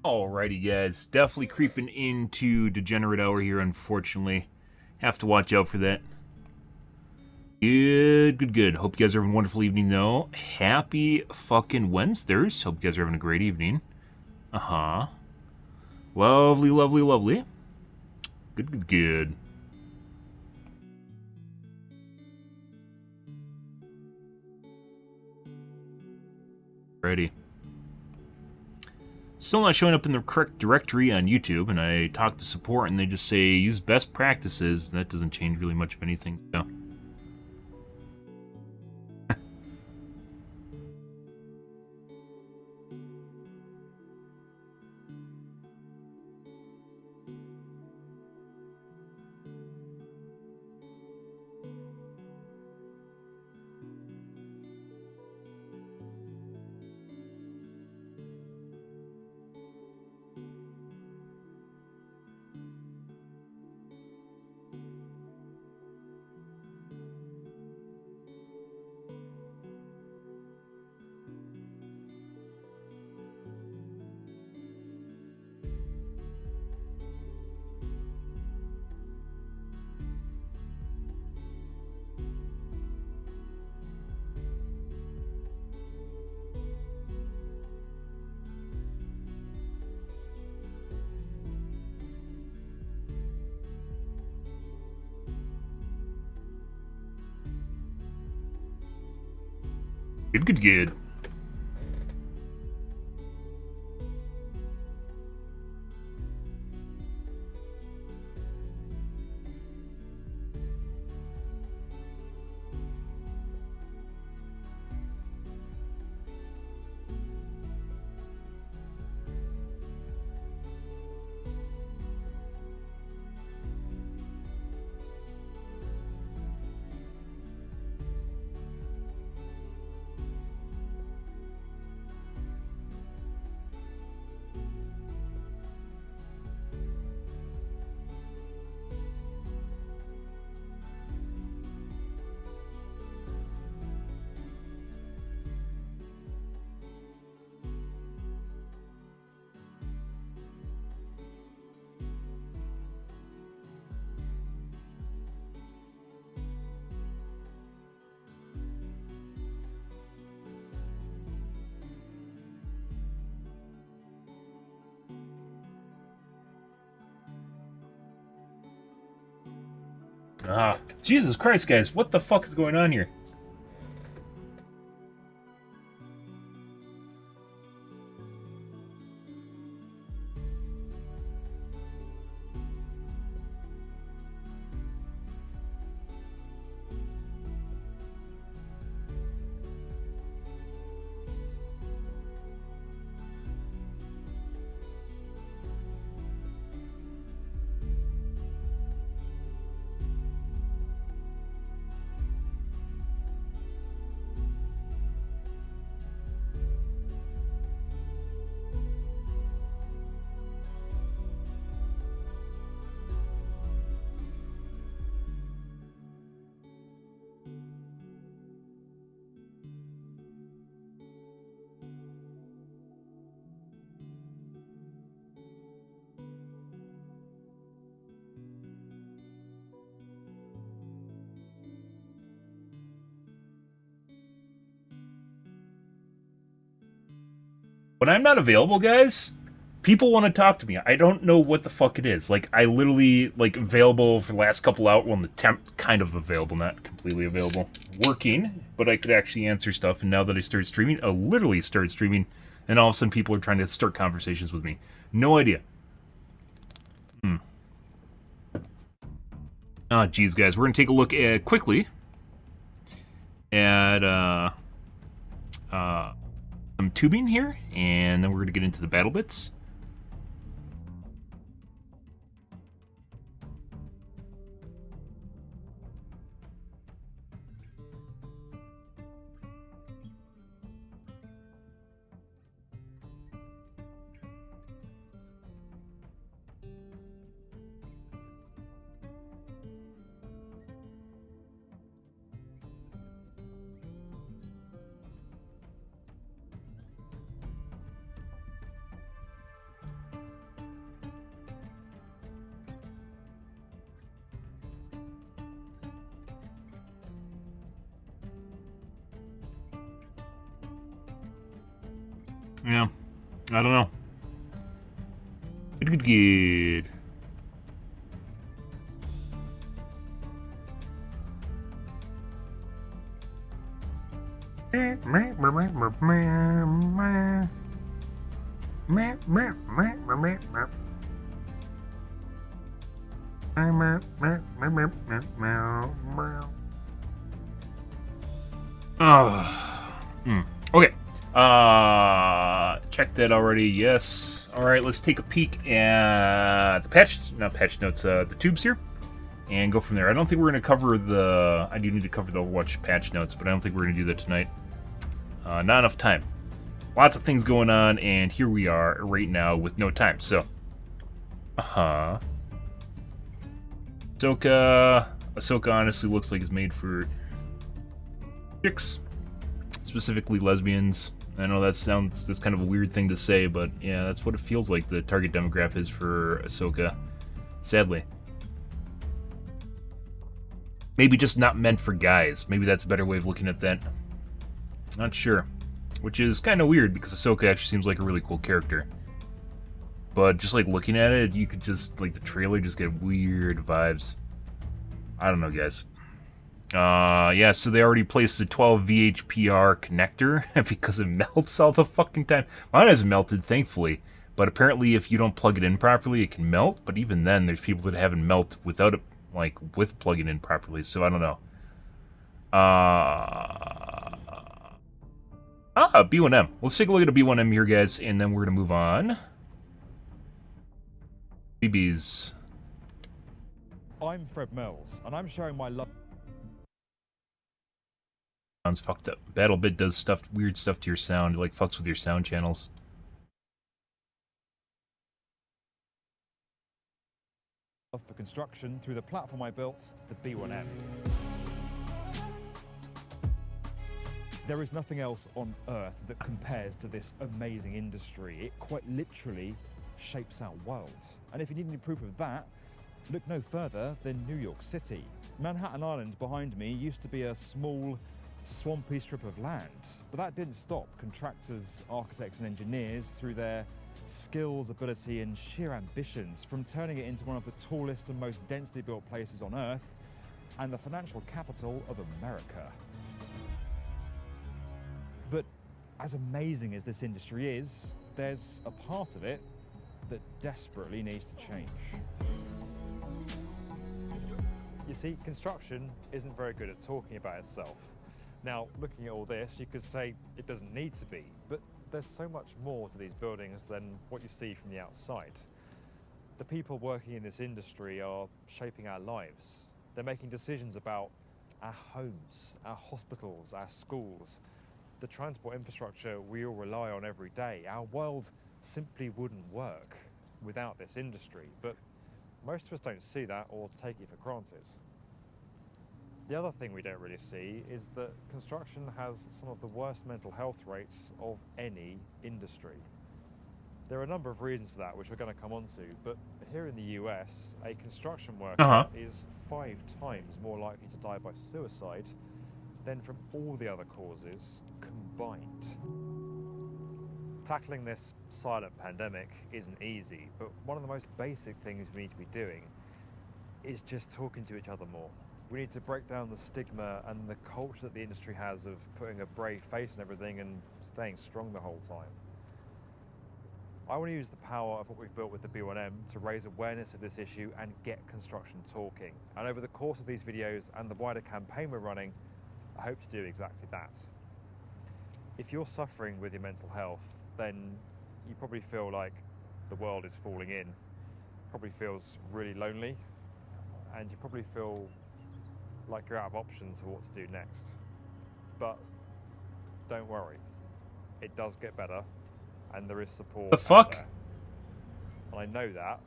Alrighty, guys. Definitely creeping into degenerate hour here, unfortunately. Have to watch out for that. Good. Hope you guys are having a wonderful evening, though. Happy fucking Wednesdays. Hope you guys are having a great evening. Uh-huh. Lovely. Good. Ready. Still not showing up in the correct directory on YouTube, and I talk to support, and they just say use best practices. That doesn't change really much of anything. So. Good. Jesus Christ, guys. What the fuck is going on here? When I'm not available, guys, people want to talk to me. I don't know what the fuck it is. Like, I literally, like, available for the last couple hours. Well, in the temp, kind of available, not completely available. Working, but I could actually answer stuff. And now that I started streaming, I literally started streaming, and all of a sudden people are trying to start conversations with me. No idea. Oh, geez, guys. We're going to take a look at, quickly at, some tubing here, and then we're going to get into the battle bits. Yeah. I don't know. Good. Okay. Checked that already. Yes. All right. Let's take a peek at the not patch notes, the tubes here, and go from there. I don't think we're gonna cover the. I do need to cover the Overwatch patch notes, but I don't think we're gonna do that tonight. Not enough time. Lots of things going on, and here we are right now with no time. So, Ahsoka honestly looks like it's made for chicks, specifically lesbians. I know that's kind of a weird thing to say, but yeah, that's what it feels like the target demographic is for Ahsoka. Sadly. Maybe just not meant for guys. Maybe that's a better way of looking at that. Not sure. Which is kind of weird, because Ahsoka actually seems like a really cool character. But just like looking at it, you could just, like the trailer, just get weird vibes. I don't know, guys. Yeah, so they already placed the 12 VHPR connector because it melts all the fucking time. Mine hasn't melted, thankfully. But apparently if you don't plug it in properly, it can melt. But even then, there's people that haven't melt without it, like, with plugging in properly. So I don't know. B1M. Let's take a look at a B1M here, guys, and then we're going to move on. BBs. I'm Fred Mills, and I'm showing my love. Sounds fucked up. Battlebit does weird stuff to your sound. It, like, fucks with your sound channels. For construction through the platform I built, the B1M. There is nothing else on Earth that compares to this amazing industry. It quite literally shapes our world. And if you need any proof of that, look no further than New York City. Manhattan Island behind me used to be a small, swampy strip of land, but that didn't stop contractors, architects and engineers through their skills, ability and sheer ambitions from turning it into one of the tallest and most densely built places on Earth and the financial capital of America. But as amazing as this industry is, there's a part of it that desperately needs to change. You see, construction isn't very good at talking about itself. Now, looking at all this, you could say it doesn't need to be, but there's so much more to these buildings than what you see from the outside. The people working in this industry are shaping our lives. They're making decisions about our homes, our hospitals, our schools, the transport infrastructure we all rely on every day. Our world simply wouldn't work without this industry, but most of us don't see that or take it for granted. The other thing we don't really see is that construction has some of the worst mental health rates of any industry. There are a number of reasons for that, which we're going to come on to, but here in the US, a construction worker is 5 times more likely to die by suicide than from all the other causes combined. Tackling this silent pandemic isn't easy, but one of the most basic things we need to be doing is just talking to each other more. We need to break down the stigma and the culture that the industry has of putting a brave face on everything and staying strong the whole time. I want to use the power of what we've built with the B1M to raise awareness of this issue and get construction talking. And over the course of these videos and the wider campaign we're running, I hope to do exactly that. If you're suffering with your mental health, then you probably feel like the world is falling in, probably feels really lonely, and you probably feel like you're out of options for what to do next. But don't worry, it does get better, and there is support. The fuck? Out there. And I know that.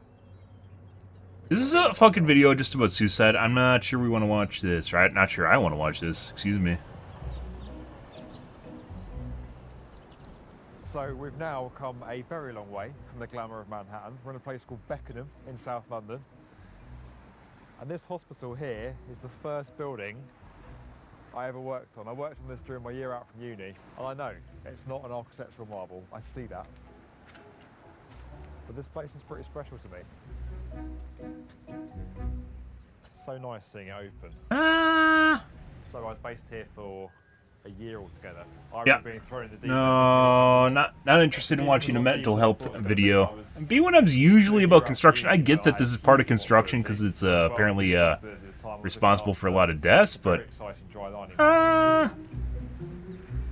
This is a fucking video just about suicide. I'm not sure we want to watch this, right? Not sure I want to watch this. Excuse me. So we've now come a very long way from the glamour of Manhattan. We're in a place called Beckenham in South London. And this hospital here is the first building I ever worked on. I worked on this during my year out from uni, and I know it's not an architectural marvel. I see that. But this place is pretty special to me. It's so nice seeing it open. So I was based here for a year altogether. I remember being thrown in the deep end. No, not interested in watching a mental health video. B1M's usually about construction. I get that this is part of construction because it's apparently responsible for a lot of deaths, but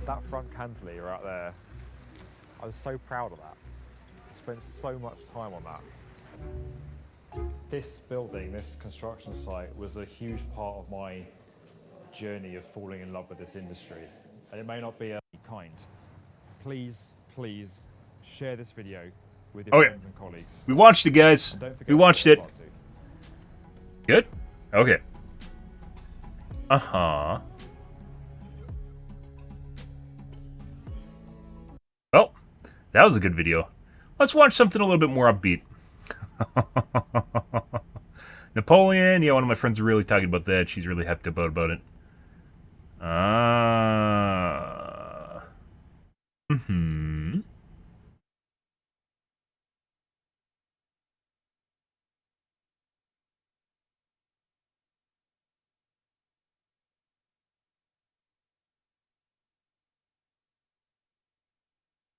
that front cantilever out there, I was so proud of that. I spent so much time on that. This building, this construction site, was a huge part of my journey of falling in love with this industry. And it may not be kind. Please, please share this video with your friends and colleagues. We watched it, guys. We watched it. Good? Okay. Uh-huh. Well, that was a good video. Let's watch something a little bit more upbeat. Napoleon, yeah, one of my friends are really talking about that. She's really hyped about it.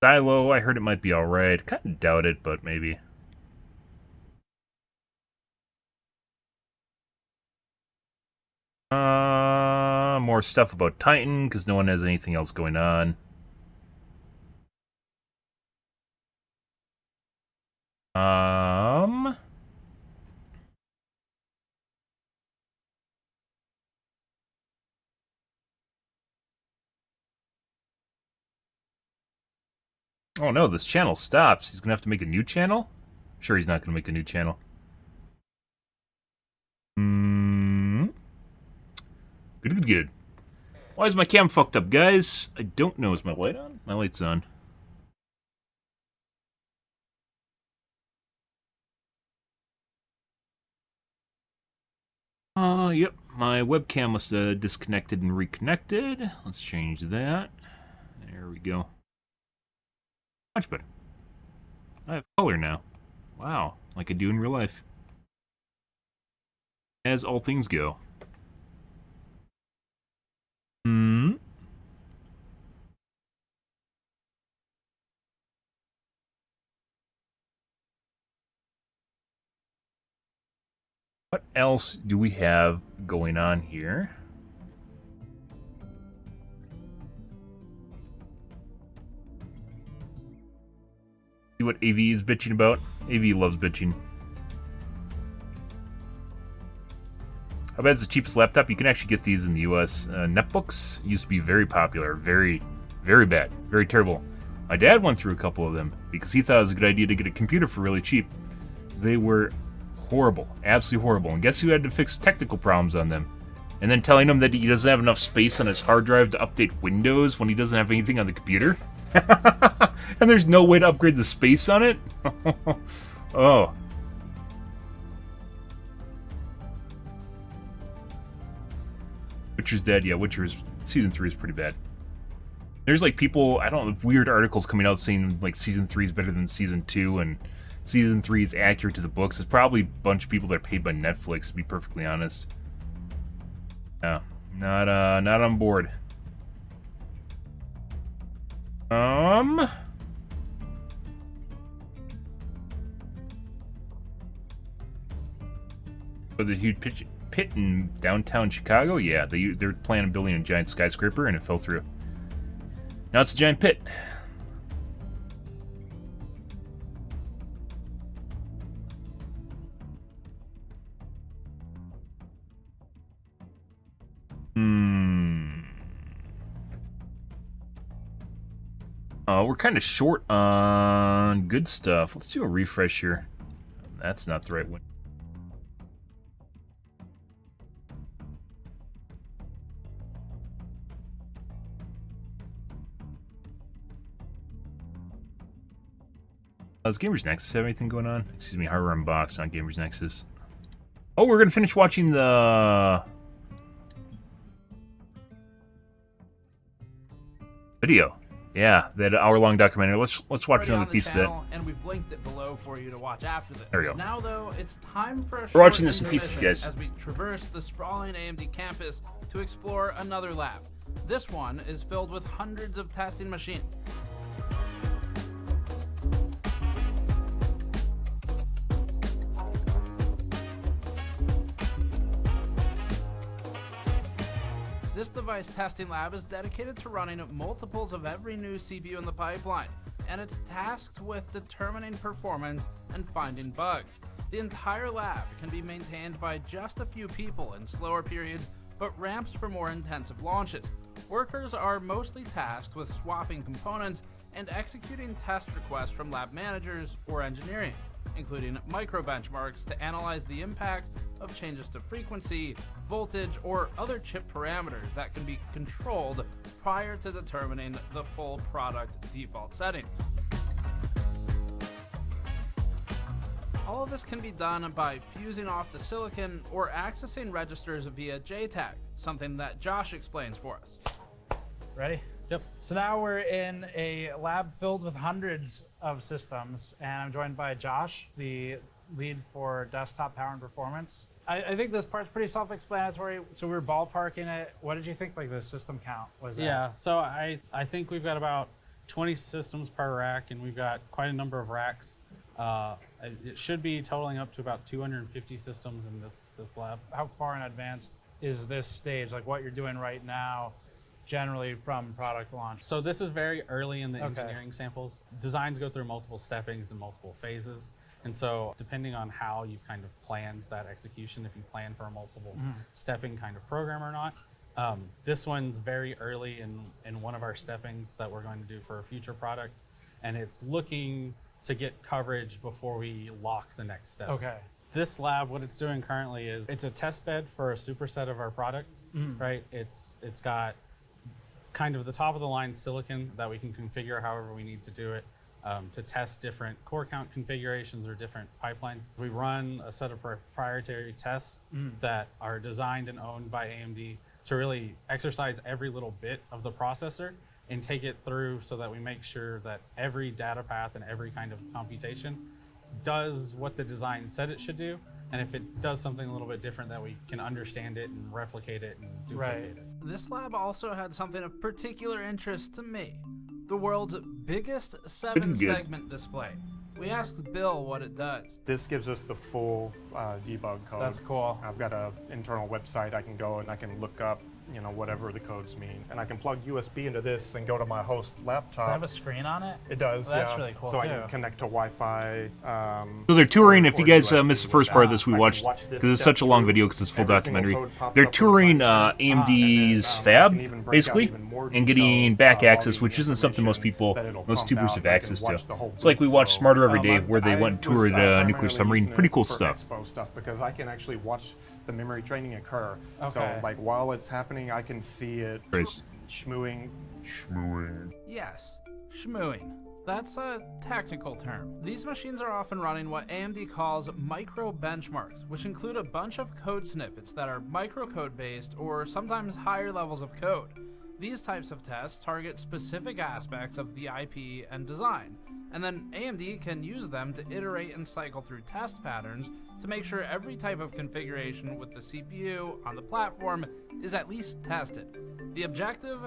Silo, I heard it might be alright. Kind of doubt it, but maybe. More stuff about Titan, because no one has anything else going on. Oh no, this channel stops. He's gonna have to make a new channel? Sure, he's not gonna make a new channel. Good. Why is my cam fucked up, guys? I don't know. Is my light on? My light's on. Yep. My webcam was disconnected and reconnected. Let's change that. There we go. Much better. I have color now. Wow. Like I do in real life. As all things go. What else do we have going on here? See what AV is bitching about? AV loves bitching. How bad is the cheapest laptop? You can actually get these in the US. Netbooks used to be very popular. Very, very bad. Very terrible. My dad went through a couple of them because he thought it was a good idea to get a computer for really cheap. They were horrible. Absolutely horrible. And guess who had to fix technical problems on them? And then telling him that he doesn't have enough space on his hard drive to update Windows when he doesn't have anything on the computer? And there's no way to upgrade the space on it? Oh. Witcher's dead. Yeah, Witcher's season 3 is pretty bad. There's like people, I don't know, weird articles coming out saying like season 3 is better than season 2 and season 3 is accurate to the books. It's probably a bunch of people that are paid by Netflix, to be perfectly honest. Yeah, not on board. But the huge pit in downtown Chicago? Yeah, they're planning on building a giant skyscraper and it fell through. Now it's a giant pit. We're kind of short on good stuff. Let's do a refresh here. That's not the right one. Does Gamers Nexus have anything going on? Excuse me, Hardware Unboxed on Gamers Nexus. Oh, we're gonna finish watching the Video. Yeah, that hour-long documentary. Let's watch Already another on the piece of that. channel, and we've linked it below for you to watch after this. There we go. Now, though, it's time for a We're short watching this in pieces, intermission guys. as we traverse the sprawling AMD campus to explore another lab. This one is filled with hundreds of testing machines. This device testing lab is dedicated to running multiples of every new CPU in the pipeline, and it's tasked with determining performance and finding bugs. The entire lab can be maintained by just a few people in slower periods, but ramps for more intensive launches. Workers are mostly tasked with swapping components and executing test requests from lab managers or engineering, including micro benchmarks to analyze the impact of changes to frequency, voltage, or other chip parameters that can be controlled prior to determining the full product default settings. All of this can be done by fusing off the silicon or accessing registers via JTAG, something that Josh explains for us. Ready? Yep. So now we're in a lab filled with hundreds of systems, and I'm joined by Josh, the lead for desktop power and performance. I think this part's pretty self-explanatory. So we were ballparking it. What did you think, like, the system count was? Yeah, so I think we've got about 20 systems per rack, and we've got quite a number of racks. It should be totaling up to about 250 systems in this lab. How far in advance is this stage? Like, what you're doing right now, generally from product launch? So this is very early in the Okay. engineering samples. Designs go through multiple steppings and multiple phases. And so depending on how you've kind of planned that execution, if you plan for a multiple stepping kind of program or not, this one's very early in one of our steppings that we're going to do for a future product. And it's looking to get coverage before we lock the next step. Okay. This lab, what it's doing currently is it's a test bed for a superset of our product, right? It's got kind of the top of the line silicon that we can configure however we need to do it to test different core count configurations or different pipelines. We run a set of proprietary tests that are designed and owned by AMD to really exercise every little bit of the processor and take it through so that we make sure that every data path and every kind of computation does what the design said it should do. And if it does something a little bit different, that we can understand it and replicate it and duplicate it. This lab also had something of particular interest to me: the world's biggest 7-segment display. We asked Bill what it does. This gives us the full debug code. That's cool. I've got an internal website I can go and I can look up, you know, whatever the codes mean. And I can plug USB into this and go to my host laptop. Does it have a screen on it? It does, Well, that's yeah. really cool, So I too. can connect to Wi-Fi. So they're touring. If or you guys USB missed the with first part of that. this, we I can watched watch this because it's step such a long through. video because it's full Every single documentary. code pops They're up with touring the lights. AMD's I fab, can even break out basically, even more and getting detailed, back logging access, which isn't something most people, that it'll most pump tubers out, have and I can access to. watch the whole It's like we boot watched flow. Smarter Every Day, I- where they I went and was, toured a primarily nuclear submarine. using Pretty it cool for stuff. Expo stuff because I can actually watch the memory training occur. Okay. So like while it's happening, I can see it Nice. schmooing. Yes, schmooing. That's a technical term. These machines are often running what AMD calls micro benchmarks, which include a bunch of code snippets that are microcode based or sometimes higher levels of code. These types of tests target specific aspects of the IP and design, and then AMD can use them to iterate and cycle through test patterns to make sure every type of configuration with the CPU on the platform is at least tested. The objective: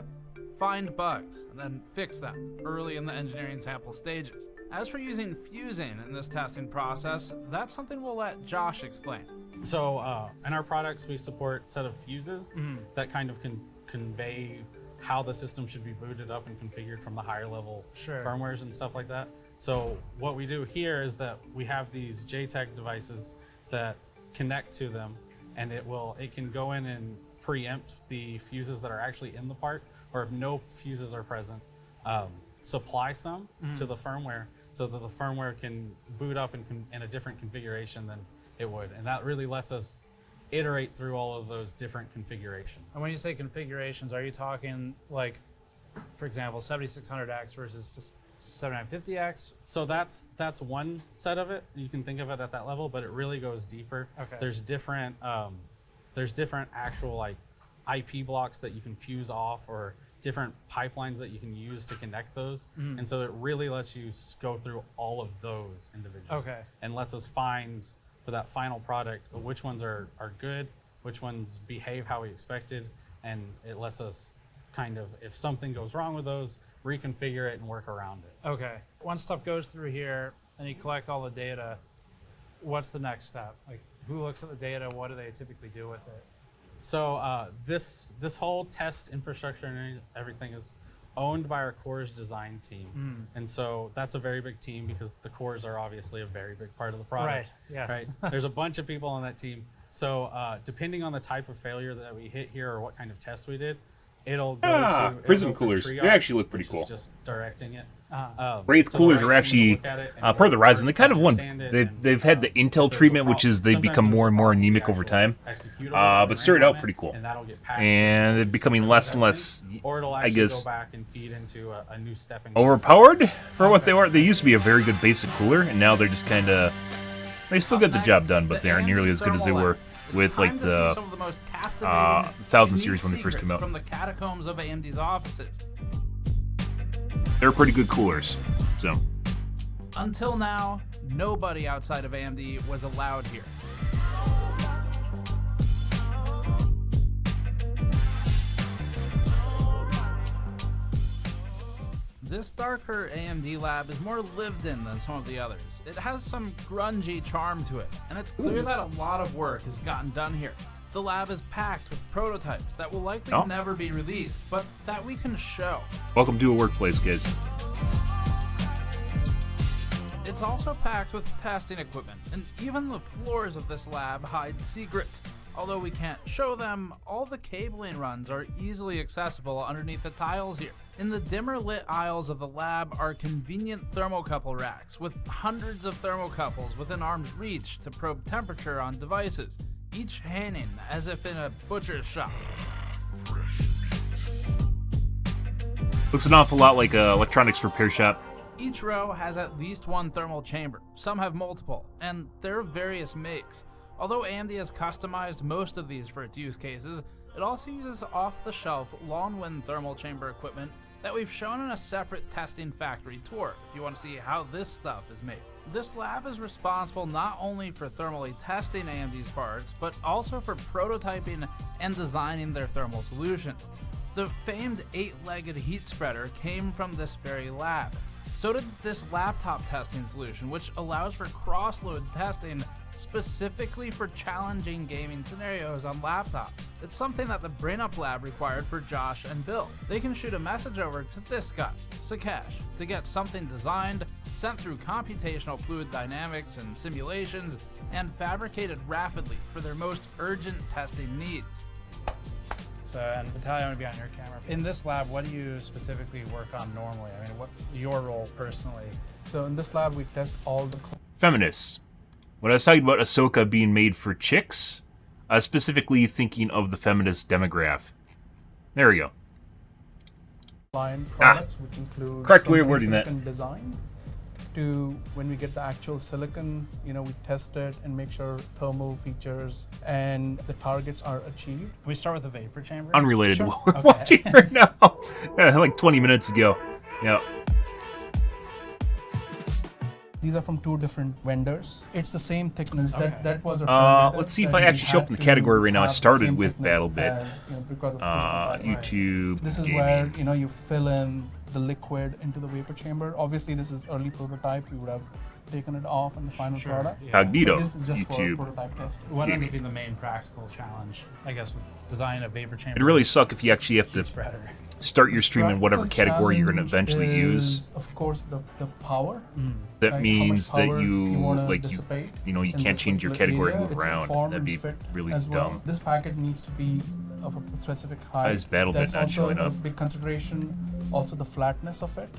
find bugs and then fix them early in the engineering sample stages. As for using fusing in this testing process, that's something we'll let Josh explain. So in our products, we support a set of fuses that kind of can convey how the system should be booted up and configured from the higher level Sure. firmwares and stuff like that. So what we do here is that we have these JTAG devices that connect to them, and it can go in and preempt the fuses that are actually in the part, or if no fuses are present, supply some to the firmware so that the firmware can boot up in a different configuration than it would. And that really lets us iterate through all of those different configurations. And when you say configurations, are you talking, like, for example, 7600X versus 7950X? So that's one set of it. You can think of it at that level, but it really goes deeper. Okay. There's different actual like IP blocks that you can fuse off, or different pipelines that you can use to connect those. And so it really lets you go through all of those individually. Okay. And lets us find for that final product which ones are good, which ones behave how we expected, and it lets us kind of, if something goes wrong with those, reconfigure it and work around it. Okay. Once stuff goes through here and you collect all the data, what's the next step? Like, who looks at the data? What do they typically do with it? So this whole test infrastructure and everything is owned by our cores design team. And so that's a very big team because the cores are obviously a very big part of the product. Right, yes. Right? There's a bunch of people on that team. So depending on the type of failure that we hit here or what kind of test we did, it'll go to prism it'll go to coolers. They triage, actually look pretty which cool. is just directing it. Wraith So coolers we're are actually actually gonna look at it and part of the go Ryzen. through They kind of and won. understand it and They've had the Intel if there's a treatment, which problem- is they sometimes become there's more a and more problem with the anemic over actual time. executable But that started ran out on pretty it, cool. and that'll get patched And they're becoming less and less, or it'll I actually guess, go back and feed into a new stepping. overpowered for what they were. They used to be a very good basic cooler, and now they're just kind of. They still get the job done, but they aren't nearly as good as they were with like the 1000 series when they first came out. From the catacombs of AMD's offices. They're pretty good coolers. So Until now, nobody outside of AMD was allowed here. This darker AMD lab is more lived in than some of the others. It has some grungy charm to it, and it's clear that a lot of work has gotten done here. The lab is packed with prototypes that will likely never be released, but that we can show. welcome to a workplace, guys. It's also packed with testing equipment, and even the floors of this lab hide secrets. Although we can't show them, all the cabling runs are easily accessible underneath the tiles here. In the dimmer lit aisles of the lab are convenient thermocouple racks with hundreds of thermocouples within arm's reach to probe temperature on devices, each hanging as if in a butcher's shop. Looks an awful lot like a electronics repair shop. Each row has at least one thermal chamber, some have multiple, and there are various makes. Although AMD has customized most of these for its use cases, it also uses off-the-shelf long-wind thermal chamber equipment that we've shown in a separate testing factory tour if you want to see how this stuff is made. This lab is responsible not only for thermally testing AMD's parts, but also for prototyping and designing their thermal solutions. The famed 8-legged heat spreader came from this very lab. So did this laptop testing solution, which allows for cross-load testing specifically for challenging gaming scenarios on laptops. It's something that the BrainUp lab required for Josh and Bill. They can shoot a message over to this guy, Sakesh, to get something designed, sent through computational fluid dynamics and simulations, and fabricated rapidly for their most urgent testing needs. So, and Vitaly, I'm going to be on your camera. In this lab, what do you specifically work on normally? I mean, what your role personally? So in this lab, we test all the Feminists. When I was talking about Ahsoka being made for chicks, I was specifically thinking of the feminist demographic. There we go. client products, which include Correct way of wording that. silicon design. To when we get the actual silicon, we test it and make sure thermal features and the targets are achieved. Can we start with the vapor chamber? Unrelated Sure. to what we're watching right now. Like 20 minutes ago. Yeah. These are from 2 different vendors. It's the same thickness. That was a Let's see if I actually show up in the category right now. I started with Battlebit. YouTube This is gaming. where you fill in the liquid into the vapor chamber. Obviously, this is early prototype. We would have taken it off in the final product. Yeah. Cognito, This is just for YouTube. prototype testing. What ends up being the main practical challenge, I guess, with designing a vapor chamber? It'd really suck if you actually have to spreader. start your stream in whatever Practical category you're going to challenge eventually use. is, Of course, the power. That Like, how means much that power you wanna like dissipate you in can't this change your particular category and area. move It's around. informed That'd be and fit really as well. dumb. This packet needs to be of a specific height. is Battlebit That's not also showing a up? big consideration. Also, the flatness of it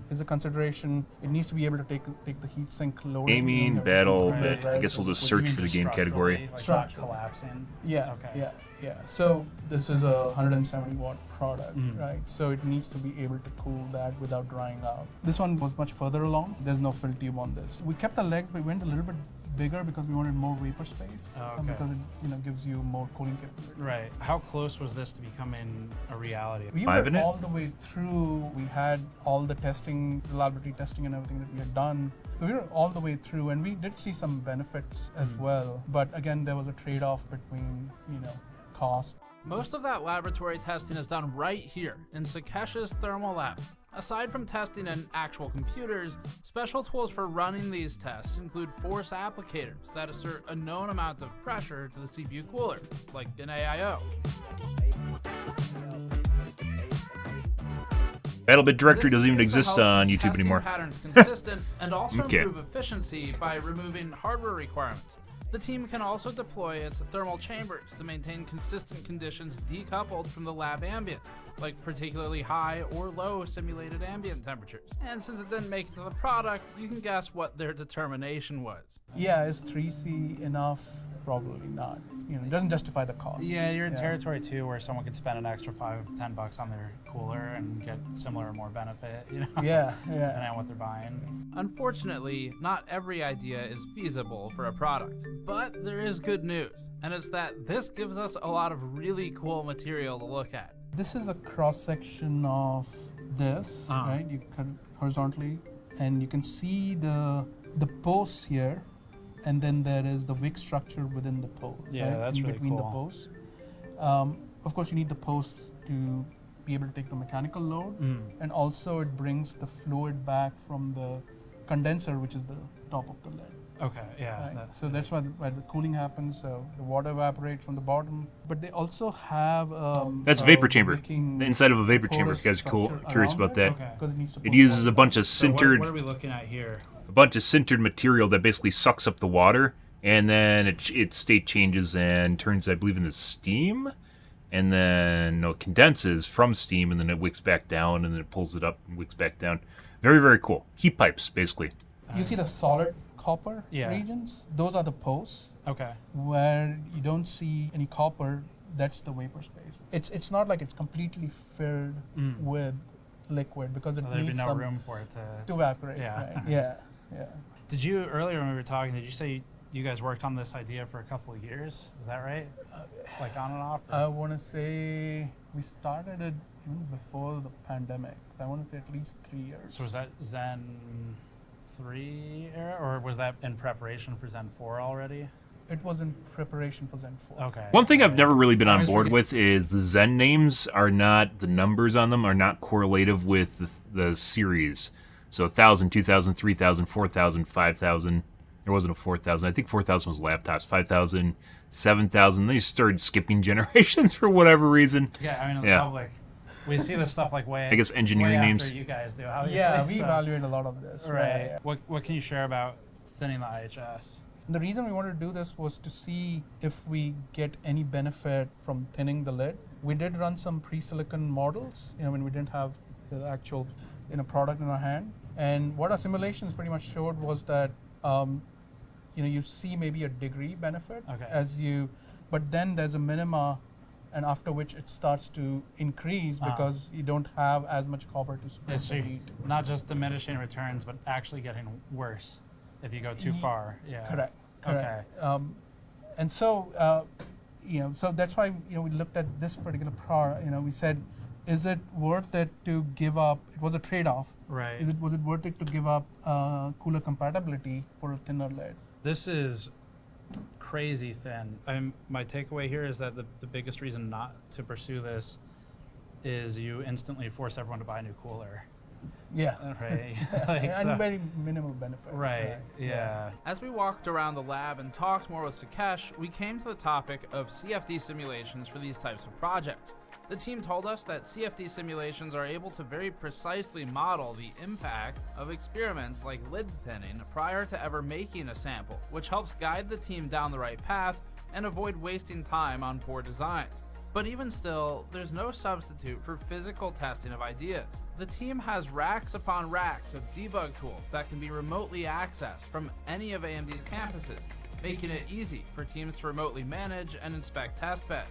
is a consideration. It needs to be able to take the heat sink load. Gaming, Battlebit. I guess I'll just search for the game category. Like not Structurally. collapsing. Yeah, Okay. yeah. So this is a 170 watt product, right? So it needs to be able to cool that without drying out. This one was much further along. There's no fill tube on this. We kept the legs, but we went a little bit bigger because we wanted more vapor space. Oh, okay. Because it gives you more cooling capability. Right. How close was this to becoming a reality? We Five were in it? all the way through. We had all the testing, reliability testing and everything that we had done. So we were all the way through, and we did see some benefits as well. But again, there was a trade-off between, cost. Most of that laboratory testing is done right here in Sakesh's thermal lab. Aside from testing in actual computers, special tools for running these tests include force applicators that assert a known amount of pressure to the CPU cooler, like an AIO. Battlebit directory This doesn't even is to exist help on keep YouTube testing anymore. patterns consistent and also Okay. improve efficiency by removing hardware requirements. The team can also deploy its thermal chambers to maintain consistent conditions decoupled from the lab ambient, like particularly high or low simulated ambient temperatures. And since it didn't make it to the product, you can guess what their determination was. Yeah, is 3C enough? Probably not. It doesn't justify the cost. Yeah, you're in territory too where someone could spend an extra $5-10 on their cooler and get similar or more benefit, Yeah, depending yeah. on what they're buying. Unfortunately, not every idea is feasible for a product, but there is good news, and it's that this gives us a lot of really cool material to look at. This is a cross section of this, right? You cut it horizontally, and you can see the posts here, and then there is the wick structure within the post. Yeah, right? that's in really between the cool. posts. Of course, you need the posts to be able to take the mechanical load, and also it brings the fluid back from the condenser, which is the top of the lid. Okay, yeah. Right. So that's why the cooling happens. So the water evaporates from the bottom. But they also have That's a vapor chamber. wicking The inside of a vapor chamber. porous If you guys are structure curious around about it, that. Okay. because it needs to It pull uses a water bunch of So sintered, what are we looking at here? material that basically sucks up the water, and then it state changes and turns, I believe, into steam, and then condenses from steam, and then it wicks back down, and then it pulls it up and wicks back down. Very, very cool. Heat pipes, basically. You see the solid copper Yeah. regions? Those are the posts. Okay. Where you don't see any copper. That's the vapor space. It's not like it's completely filled with liquid because it So there'd be needs no some room for it to evaporate. Yeah. Right? Yeah. Yeah. Did you, earlier when we were talking, did you say you guys worked on this idea for a couple of years? Is that right? Like on and off? I want to say we started it even before the pandemic. I want to say at least 3 years. So was that Zen 3 era, or was that in preparation for Zen 4 already? It was in preparation for Zen 4. Okay. One thing I've never really been I on always board forget- with is the Zen names are not, the numbers on them are not correlative with the series. So 1,000, 2,000, 3,000, 4,000, 5,000. There wasn't a 4,000. I think 4,000 was laptops. 5,000, 7,000. They started skipping generations for whatever reason. Yeah, I mean, in Yeah. the public, we see this stuff like way. I guess engineering way names. After you guys do. Obviously, Yeah, we so- evaluate a lot of this. Right. What can you share about thinning the IHS? The reason we wanted to do this was to see if we get any benefit from thinning the lid. We did run some pre-silicon models, when we didn't have the actual, product in our hand. And what our simulations pretty much showed was that, you see maybe a degree benefit Okay. but then there's a minima, and after which it starts to increase because you don't have as much copper to Yeah, split so the you're heat. not just diminishing returns, but actually getting worse if you go too far. Yeah. Correct. Okay. And so, so that's why we looked at this particular we said, is it worth it to give up? It was a trade-off. Right. Was it worth it to give up cooler compatibility for a thinner lid? This is crazy thin. My takeaway here is that the biggest reason not to pursue this is you instantly force everyone to buy a new cooler. Yeah. Right. Like, and so- very minimal benefit. right. Yeah. As we walked around the lab and talked more with Sakesh, we came to the topic of CFD simulations for these types of projects. The team told us that CFD simulations are able to very precisely model the impact of experiments like lid thinning prior to ever making a sample, which helps guide the team down the right path and avoid wasting time on poor designs. But even still, there's no substitute for physical testing of ideas. The team has racks upon racks of debug tools that can be remotely accessed from any of AMD's campuses, making it easy for teams to remotely manage and inspect test beds.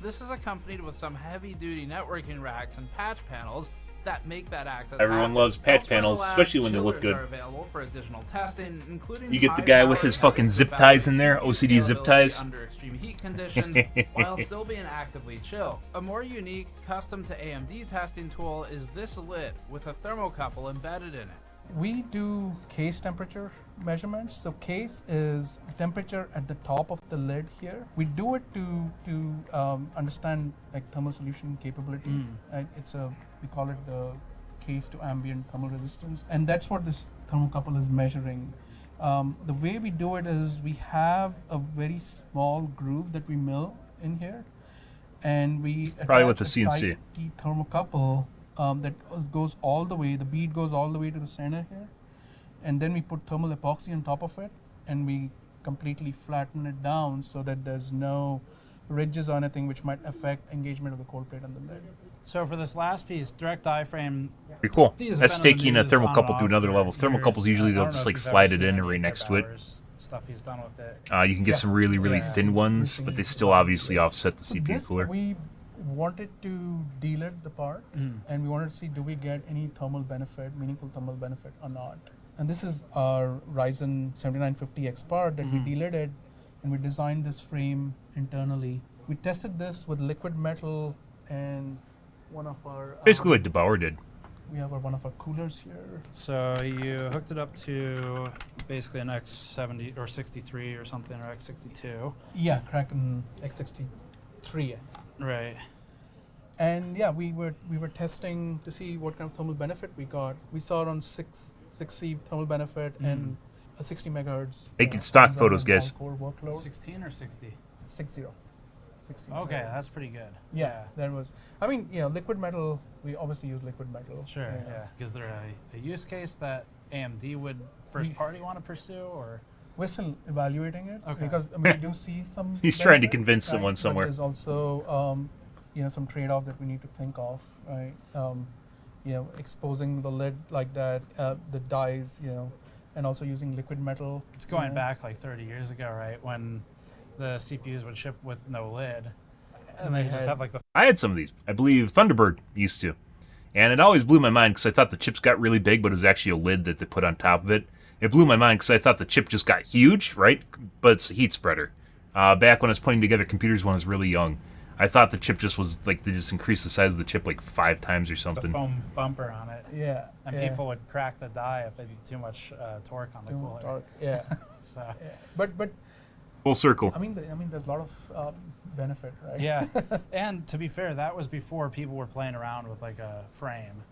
This is accompanied with some heavy-duty networking racks and patch panels that make that access Everyone happen. loves patch Elsewhere in the panels, lab, especially when they look chillers good. are available for additional testing, including You get the guy with his high-powered fucking zip ties in there, CPU OCD zip scalability ties. under extreme heat conditions, while still being actively chill. A more unique, custom to AMD testing tool is this lid with a thermocouple embedded in it. We do case temperature measurements. So case is temperature at the top of the lid here. We do it to understand like thermal solution capability. We call it the case to ambient thermal resistance, and that's what this thermocouple is measuring. The way we do it is we have a very small groove that we mill in here, and we Probably with attach the a CNC. tight T thermocouple that goes all the way. The bead goes all the way to the center here, and then we put thermal epoxy on top of it, and we completely flatten it down so that there's no ridges or anything which might affect engagement of the cold plate on the lid. So for this last piece, direct diaphragm. Pretty cool. These have That's been in the taking a news on and thermocouple to off another for level. years. Thermocouples usually I they'll don't just know like if you've slide ever it in seen or right any next to it. Bowers Stuff he's done with it. You can get some really, really Yeah. thin ones, but they still obviously offset the So CPU this, cooler. we wanted to de-lid the part, and we wanted to see do we get any thermal benefit, meaningful thermal benefit or not. And this is our Ryzen 7950X part that we de-lidded, and we designed this frame internally. We tested this with liquid metal and one of our Basically what DeBauer did. we have one of our coolers here. So you hooked it up to basically an X70 or 63 or something, or X62. Yeah, Kraken X63. Right. And yeah, we were testing to see what kind of thermal benefit we got. We saw around 6C thermal benefit and a 60 megahertz. Making stock run photos, an guys. all-core workload. 16 or 60? 60. 60 Okay, megahertz. that's pretty good. Yeah, that was. I mean, liquid metal. We obviously use liquid metal. Sure, yeah. Is there a use case that AMD would first party want to pursue, or? We're still evaluating it Okay. because I mean, we do see some. He's trying to benefit, convince right? someone But somewhere. there's also, some trade-off that we need to think of, right? Exposing the lid like that, the dies, and also using liquid metal. It's going back like 30 years ago, right? When the CPUs would ship with no lid, and they just have like the. I had some of these. I believe Thunderbird used to. And it always blew my mind because I thought the chips got really big, but it was actually a lid that they put on top of it. It blew my mind because I thought the chip just got huge, right? But it's a heat spreader. Back when I was putting together computers when I was really young, I thought the chip just was like, they just increased the size of the chip like 5 times or The something. foam bumper on it. Yeah. And yeah. people would crack the die if they did too much torque on the Too cooler. dark, yeah. So, Yeah. But Full circle. I mean, there's a lot of benefit, right? yeah. And to be fair, that was before people were playing around with like a frame,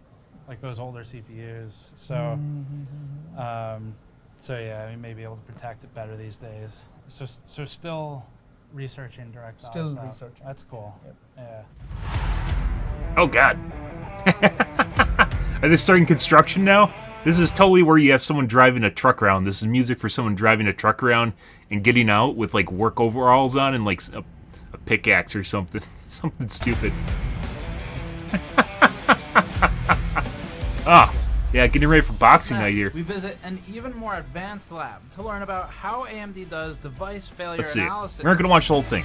like those older CPUs. So, so yeah, we may be able to protect it better these days. So still researching direct die Still stuff. researching. That's cool. Yep. Yeah. Oh, God. Are they starting construction now? This is totally where you have someone driving a truck around. This is music for someone driving a truck around and getting out with, like, work overalls on and, like, a pickaxe or something. Something stupid. Yeah, getting ready for boxing night here. We visit an even more advanced lab to learn about how AMD does device failure Let's see. analysis. We're not going to watch the whole thing.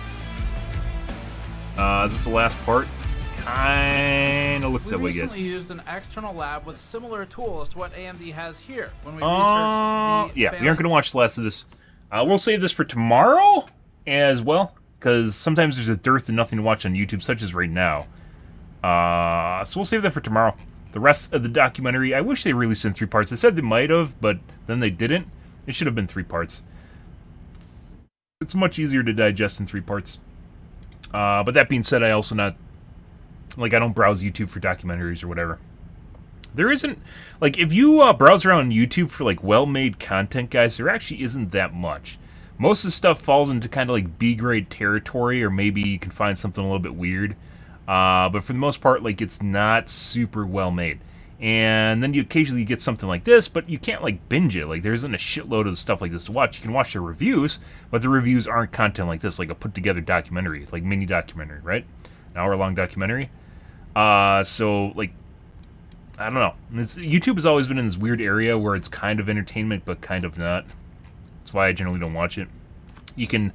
Is this the last part? Kinda looks that We way, guys. recently used an external lab with similar tools to what AMD has here when we researched the Yeah, we aren't going to watch the last of this. We'll save this for tomorrow as well, because sometimes there's a dearth and nothing to watch on YouTube, such as right now. So we'll save that for tomorrow. The rest of the documentary, I wish they released it in 3 parts. They said they might have, but then they didn't. It should have been 3 parts. It's much easier to digest in 3 parts. But that being said, I also not... Like, I don't browse YouTube for documentaries or whatever. There isn't... Like, if you browse around YouTube for, like, well-made content, guys, there actually isn't that much. Most of the stuff falls into kind of, like, B-grade territory, or maybe you can find something a little bit weird. But for the most part, like, it's not super well-made. And then you occasionally get something like this, but you can't, like, binge it. Like, there isn't a shitload of stuff like this to watch. You can watch the reviews, but the reviews aren't content like this, like a put-together documentary, like mini documentary, right? An hour-long documentary. So, like, I don't know. YouTube has always been in this weird area where it's kind of entertainment, but kind of not. That's why I generally don't watch it. You can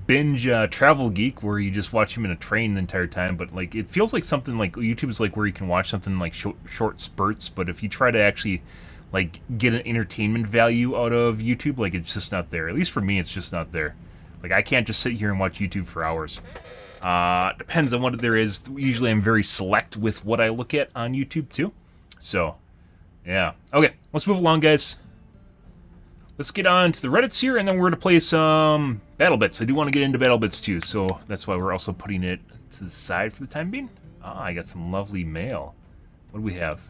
binge Travel Geek, where you just watch him in a train the entire time. But like, it feels like something like YouTube is like where you can watch something like short spurts. But if you try to actually like get an entertainment value out of YouTube, like it's just not there. At least for me, it's just not there. Like I can't just sit here and watch YouTube for hours. Depends on what there is. Usually I'm very select with what I look at on YouTube too. So, yeah. Okay, let's move along, guys. Let's get on to the Reddits here, and then we're going to play some Battlebits. I do want to get into Battlebits too, so that's why we're also putting it to the side for the time being. Ah, I got some lovely mail. What do we have?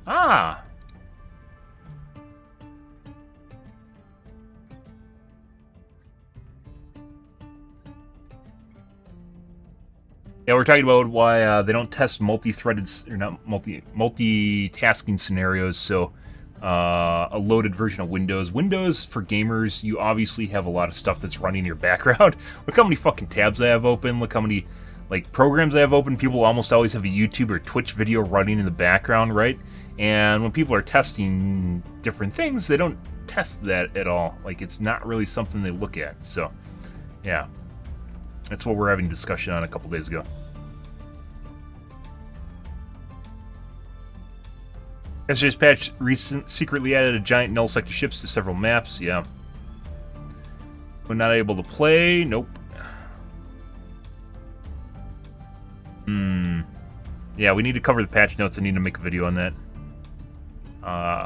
Ah! Yeah, we're talking about why they don't test multi-threaded, or not multitasking scenarios, so a loaded version of Windows. Windows, for gamers, you obviously have a lot of stuff that's running in your background. Look how many fucking tabs I have open, look how many, like, programs I have open. People almost always have a YouTube or Twitch video running in the background, right? And when people are testing different things, they don't test that at all. Like, it's not really something they look at, so, yeah. That's what we're having a discussion on a couple days ago. Yesterday's patch secretly added a giant null sector ships to several maps. Yeah. We're not able to play. Nope. Yeah, we need to cover the patch notes. I need to make a video on that.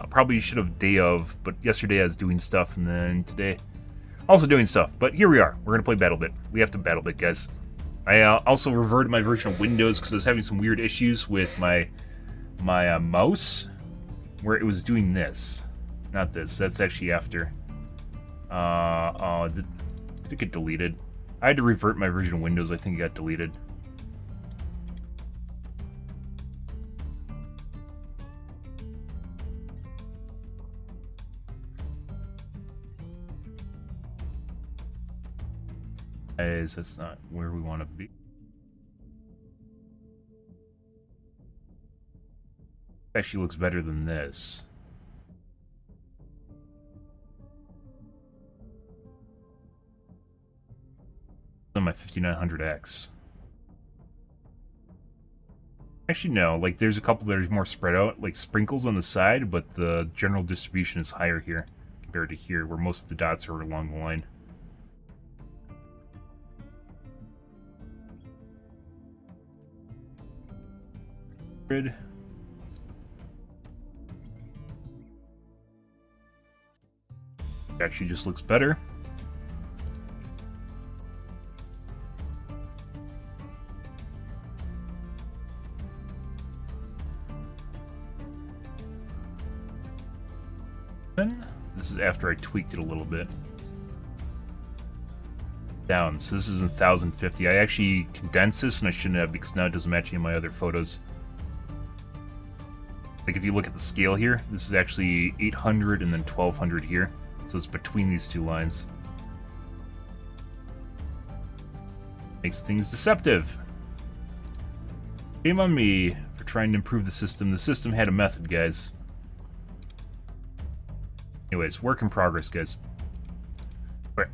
Probably should have day of, but yesterday I was doing stuff, and then today also doing stuff. But here we are. We're going to play Battlebit. We have to Battlebit, guys. I also reverted my version of Windows because I was having some weird issues with my mouse, where it was doing this. Not this. That's actually after. Did it get deleted? I had to revert my version of Windows. I think it got deleted. That's not where we want to be. Actually looks better than this. On my 5900X. Actually, no. Like, there's a couple that are more spread out, like sprinkles on the side, but the general distribution is higher here compared to here, where most of the dots are along the line. Grid. Actually just looks better. This is after I tweaked it a little bit. Down, so this is 1050. I actually condensed this, and I shouldn't have, because now it doesn't match any of my other photos. Like, if you look at the scale here, this is actually 800 and then 1200 here. So it's between these two lines. Makes things deceptive. Shame on me for trying to improve the system. The system had a method, guys. Anyways, work in progress, guys. Okay.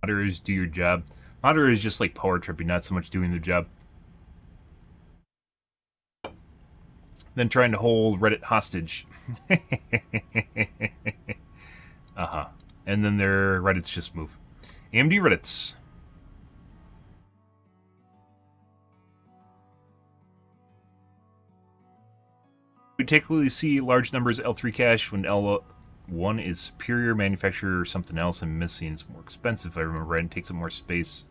Moderators do your job. Moderators just like power tripping, not so much doing their job. Then trying to hold Reddit hostage. Uh-huh. And then their Reddits just move. AMD Reddits. We typically see large numbers L3 cache when One is superior manufacturer or something else I'm missing. It's more expensive if I remember right and takes up more space.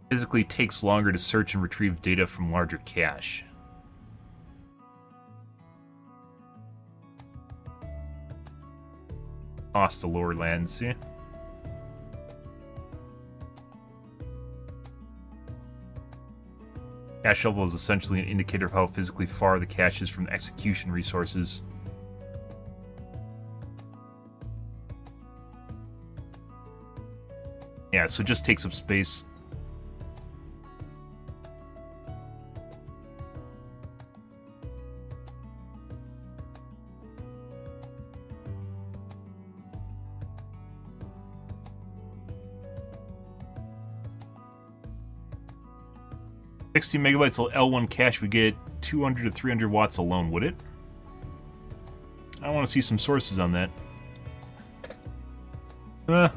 Physically takes longer to search and retrieve data from larger cache. Cost to lower latency. Cache level is essentially an indicator of how physically far the cache is from the execution resources. Yeah, so it just takes up space. $60 megabytes of L1 cache would get 200 to 300 watts alone, would it? I want to see some sources on that. Yep.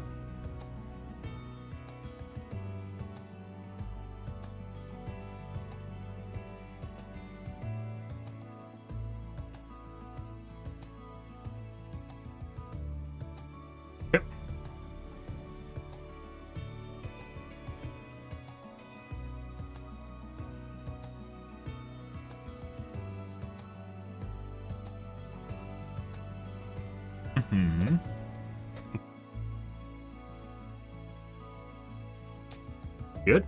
Good.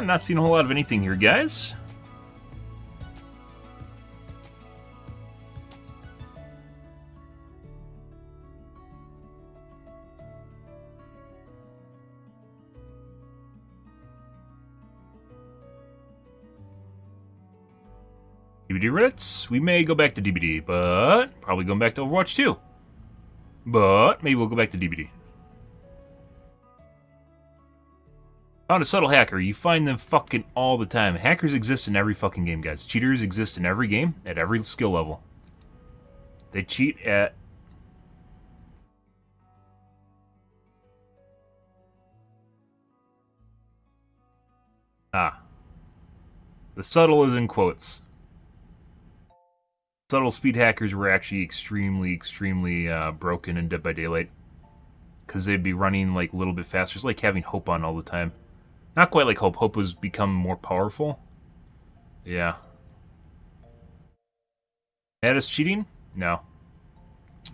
Not seeing a whole lot of anything here, guys. DBD Reddits. We may go back to DBD, but probably going back to Overwatch 2. But maybe we'll go back to DBD. Found a subtle hacker. You find them fucking all the time. Hackers exist in every fucking game, guys. Cheaters exist in every game, at every skill level. They cheat at... The subtle is in quotes. Subtle speed hackers were actually extremely broken in Dead by Daylight. Because they'd be running like a little bit faster. It's like having Hope on all the time. Not quite like Hope. Hope was become more powerful. Yeah. That is cheating? No.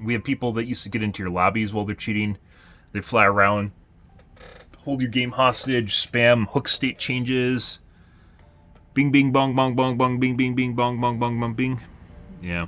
We have people that used to get into your lobbies while they're cheating. They fly around, hold your game hostage, spam hook state changes. Bing, bing, bong, bong, bong, bong, bing, bing, bing, bong, bong, bong, bong, bing. Yeah.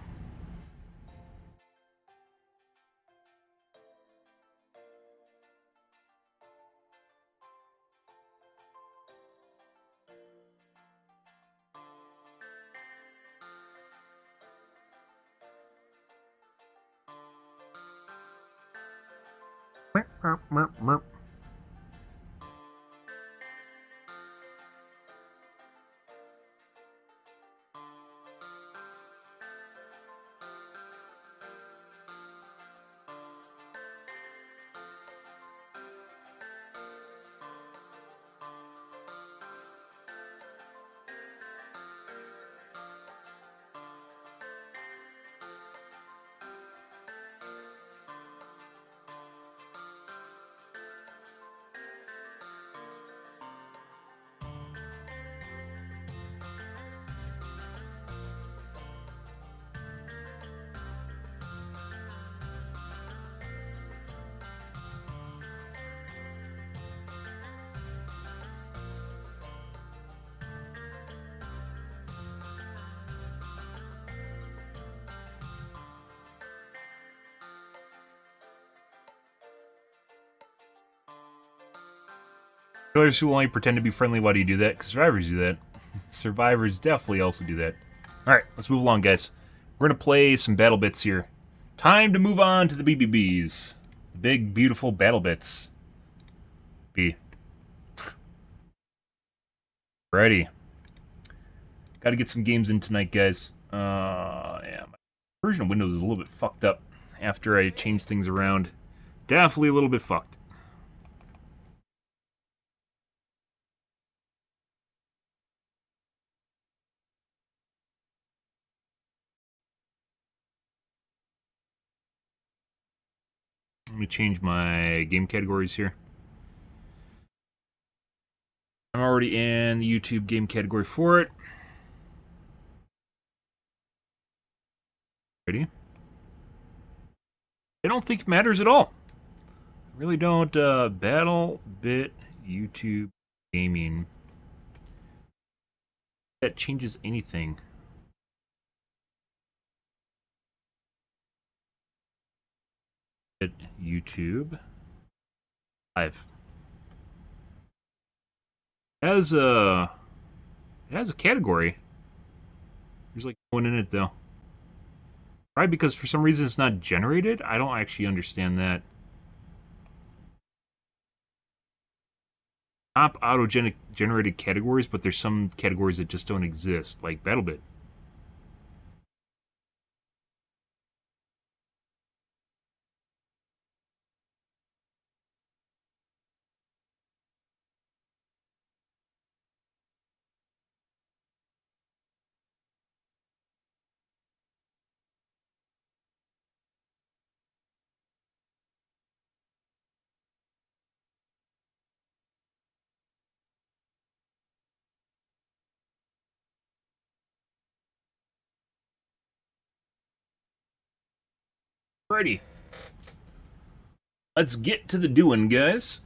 Killers who only pretend to be friendly, why do you do that? Because survivors do that. Survivors definitely also do that. Alright, let's move along, guys. We're going to play some battle bits here. Time to move on to the BBBs. The big, beautiful battle bits. B. Ready. Got to get some games in tonight, guys. Yeah, my version of Windows is a little bit fucked up after I changed things around. Definitely a little bit fucked. Let me change my game categories here. I'm already in the YouTube game category for it. Ready? I don't think it matters at all. I really don't. Battlebit YouTube gaming. That changes anything. YouTube live. It has a category. There's like one in it though. Right, because for some reason it's not generated. I don't actually understand that. Top auto-generated categories, but there's some categories that just don't exist, like Battlebit. Alrighty. Let's get to the doing, guys.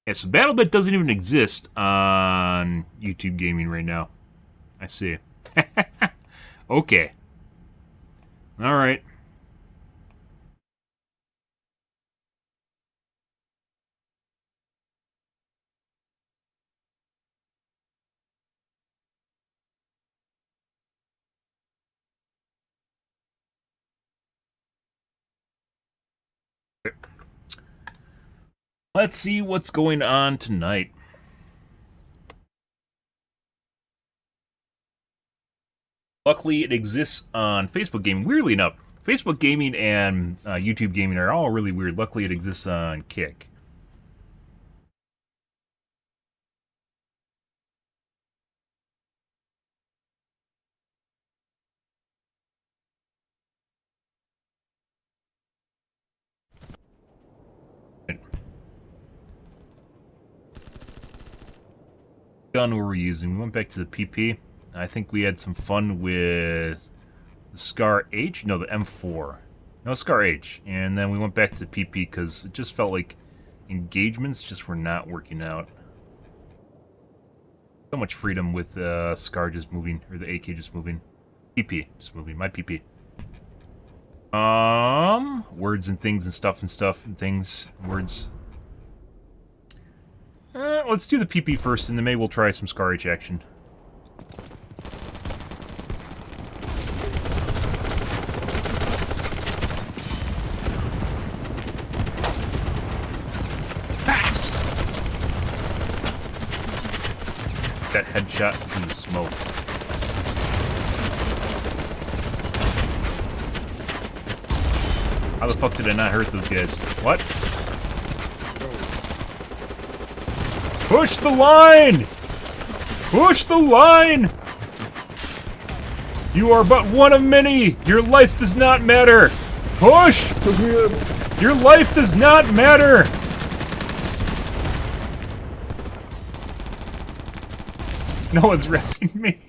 Yeah, so Battlebit doesn't even exist on YouTube Gaming right now. I see. Okay. Alright. Let's see what's going on tonight. Luckily, it exists on Facebook Gaming. Weirdly enough, Facebook Gaming and YouTube Gaming are all really weird. Luckily, it exists on Kick. Gun we were using. We went back to the PP. I think we had some fun with the Scar H. No, the M4. No, Scar H. And then we went back to the PP because it just felt like engagements just were not working out. So much freedom with Scar just moving, or the AK just moving. PP just moving. My PP. Words and things and stuff and things. Words. Let's do the PP first, and then maybe we'll try some Scar H action. That headshot in the smoke. How the fuck did I not hurt those guys? What? Push the line! Push the line! You are but one of many! Your life does not matter! Push! Your life does not matter! No one's rescuing me.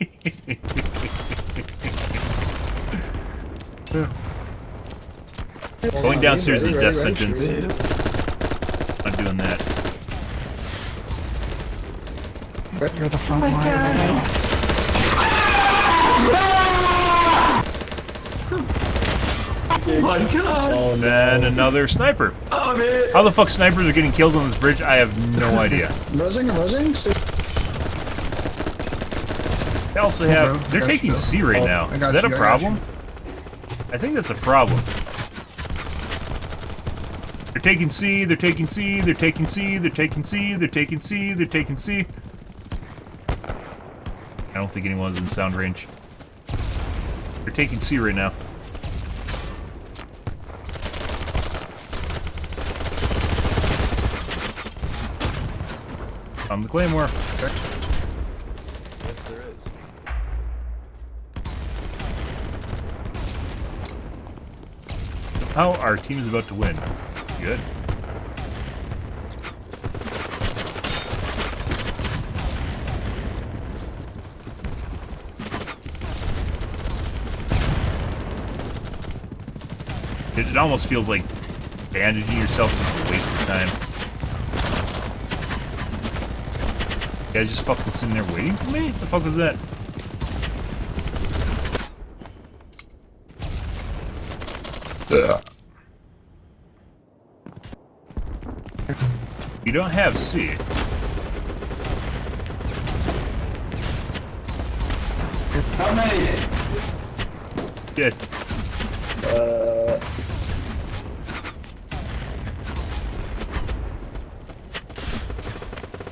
Going downstairs is a death sentence. Not doing that. You're the front line. My God. Oh, And then another sniper. Oh, man. How the fuck snipers are getting kills on this bridge? I have no idea. Buzzing. They also have. They're taking C right now. Is that a problem? I think that's a problem. They're taking C, they're taking C, they're taking C, they're taking C, they're taking C, they're taking C. I don't think anyone's in sound range. They're taking C right now. On the Claymore. How our team is about to win. Good. It almost feels like bandaging yourself is a waste of time. You guys just fucking sitting there waiting for me? What the fuck was that? You don't have C. How many? Shit.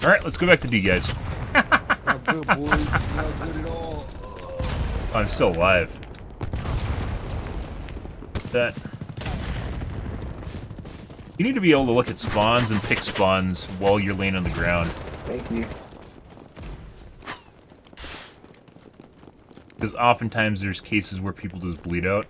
Alright, let's go back to D, guys. Not good, boys. Not good at all. I'm still alive. That. You need to be able to look at spawns and pick spawns while you're laying on the ground. Thank you. Because oftentimes there's cases where people just bleed out.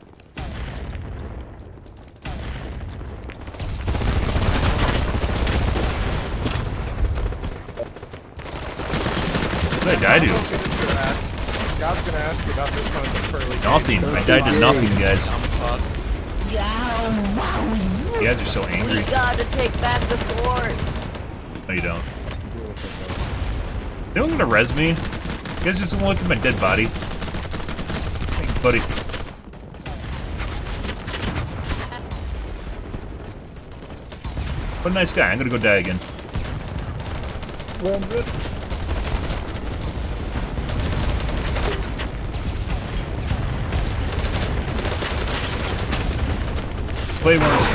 What did I do? God's gonna ask you about this one at the early Nothing. I died to nothing, guys. Yeah, You guys are so angry. we gotta take back the fort. No, you don't. They don't gonna res me. You guys just gonna look at my dead body. Thanks, buddy. What a nice guy. I'm gonna go die again. Well, I'm good. Claymores.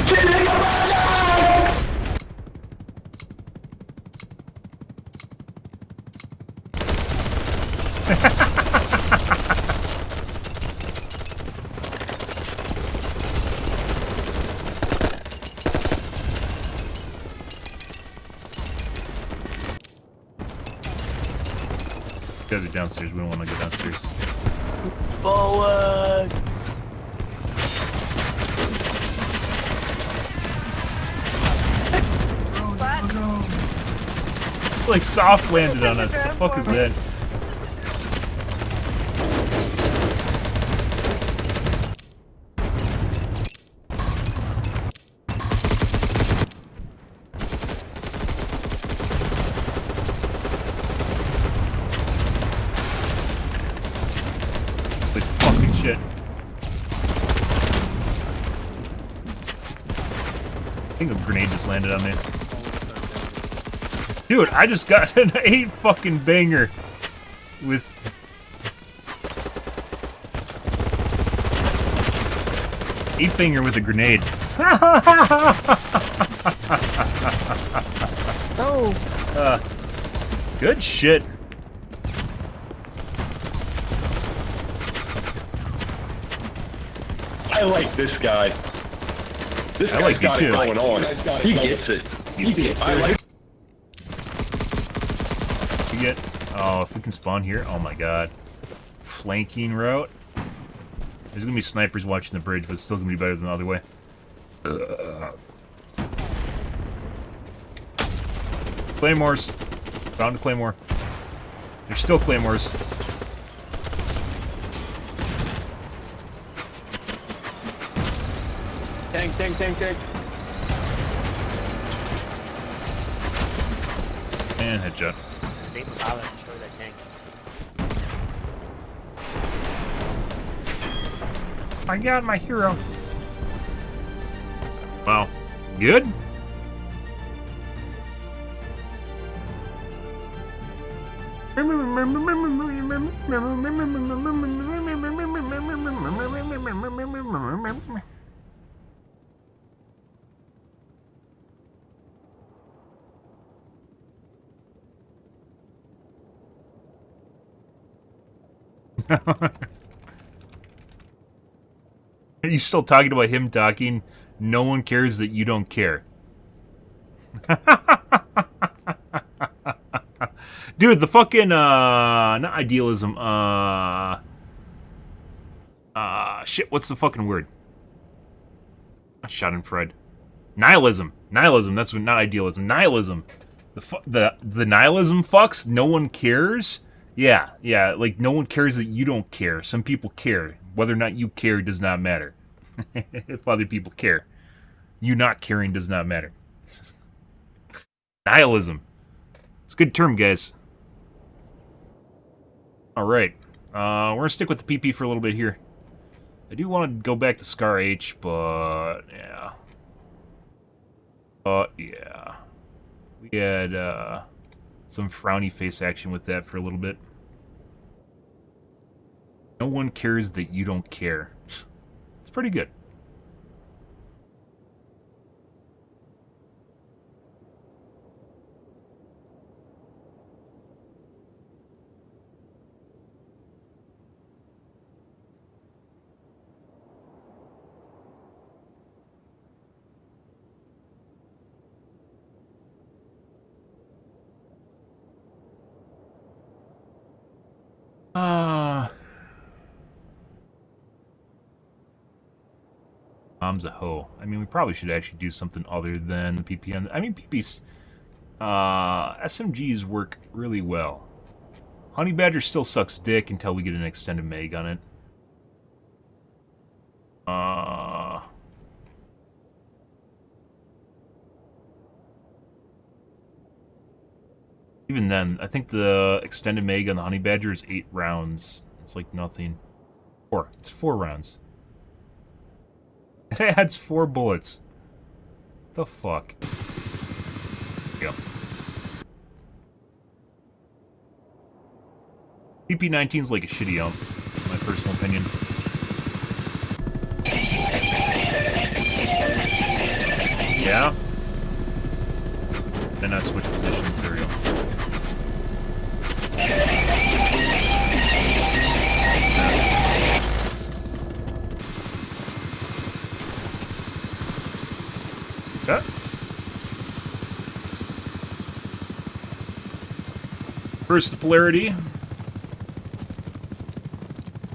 You guys are downstairs. We don't want to go downstairs. Forward. Like soft landed on us. What the fuck is that? Like fucking shit. I think a grenade just landed on me. Dude, I just got an 8 fucking banger with... Eight banger with a grenade. Oh. Good shit. I like this guy. This I guy's like you got it too. going on. He gets it. He gets it. I like You get... Oh, if we can spawn here. Oh my god. Flanking route. There's gonna be snipers watching the bridge, but it's still gonna be better than the other way. Claymores. Found a claymore. There's still claymores. tank. And headshot. I got my hero. Wow. Good? Are you still talking about him talking? No one cares that you don't care. Dude, the fucking, not idealism, shit, what's the fucking word? Shot in Fred. Nihilism. Nihilism, that's what, not idealism. Nihilism. The nihilism fucks, no one cares? Yeah, like, no one cares that you don't care. Some people care. Whether or not you care does not matter. If other people care. You not caring does not matter. Nihilism. It's a good term, guys. Alright. We're gonna stick with the PP for a little bit here. I do want to go back to Scar H, but yeah. Yeah. We had some frowny face action with that for a little bit. No one cares that you don't care. It's pretty good. Mom's a hoe. I mean, we probably should actually do something other than the PP. I mean, PP's SMGs work really well. Honey Badger still sucks dick until we get an extended mag on it. Even then, I think the extended mag on the Honey Badger is 8 rounds. It's like nothing. It's 4 rounds. It adds 4 bullets. The fuck? Yep. PP-19 is like a shitty ump, in my personal opinion. Yeah? Then I switch positions, Serial. Okay. First, the polarity.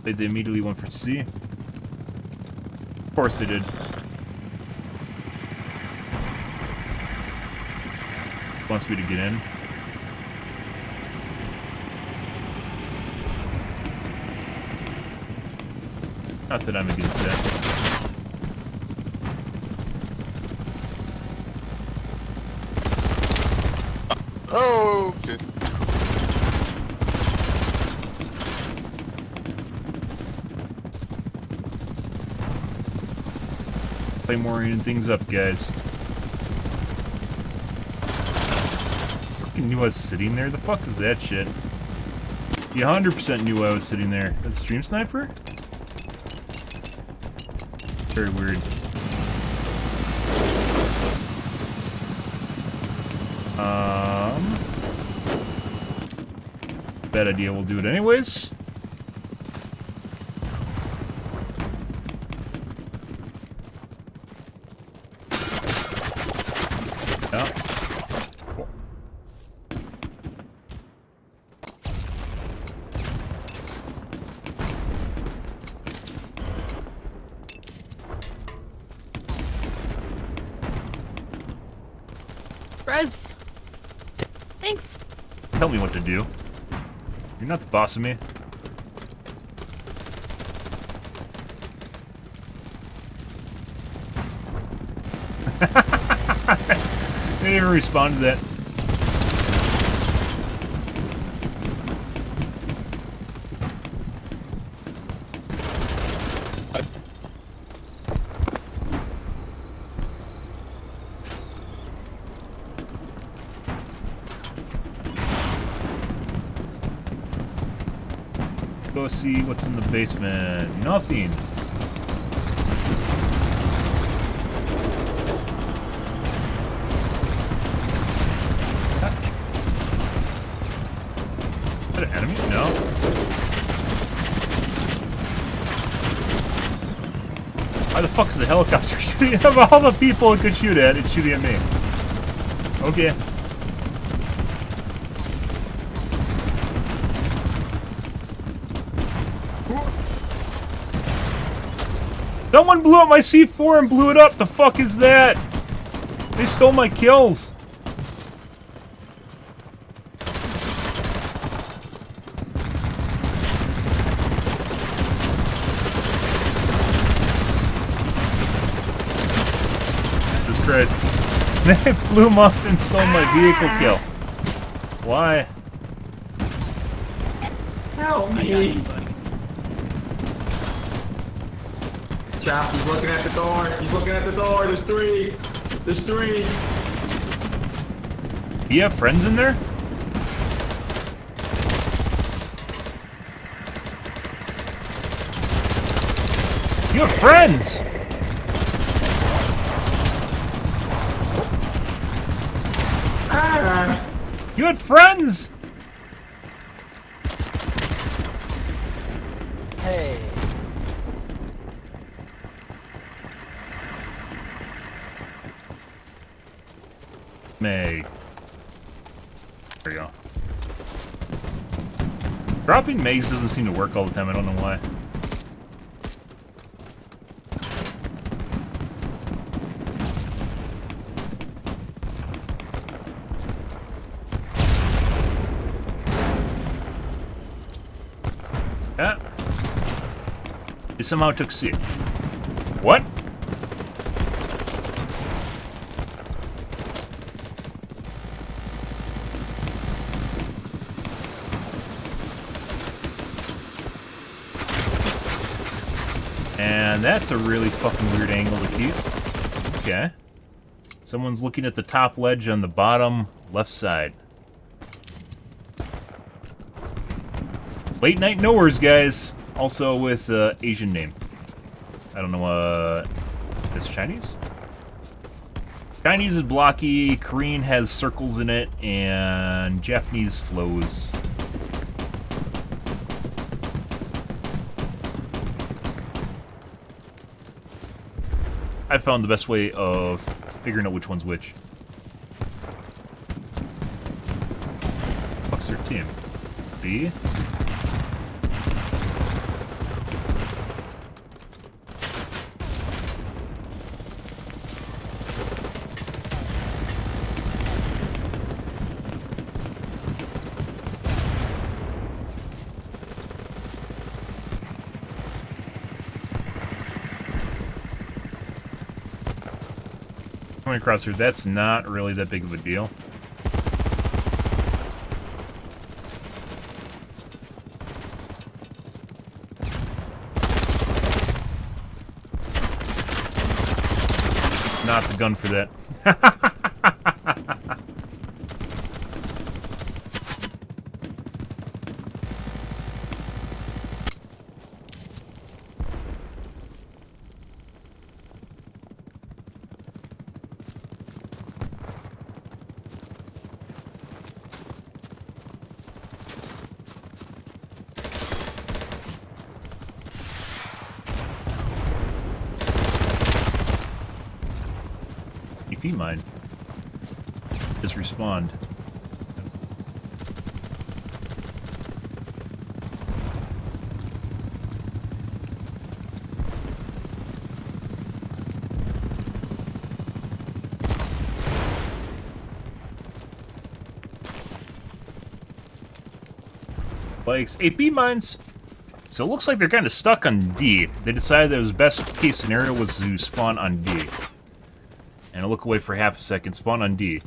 They immediately went for C. Of course they did. Wants me to get in. Not that I'm against that. Oh, okay. Claymoreing things up, guys. Fucking knew I was sitting there? The fuck is that shit? You 100% knew I was sitting there. That's Stream Sniper? Very weird. Bad idea, we'll do it anyways. Yeah. Cool. Fred. Thanks. Tell me what to do. You're not the boss of me. They didn't even respond to that. Go see what's in the basement. Nothing. Is that an enemy? No. Why the fuck is the helicopter shooting? Of all the people it could shoot at, it's shooting at me. Okay. Someone blew up my C4 and blew it up. The fuck is that? They stole my kills. Jesus Christ. They blew him up and stole my vehicle kill. Why? Help me! Chop, he's looking at the door. He's looking at the door. There's three. There's three. Do you have friends in there? You have friends! Ah. You had friends! Hey. May. There you go. Dropping maze doesn't seem to work all the time, I don't know why. Yeah. He somehow took C. What? And that's a really fucking weird angle to keep. Okay. Someone's looking at the top ledge on the bottom left side. Late Night Knowers, guys. Also with Asian name. I don't know, it's Chinese? Chinese is blocky, Korean has circles in it, and Japanese flows. I found the best way of figuring out which one's which. Fuck's their team? B? Coming across here, that's not really that big of a deal. Not the gun for that. EP mine. Just respawned. Likes AP mines. So it looks like they're kind of stuck on D. They decided that the best case scenario was to spawn on D. And I'll look away for half a second, spawn on D.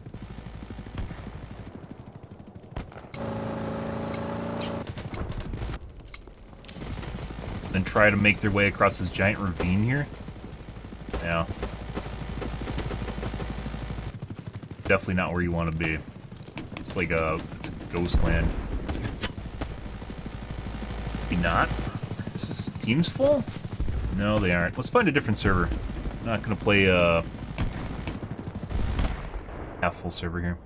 Then try to make their way across this giant ravine here. Yeah. Definitely not where you want to be. It's like it's a ghost land. You not. Is this team's full? No, they aren't. Let's find a different server. I'm not gonna play a half-full server here.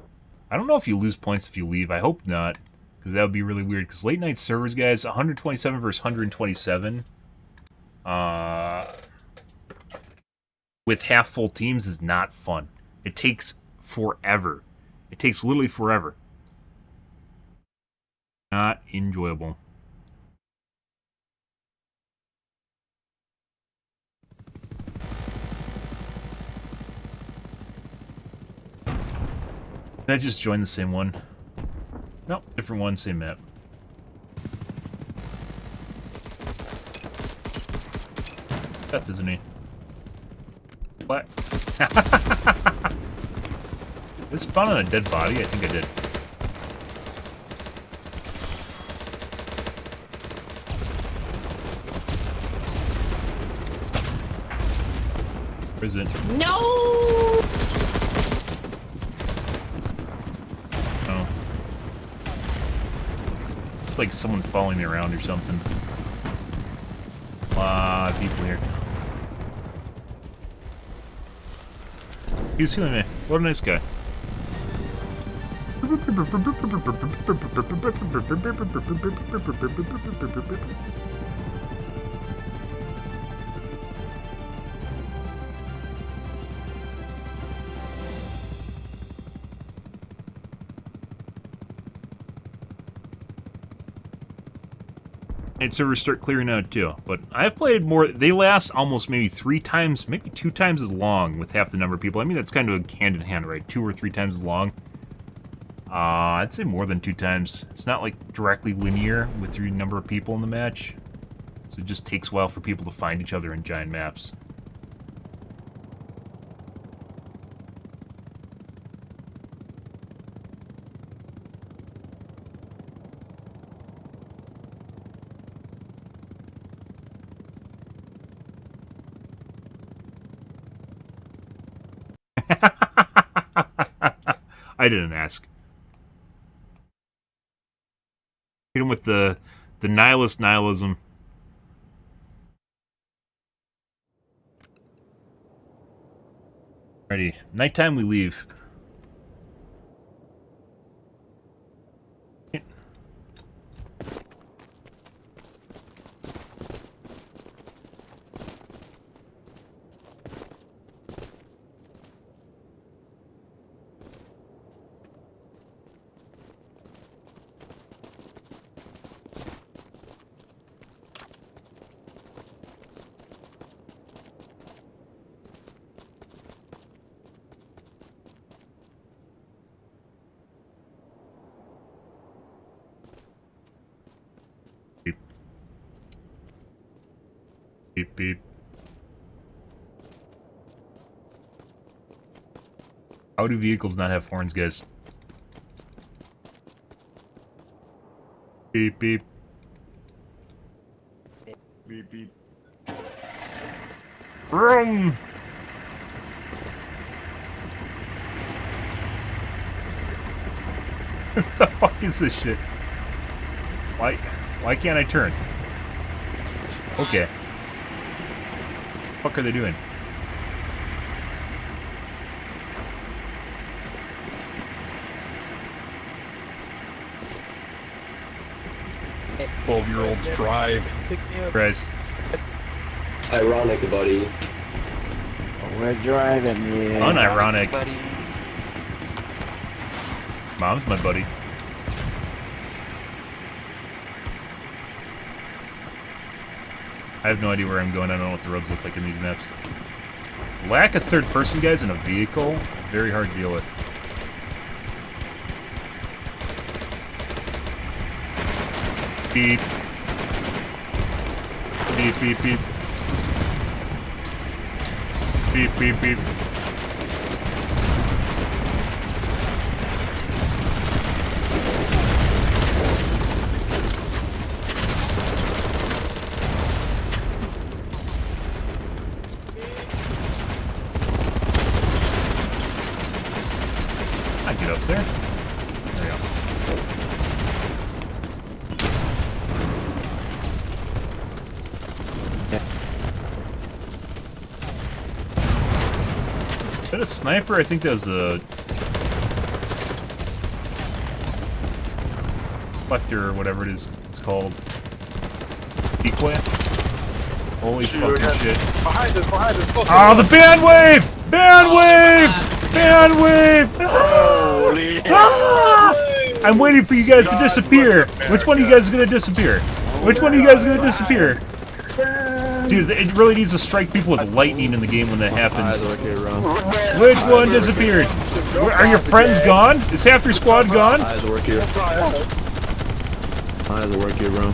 I don't know if you lose points if you leave. I hope not, because that would be really weird. Because late night servers, guys, 127 versus 127. With half-full teams is not fun. It takes forever. It takes literally forever. Not enjoyable. Did I just join the same one? Nope, different one, same map. Death, isn't he? What? Did I spawn on a dead body? I think I did. Where is it? No! Oh. It's like someone following me around or something. A lot of people here. He was healing me. What a nice guy. And servers start clearing out too, but I've played more. They last almost maybe 3 times, maybe 2 times as long with half the number of people. I mean, that's kind of hand in hand, right? 2 or 3 times as long. I'd say more than 2 times. It's not like directly linear with your number of people in the match, so it just takes a while for people to find each other in giant maps. I didn't ask. Hit him with the nihilist nihilism. Ready. Nighttime we leave. Beep. Beep, beep. How do vehicles not have horns, guys? Beep, beep. Beep, beep. Vroom! What the fuck is this shit? Why can't I turn? Okay. What the fuck are they doing? Hey, 12-year-olds drive. Christ. Ironic, buddy. We're driving, yeah. Unironic. Buddy. Mom's my buddy. I have no idea where I'm going. I don't know what the roads look like in these maps. Lack of third person, guys, in a vehicle, very hard to deal with. Beep. Beep, beep, beep. Beep, beep, beep. I get up there. There we go. that a sniper? I think that was a reflector or whatever it is. It's called. Decoy. Holy fucking shit! Behind us! Behind us! Oh, the band wave! Band wave! Band wave! Holy! Ah! I'm waiting for you guys to disappear. Which one of you guys is gonna disappear? Which one of you guys is gonna disappear? Dude, it really needs to strike people with lightning in the game when that happens. Which one disappeared? Are your friends gone? Is half your squad gone? How does it work here? How does it work here, bro?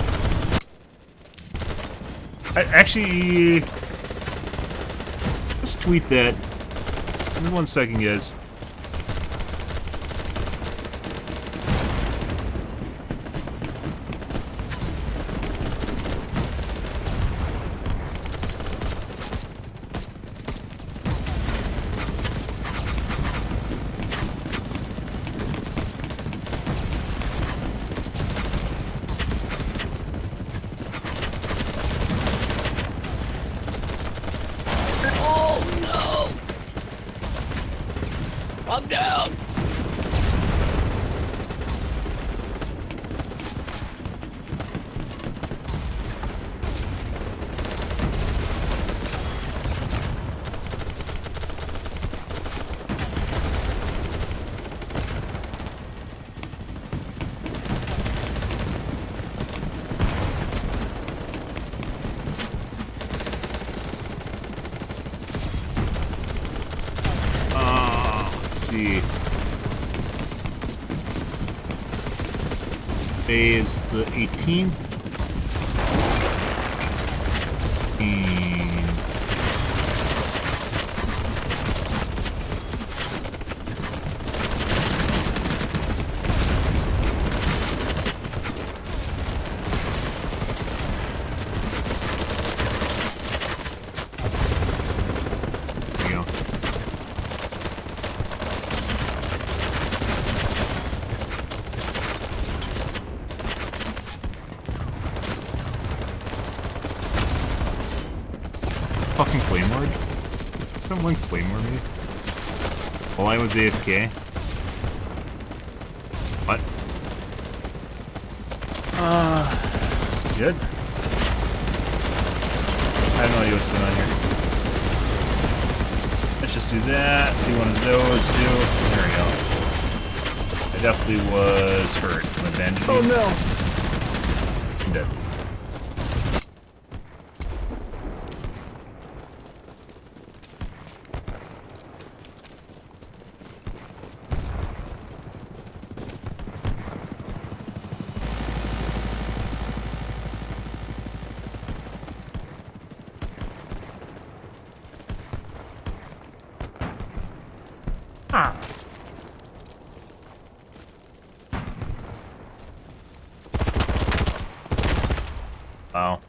Actually, let's tweet that. Give me 1 second, guys. I'm down. Today is the 18th. There you go. Fucking Claymore? Someone Claymore me? While I was AFK? What? Good? I have no idea what's going on here. Let's just do that. Do one of those, There we go. I definitely was hurt from a bandage. Oh no! I'm dead. Wow.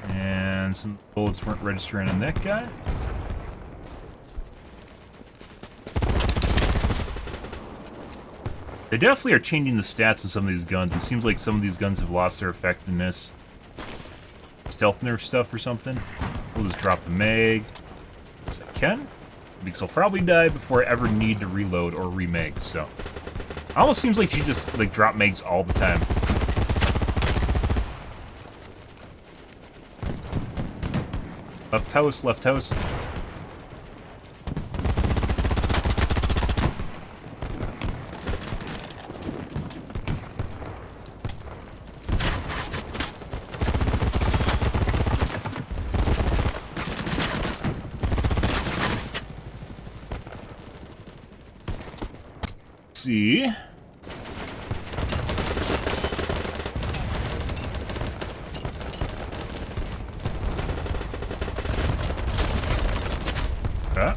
And some bullets weren't registering on that guy. They definitely are changing the stats on some of these guns. It seems like some of these guns have lost their effectiveness. Stealth nerf stuff or something. We'll just drop the mag. As I can. Because I'll probably die before I ever need to reload or remag, so. It almost seems like you just like drop mags all the time. Left house, left house. See. Okay.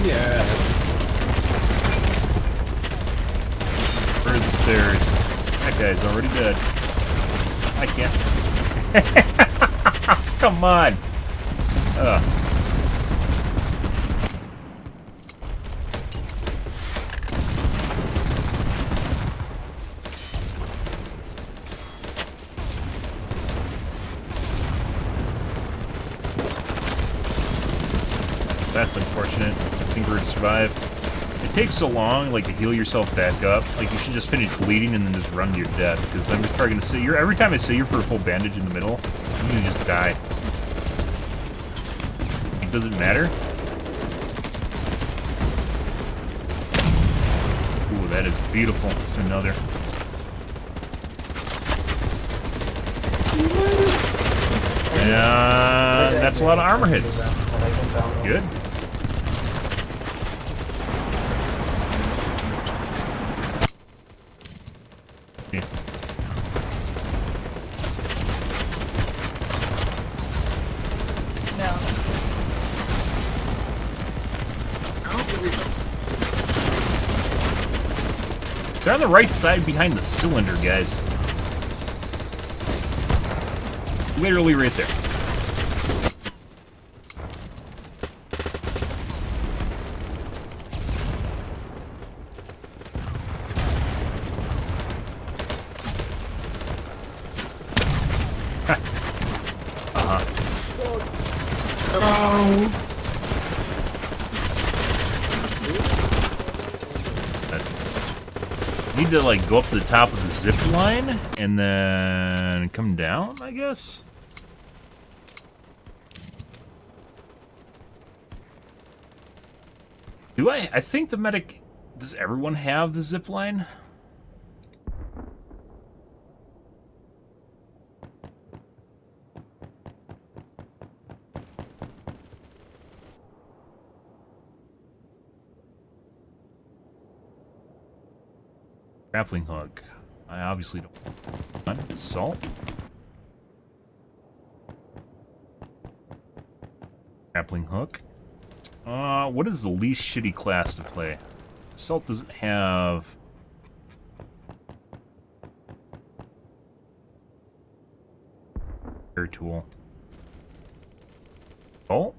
Yeah. Where are the stairs? That guy's already dead. I can't. Come on. Ugh. that's unfortunate. I think we're gonna survive. It takes so long, like, to heal yourself back up. Like, you should just finish bleeding and then just run to your death. Because I'm just trying to sit here. Every time I sit here for a full bandage in the middle, you can just die. It doesn't matter. Ooh, that is beautiful. Let's do another. And that's a lot of armor hits. Good. Yeah. They're on the right side behind the cylinder, guys. Literally right there. Need to like go up to the top of the zip line and then come down, I guess. Do I think the medic, does everyone have the zip line? Grappling hook. I obviously don't. Assault. Grappling hook. What is the least shitty class to play? Assault doesn't have... air tool. Bolt?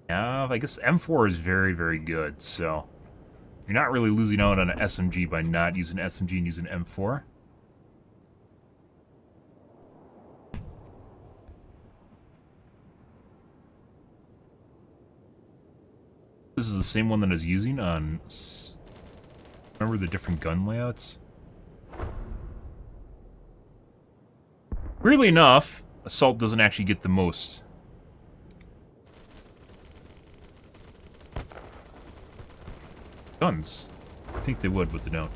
Yeah, I guess M4 is very, very good, so... you're not really losing out on an SMG by not using SMG and using M4. This is the same one that I was using on... remember the different gun layouts? Weirdly enough, Assault doesn't actually get the most. Guns. I think they would, but they don't.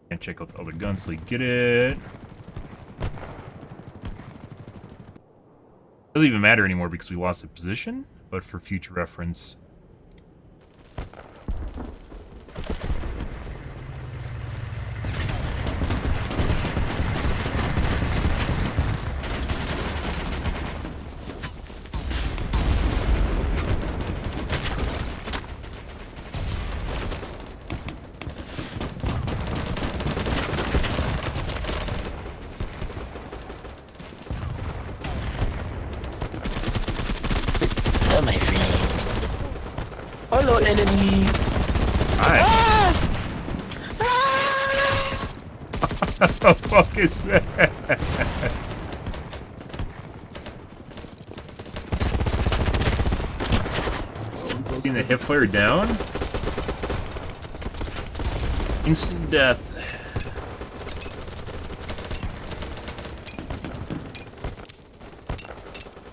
Can't check out the other guns till you get it. Doesn't even matter anymore because we lost the position, but for future reference. Oh my friend. Hello, enemy. Hi. Ah! What the fuck is that? Getting the hip fire down? Instant death.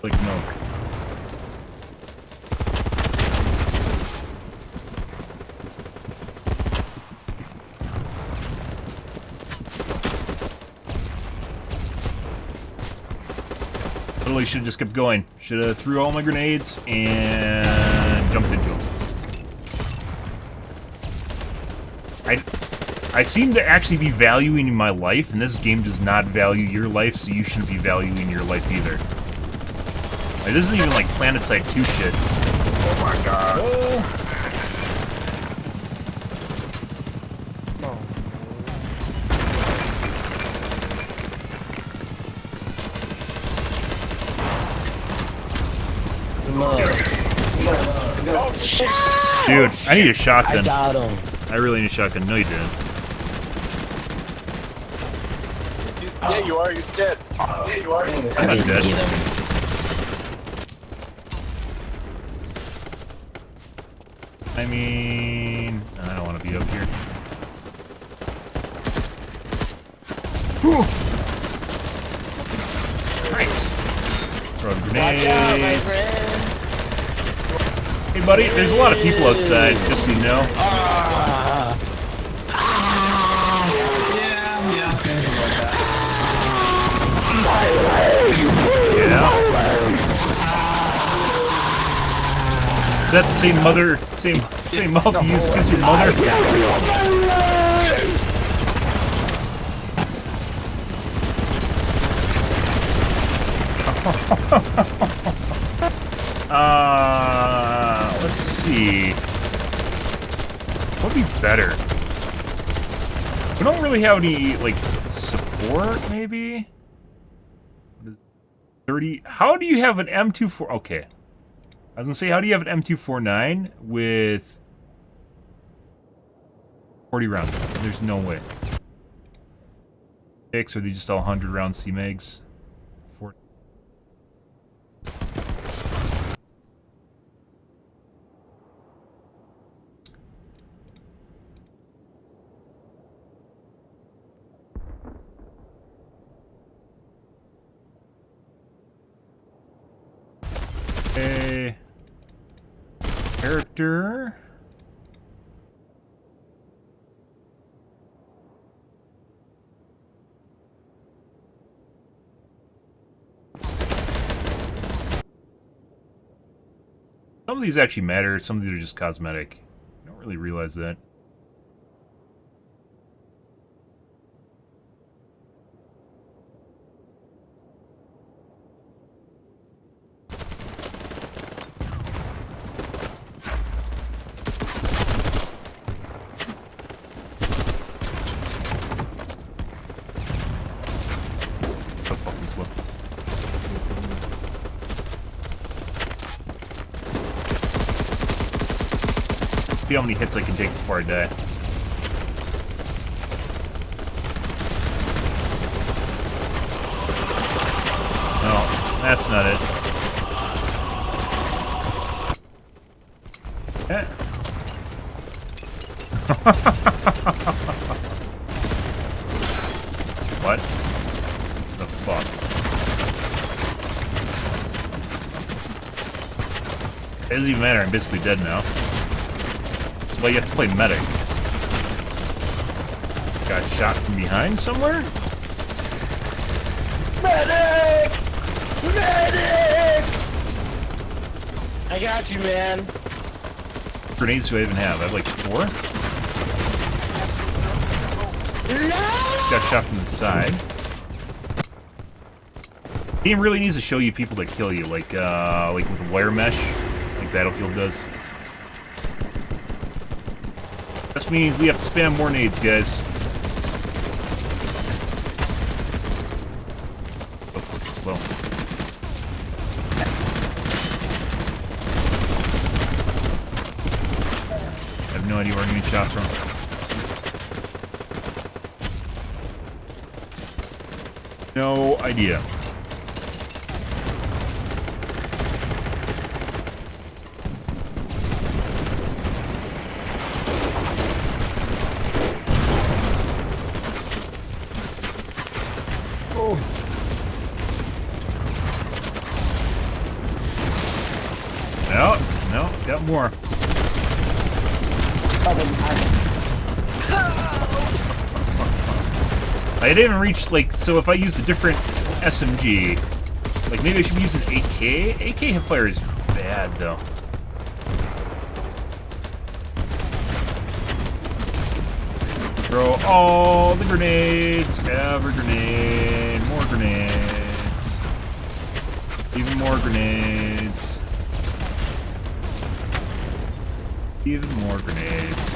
Like milk. Literally should have just kept going. Should have threw all my grenades and jumped into them. I seem to actually be valuing my life, and this game does not value your life, so you shouldn't be valuing your life either. Like, this isn't even like PlanetSide 2 shit. Oh my god. Oh. Dude, I need a shotgun. I got him. I really need a shotgun. No, you didn't. Yeah, you are. You're dead. Yeah, you are. I'm not dead. I mean, I don't want to be up here. Nice. Throw grenades. Hey, buddy, there's a lot of people outside, just so you know. Yeah. Is that the same mother, same mouth you use as your mother? Let's see. What'd be better? We don't really have any, like, support, maybe? 30. How do you have an M24? Okay. I was gonna say, how do you have an M249 with 40 rounds? There's no way. 6, are they just all 100 round CMAGs? 40. A character. Some of these actually matter, some of these are just cosmetic. I don't really realize that. See how many hits I can take before I die. No, that's not it. Eh. What? The fuck? It doesn't even matter, I'm basically dead now. Well, you have to play medic. Got shot from behind somewhere? Medic! Medic! I got you, man. What grenades do I even have? I have like 4? Just got shot from the side. Game really needs to show you people that kill you, like with wire mesh, like Battlefield does. That means we have to spam more nades, guys. Oh, fucking slow. I have no idea where I'm getting shot from. No idea. No, got more. I didn't even reach, like, so if I use a different SMG, like maybe I should be using AK? AK hipfire is bad, though. Throw all the grenades, every grenade, more grenades, even more grenades. Even more grenades.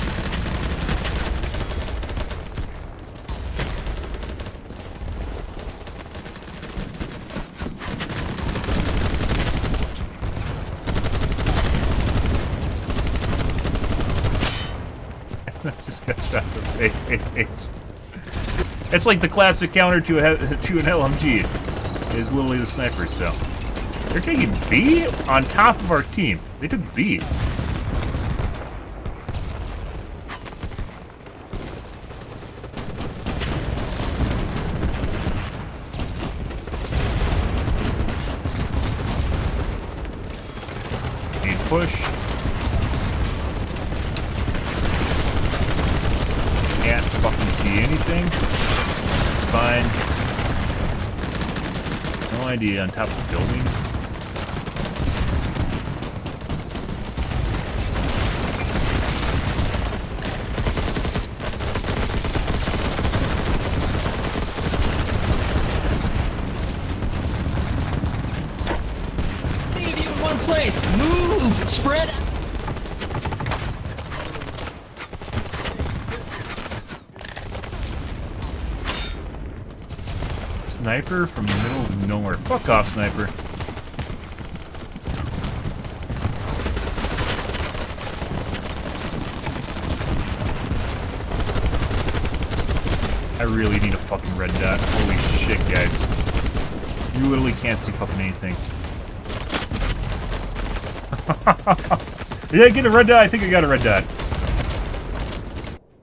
It's like the classic counter to an LMG. Is literally the sniper. So they're taking B on top of our team. They took B. Push. Can't fucking see anything. It's fine. No idea on top of the building. Need you in one place. Move. Spread. Sniper from the middle of nowhere. Fuck off, sniper. I really need a fucking red dot. Holy shit, guys. You literally can't see fucking anything. Did I get a red dot? I think I got a red dot.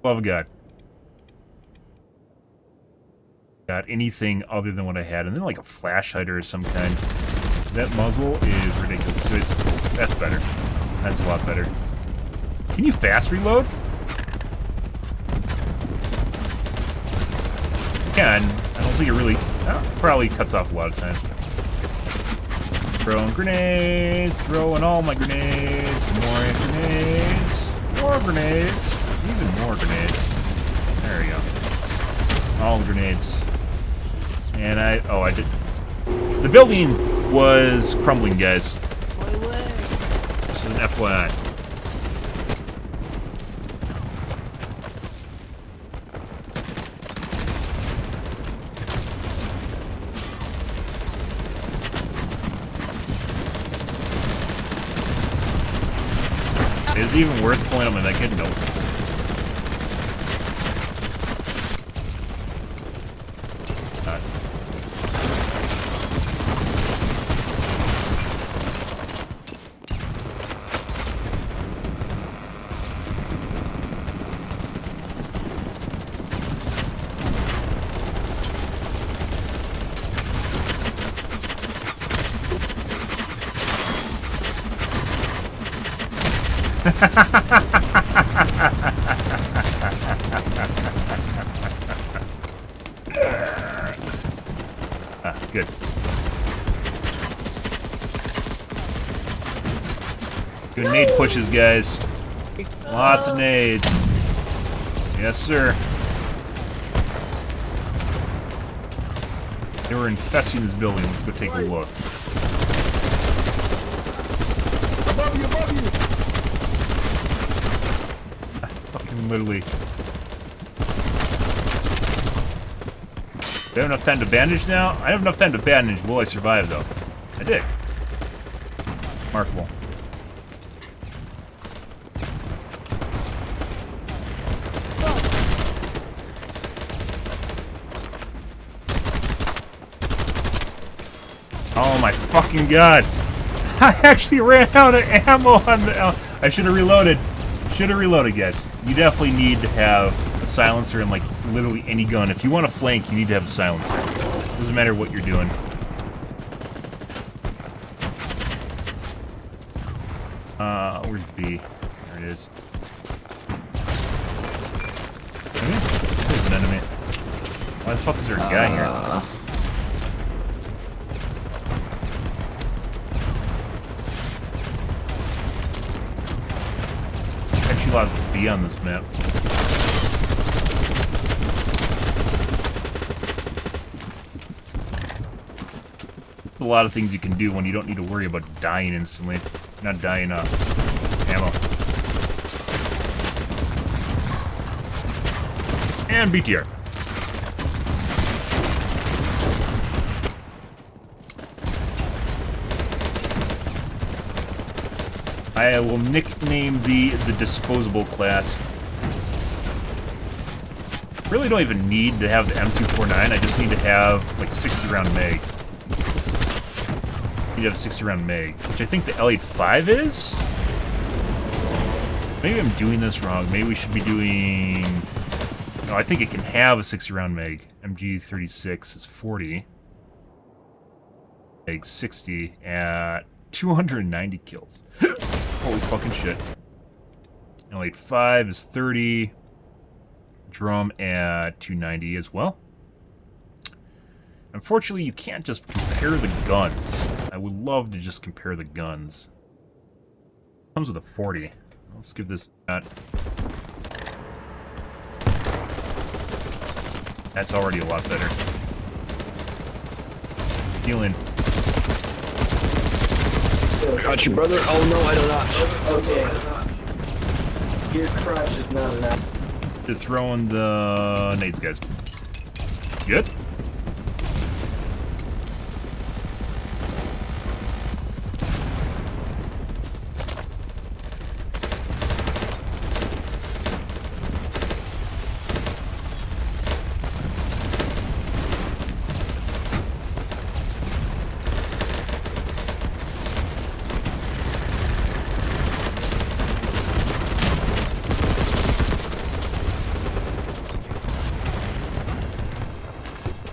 Love of God. Got anything other than what I had, and then like a flash hider of some kind. That muzzle is ridiculous. That's better. That's a lot better. Can you fast reload? Can. I don't think it really... probably cuts off a lot of time. Throwing grenades. Throwing all my grenades. More grenades. More grenades. Even more grenades. There we go. All the grenades. And I did. The building was crumbling, guys. This is an FYI. Is it even worth pulling them in that kid? Nope. Good. Good nade pushes, guys. Lots of nades. Yes, sir. They were infesting this building. Let's go take a look. Above you, above you! Fucking literally. Do I have enough time to bandage now? I have enough time to bandage. Will I survive, though? I did. Remarkable. Oh my fucking god! I actually ran out of ammo on the... I should have reloaded. Should have reloaded, guys. You definitely need to have a silencer in, like, literally any gun. If you want to flank, you need to have a silencer. Doesn't matter what you're doing. Where's B? There it is. There's an enemy. Why the fuck is there a guy here? Actually, a lot of B on this map. A lot of things you can do when you don't need to worry about dying instantly. Not dying ammo. And BTR. I will nickname the disposable class. Really don't even need to have the M249. I just need to have like 60 round mag. Need to have 60 round mag, which I think the L85 is. Maybe I'm doing this wrong. Maybe we should be doing. No, I think it can have a 60 round mag. MG36 is 40. Mag 60 at 290 kills. Holy fucking shit. L85 is 30. Drum at 290 as well. Unfortunately, you can't just compare the guns. I would love to just compare the guns. Comes with a 40. Let's give this a shot. That's already a lot better. Healing. Got you, brother. Oh no, I do not. Okay. Your crush is not enough. To throwing the nades, guys. Good.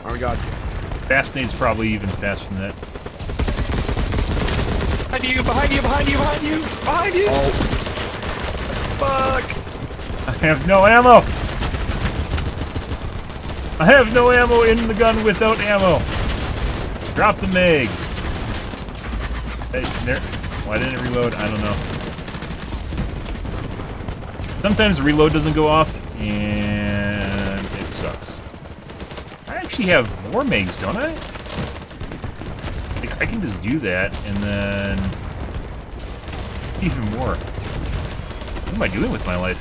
Oh my god. Fast nade's probably even faster than that. Behind you, behind you, behind you, behind you, behind you! Oh. Fuck! I have no ammo! I have no ammo in the gun without ammo! Drop the mag! Hey, there. Why didn't it reload? I don't know. Sometimes the reload doesn't go off, and it sucks. I actually have more mags, don't I? Like, I can just do that, and then... even more. What am I doing with my life?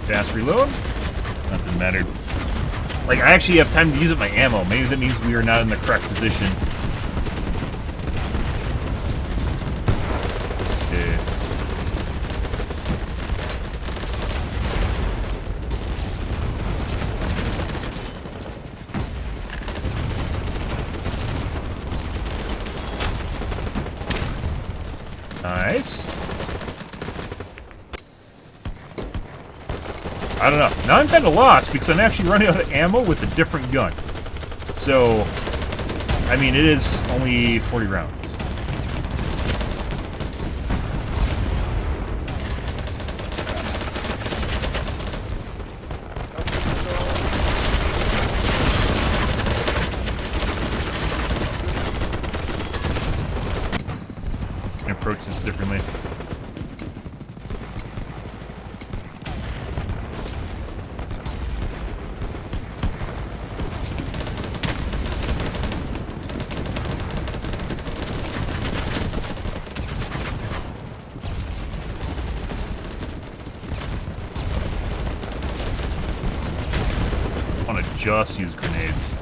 Fast reload? Nothing mattered. Like, I actually have time to use up my ammo. Maybe that means we are not in the correct position. Okay. Nice. I don't know. Now I'm kind of lost because I'm actually running out of ammo with a different gun. So, I mean, it is only 40 rounds. I can approach this differently. Just use grenades.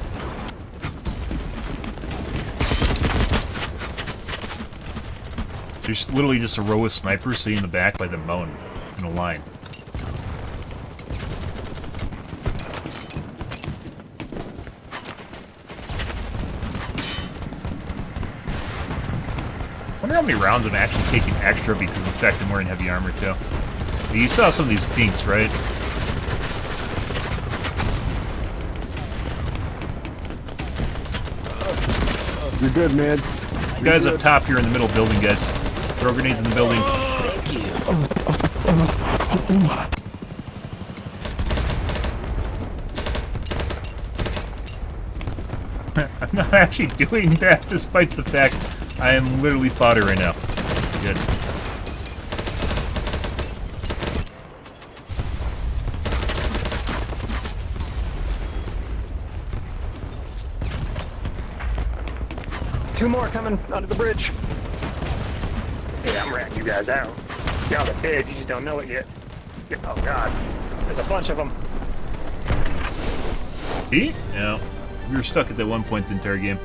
There's literally just a row of snipers sitting in the back by the mountain in a line. I wonder how many rounds I'm actually taking extra because of the fact I'm wearing heavy armor too. You saw some of these dinks, right? You're good, man. You guys up top here in the middle building, guys. Throw grenades in the building. Thank you. I'm not actually doing that, despite the fact I am literally fodder right now. Good. Two more coming under the bridge. Yeah, I'm ratting you guys out. Y'all are dead, you just don't know it yet. Oh god, there's a bunch of them. See? Yeah. We were stuck at that one point the entire game.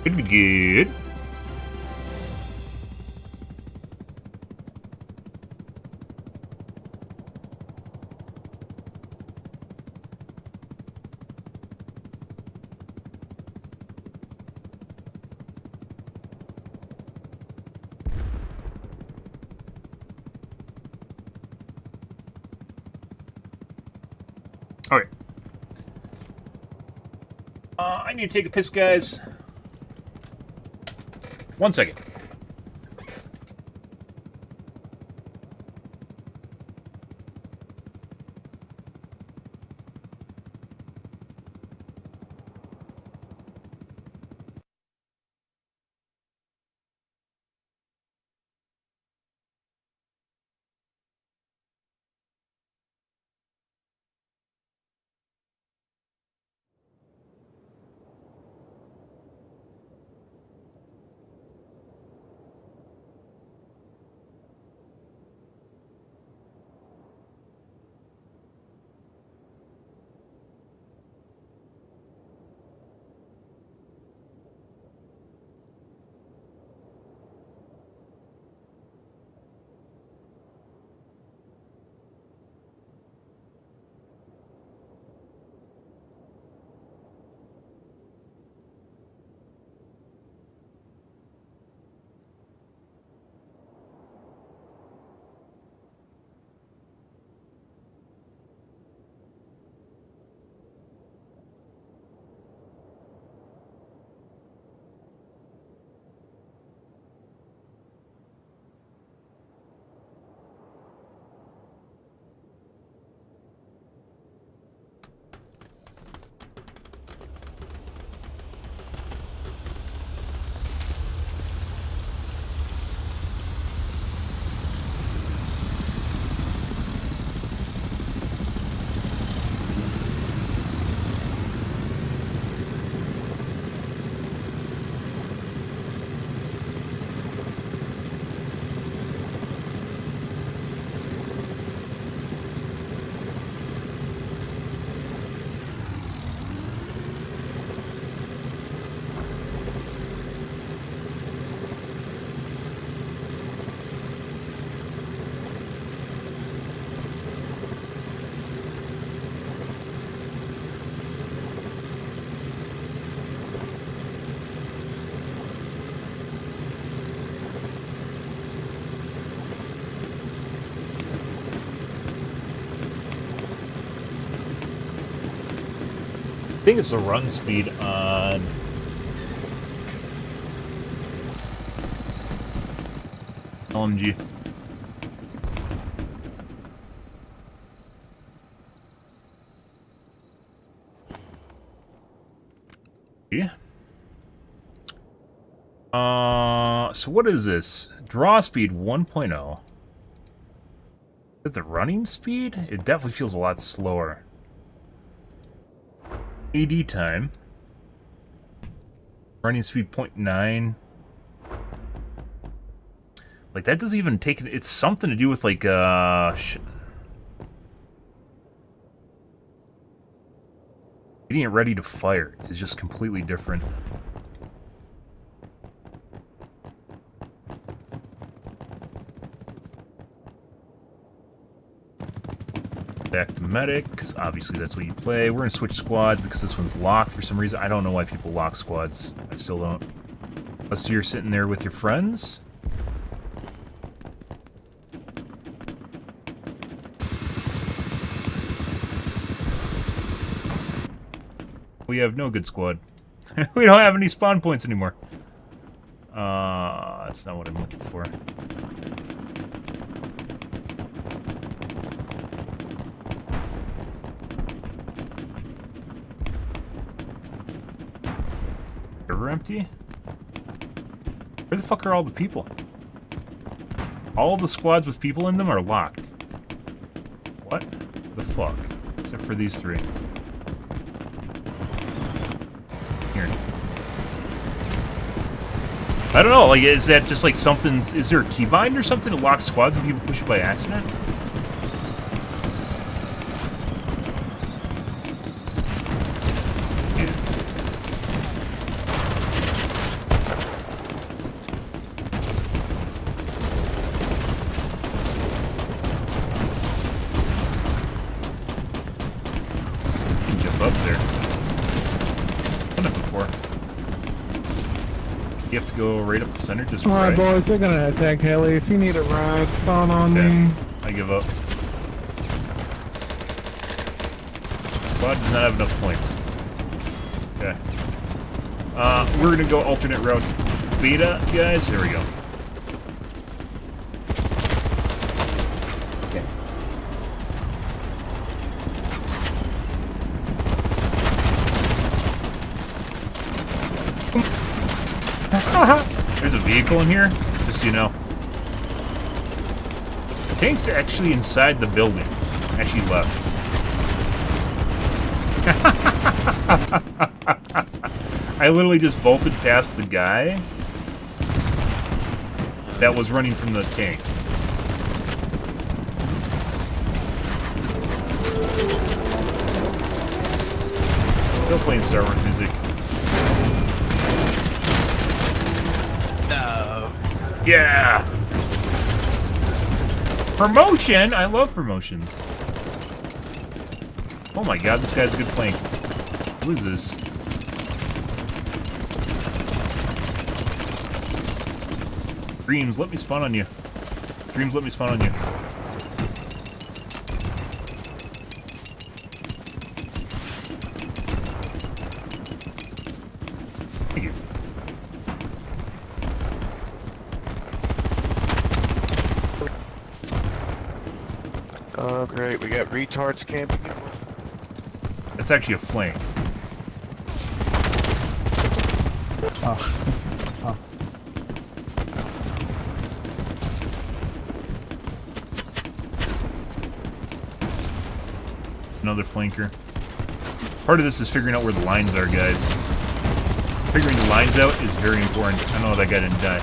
Good. All right. I need to take a piss, guys. 1 second. I think it's the run speed on LMG. Yeah. So what is this? Draw speed 1.0. Is it the running speed? It definitely feels a lot slower. AD time. Running speed 0.9. Like, that doesn't even take it. It's something to do with, like, getting it ready to fire is just completely different. Back to medic, because obviously that's what you play. We're going to switch squads because this one's locked for some reason. I don't know why people lock squads. I still don't. Unless you're sitting there with your friends. We have no good squad. We don't have any spawn points anymore. That's not what I'm looking for. River empty? Where the fuck are all the people? All the squads with people in them are locked. What the fuck? Except for these three. Here. I don't know, like, is that just like something, is there a keybind or something to lock squads when people push it by accident? up there. Done it before. You have to go right up the center, just Alright, right. boys, they're gonna attack heli. If you need a ride, spawn on me. I give up. Squad does not have enough points. Okay. We're gonna go alternate route beta, guys. There we go. Okay. There's a vehicle in here, just so you know. The tank's actually inside the building. Actually left. I literally just vaulted past the guy that was running from the tank. Still playing Star Wars music. No. Yeah! Promotion! I love promotions. Oh my god, this guy's a good flank. Who is this? Dreams, let me spawn on you. Dreams, let me spawn on you. Thank you. Oh, great. We got retards camping. That's actually a flank. Oh. Another flanker. Part of this is figuring out where the lines are, guys. Figuring the lines out is very important. I know that guy didn't die.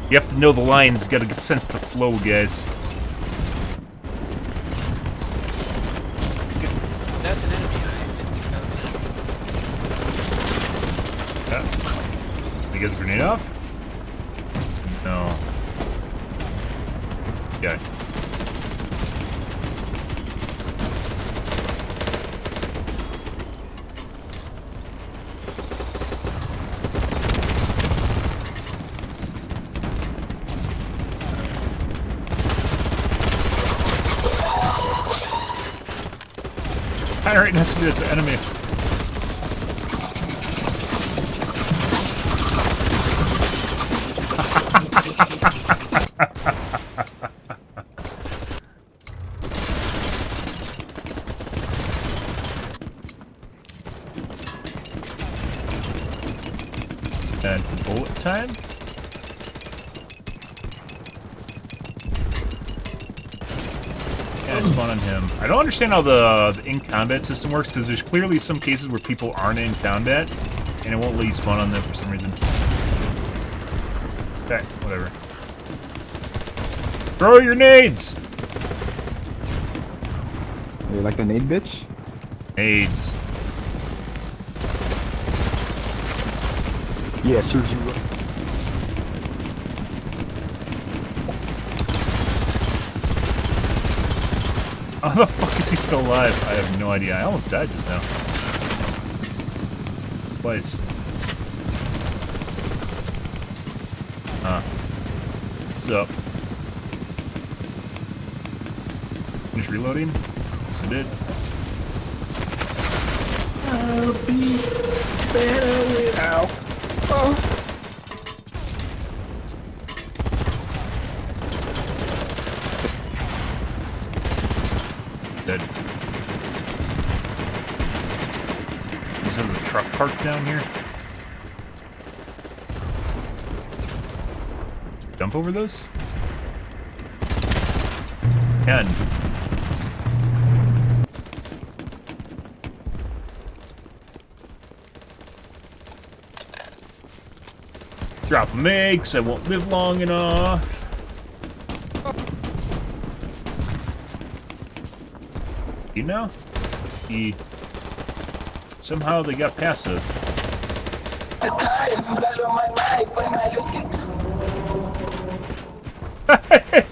You have to know the lines. You gotta sense the flow, guys. That's an enemy. You get the grenade off? No. Yeah. Right next to this enemy. And bullet time. Spawn on him. I don't understand how the in-combat system works, because there's clearly some cases where people aren't in combat, and it won't let you spawn on them for some reason. Okay, whatever. Throw your nades! You like the nade, bitch? Nades. Yeah, Suzy. How the fuck is he still alive? I have no idea. I almost died just now. Twice. What's up? Finish reloading? Yes, I did. I'll be better without. Oh. Dead. Is there a truck parked down here? Jump over those? 10. Drop makes, I won't live long enough. You know? Somehow they got past us.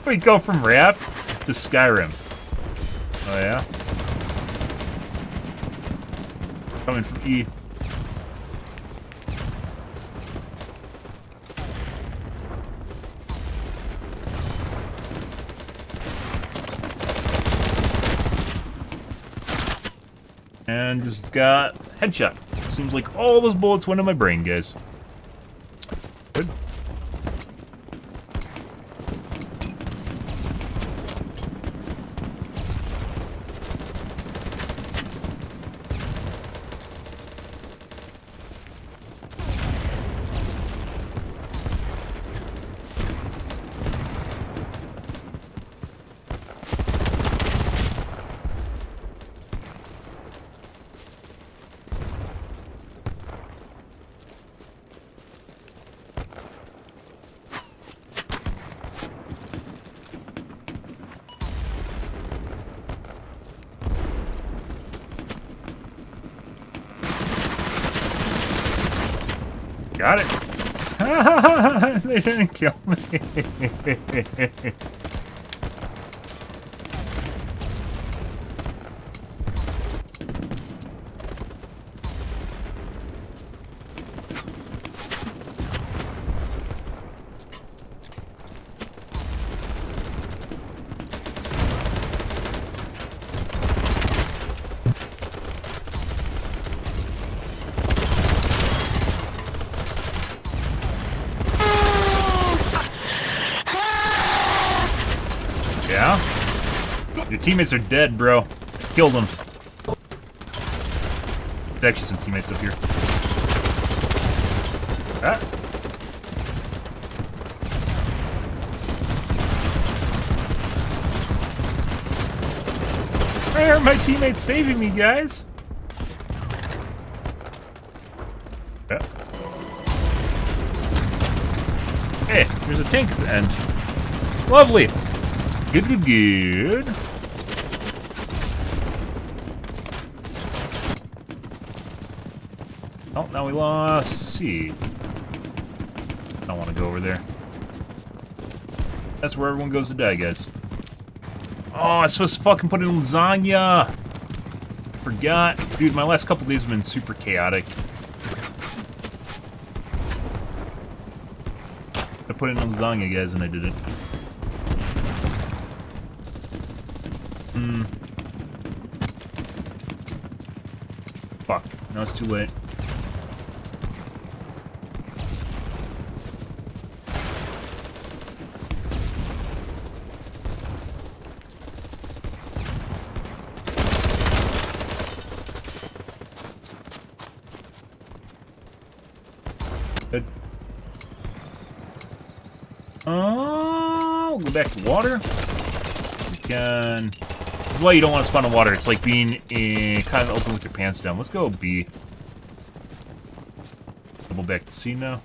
We go from rap to Skyrim. Oh yeah? Coming from E. And just got headshot. Seems like all those bullets went in my brain, guys. Good. Got it. They didn't kill me. Yeah? Your teammates are dead, bro. Killed them. There's actually some teammates up here. Ah. Why are my teammates saving me, guys? Yeah. Hey, there's a tank at the end. Lovely. Good, good, good. Oh, now we lost C. I don't want to go over there. That's where everyone goes to die, guys. Oh, I was supposed to fucking put in lasagna. Forgot. Dude, my last couple days have been super chaotic. I put in lasagna, guys, and I didn't. Fuck. Now it's too late. Good. Oh, we'll go back to water. We can... Well, you don't want to spawn in water. It's like being in kind of open with your pants down. Let's go B. Double back to C now.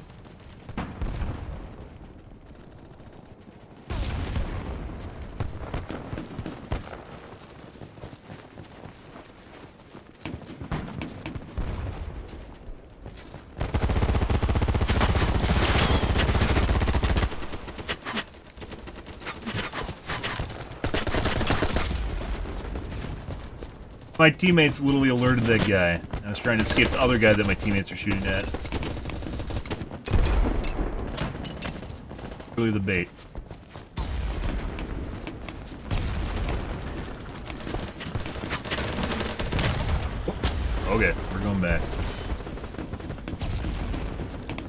My teammates literally alerted that guy. I was trying to escape the other guy that my teammates are shooting at. Really the bait. Okay, we're going back.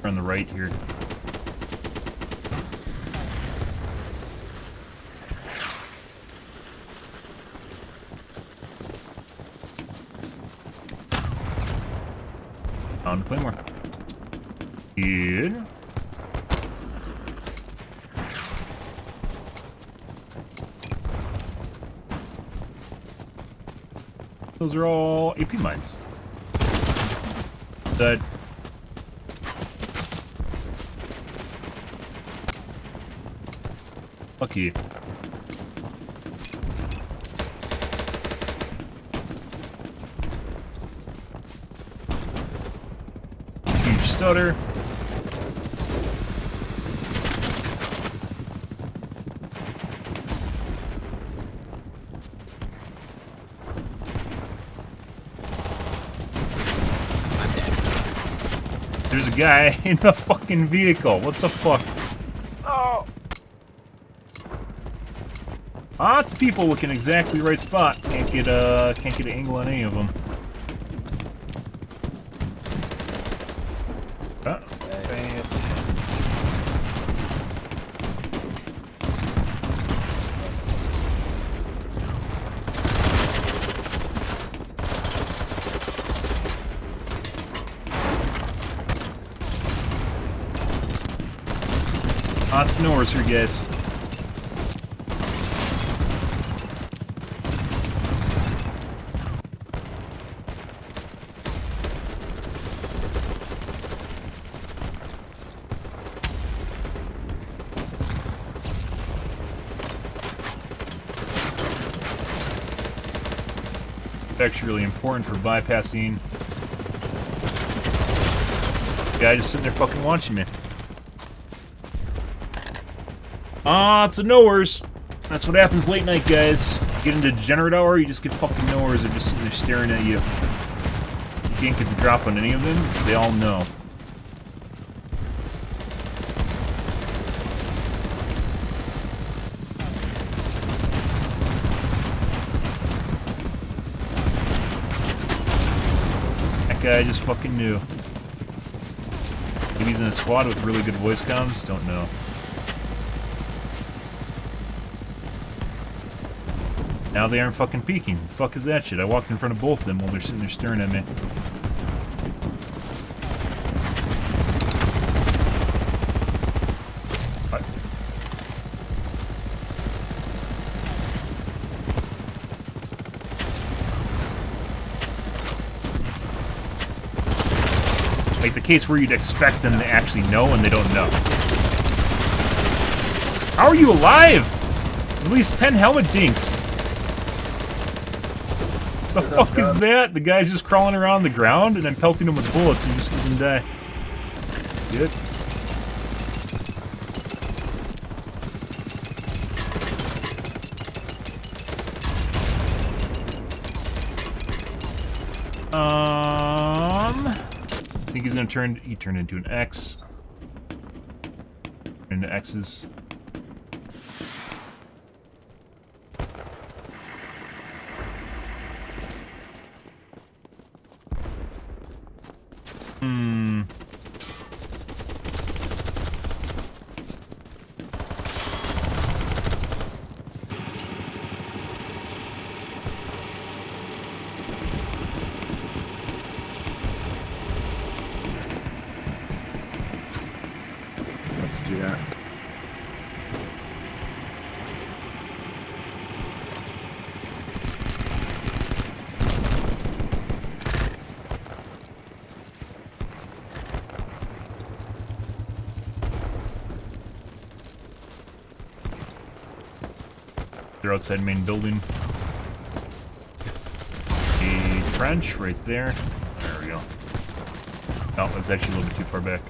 We're on the right here. On to Claymore. Good. Those are all AP mines. That. Lucky. Stutter. There's a guy in the fucking vehicle. What the fuck? Oh! Lots of people looking exactly right spot. Can't get an angle on any of them. Lots of nowheres here, guys. It's actually really important for bypassing. The guy just sitting there fucking watching me. It's a nowheres. That's what happens late night, guys. Get into degenerate hour, you just get fucking nowheres. They're just sitting there staring at you. You can't get the drop on any of them, because they all know. That guy just fucking knew. Maybe he's in a squad with really good voice comms, don't know. Now they aren't fucking peeking. The fuck is that shit? I walked in front of both of them while they're sitting there staring at me. What? Like the case where you'd expect them to actually know and they don't know. How are you alive? There's at least 10 helmet dinks. The fuck is that? The guy's just crawling around the ground and I'm pelting him with bullets and he just doesn't die. Good. I think he's gonna turn. He turned into an X. Into X's. They're outside main building. A trench right there. There we go. Oh, that's actually a little bit too far back.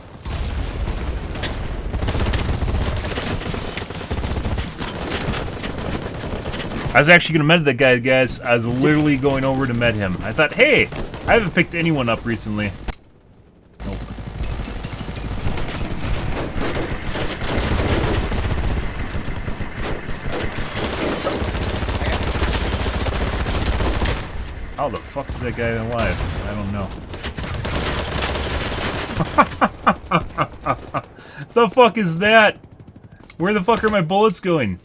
I was actually gonna med that guy, guys. I was literally going over to med him. I thought, hey, I haven't picked anyone up recently. Nope. How the fuck is that guy alive? I don't know. The fuck is that? Where the fuck are my bullets going?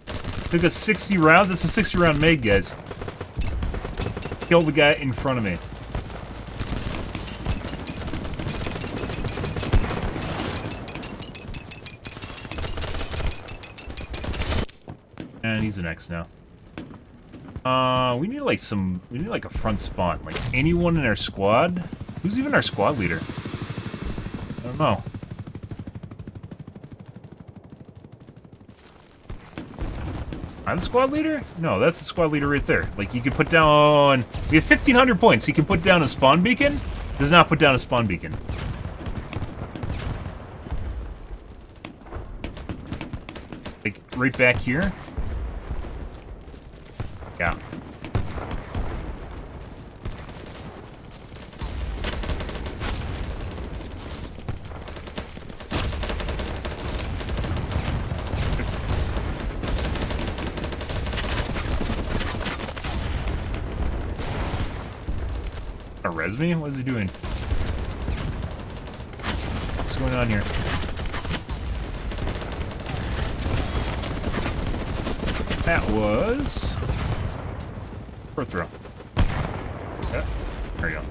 Took a 60 rounds? That's a 60 round mag, guys. Killed the guy in front of me. And he's an X now. We need like a front spot. Like anyone in our squad? Who's even our squad leader? I don't know. I'm the squad leader? No, that's the squad leader right there. Like you can put down, we have 1,500 points. You can put down a spawn beacon. Does not put down a spawn beacon. Like right back here. Yeah. Res me? What is he doing? What's going on here? That was... Pro throw. Yeah, there you go.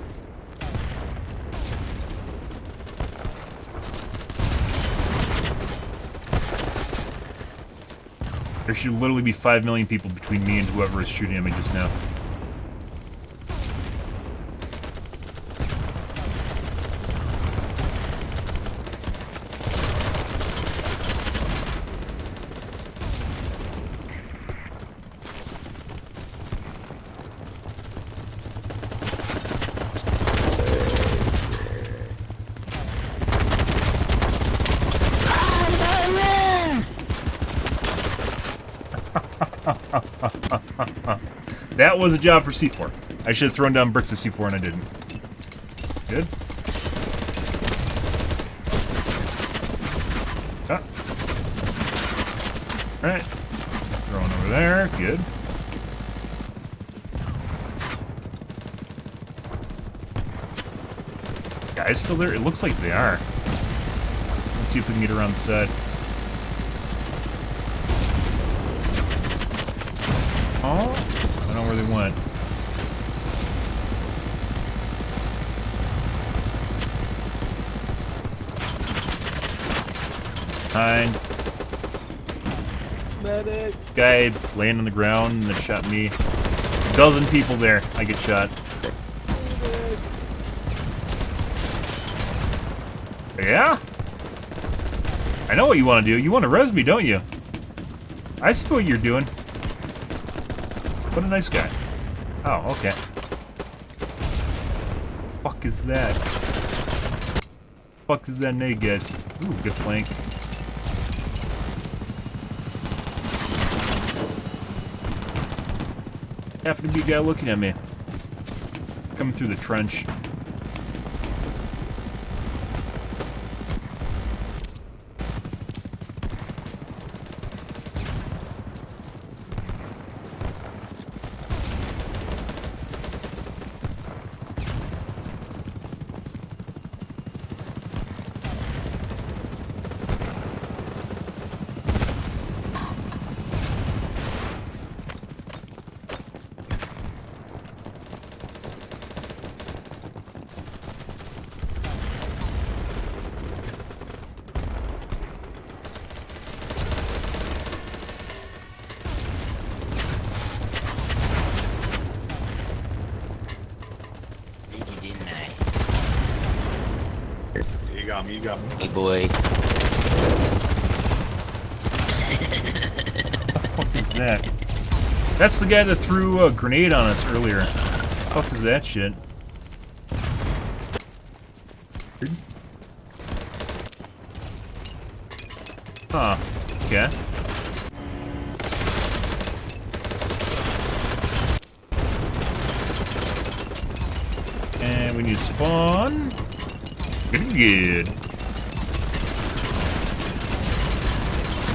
There should literally be 5 million people between me and whoever is shooting at me just now. That was a job for C4. I should have thrown down bricks of C4 and I didn't. Good. Ah. Alright. Throwing over there. Good. Guys still there? It looks like they are. Let's see if we can get around the side. Oh, I don't know where they went. Fine. Medic. Guy laying on the ground that shot me. A dozen people there. I get shot. Yeah? I know what you want to do. You want to res me, don't you? I see what you're doing. What a nice guy. Oh, okay. Fuck is that? Fuck is that nade, guys? Ooh, good flank. Happened to be a guy looking at me. Coming through the trench. You got me. Hey, boy. What the fuck is that? That's the guy that threw a grenade on us earlier. What the fuck is that shit? Huh. Okay. And we need to spawn. Good.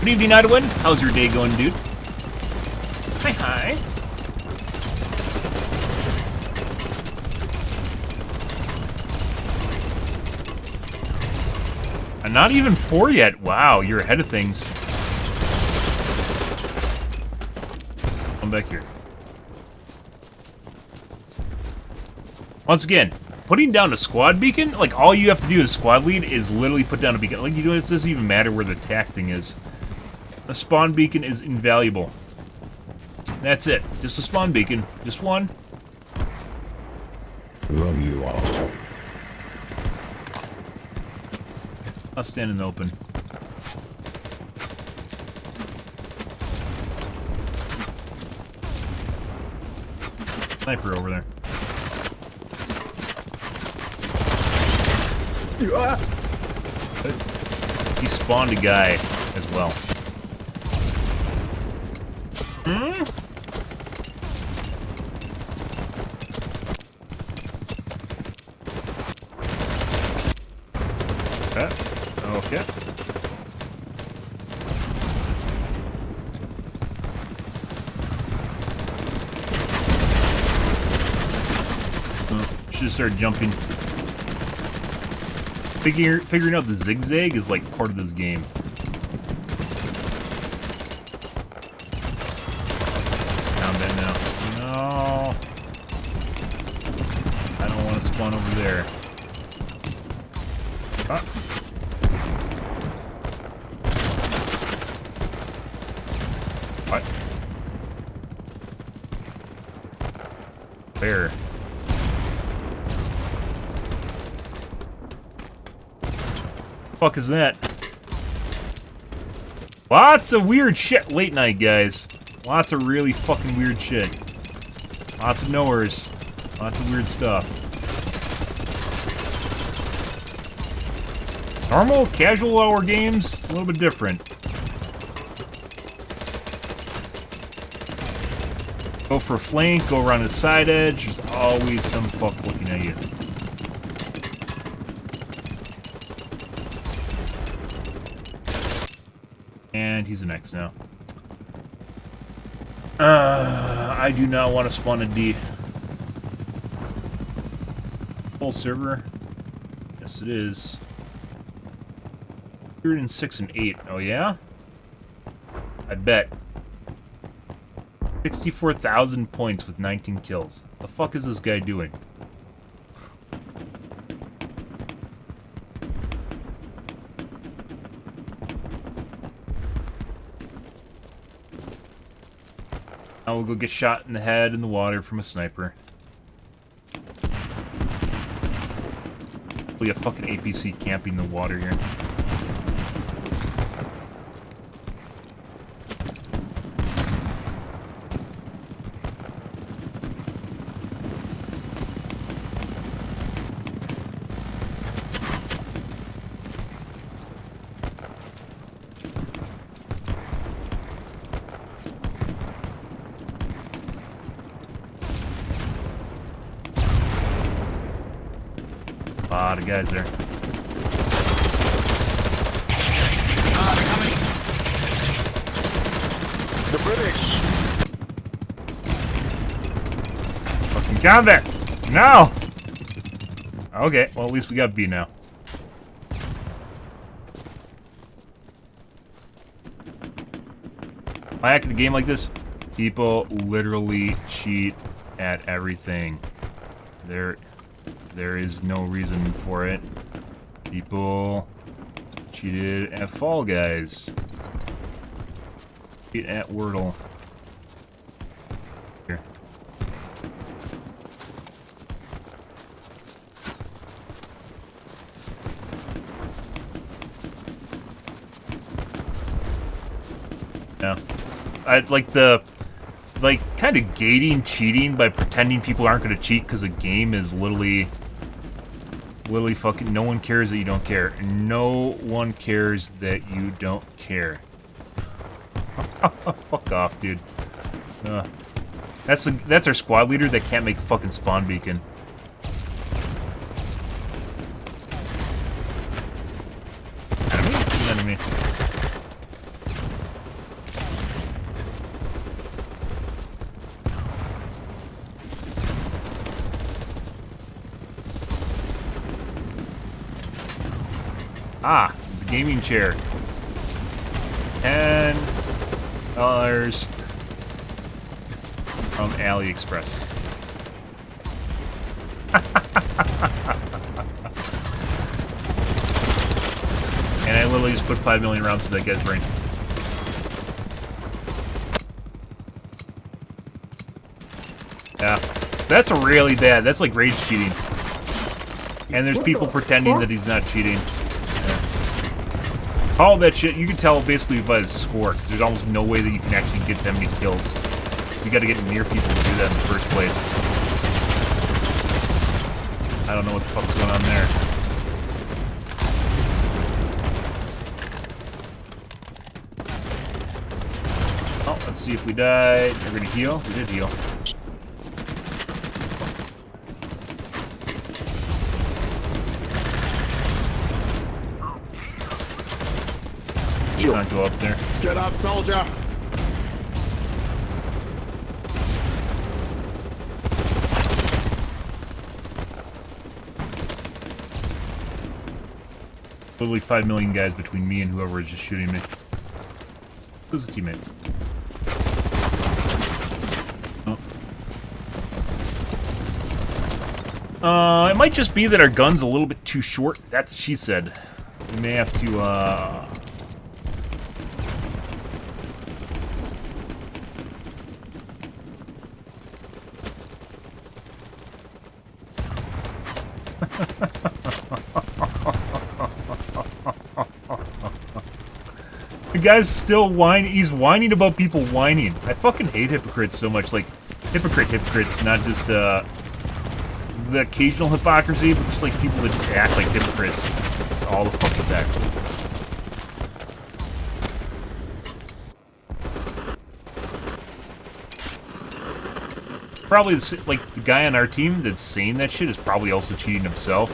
Good evening, Idlewind. How's your day going, dude? Hi, hi. I'm not even 4 yet. Wow, you're ahead of things. Come back here. Once again, putting down a squad beacon, like, all you have to do as squad lead is literally put down a beacon. Like, you know, it doesn't even matter where the attack thing is. A spawn beacon is invaluable. That's it. Just a spawn beacon. Just one. Love you all. I'll stand in the open. Sniper over there. He spawned a guy as well. Hmm? Okay. Should start jumping. Figuring out the zigzag is like part of this game. Down bed now. No. I don't want to spawn over there. Ah. What? There. Fuck is that? Lots of weird shit late night, guys. Lots of really fucking weird shit. Lots of knowers. Lots of weird stuff. Normal, casual hour games, a little bit different. Go for a flank, go around the side edge. There's always some fuck looking at you. And he's an X now. I do not want to spawn a D. Full server? Yes, it is. 106 and 8. Oh, yeah? I bet. 64,000 points with 19 kills. The fuck is this guy doing? Now we'll go get shot in the head in the water from a sniper. We have fucking APC camping the water here. A lot of guys there. Coming. The British. Fucking combat! No! Okay, well at least we got B now. Why hack in a game like this? People literally cheat at everything. There is no reason for it. People cheated at Fall Guys. Cheat at Wordle. Here. Yeah. I'd like kind of gating cheating by pretending people aren't going to cheat because a game is literally fucking, no one cares that you don't care. No one cares that you don't care. Fuck off, dude. That's our squad leader that can't make a fucking spawn beacon. Enemy? Ah, the gaming chair. $10 from AliExpress. And I literally just put 5 million rounds to that guy's brain. Yeah, that's really bad. That's like rage cheating. And there's people pretending that he's not cheating. All that shit, you can tell basically by the score, because there's almost no way that you can actually get them many kills. So you gotta get near people to do that in the first place. I don't know what the fuck's going on there. Oh, let's see if we died. We're gonna heal. We did heal. Not go up there. Get up, soldier. literally 5 million guys between me and whoever is just shooting me. Who's the teammate? Oh. It might just be that our gun's a little bit too short. That's what she said. We may have to, The guy's still whining. He's whining about people whining. I fucking hate hypocrites so much. Like, hypocrites, not just, the occasional hypocrisy, but just, like, people that just act like hypocrites. It's all the fuck with that. Probably, like, the guy on our team that's saying that shit is probably also cheating himself.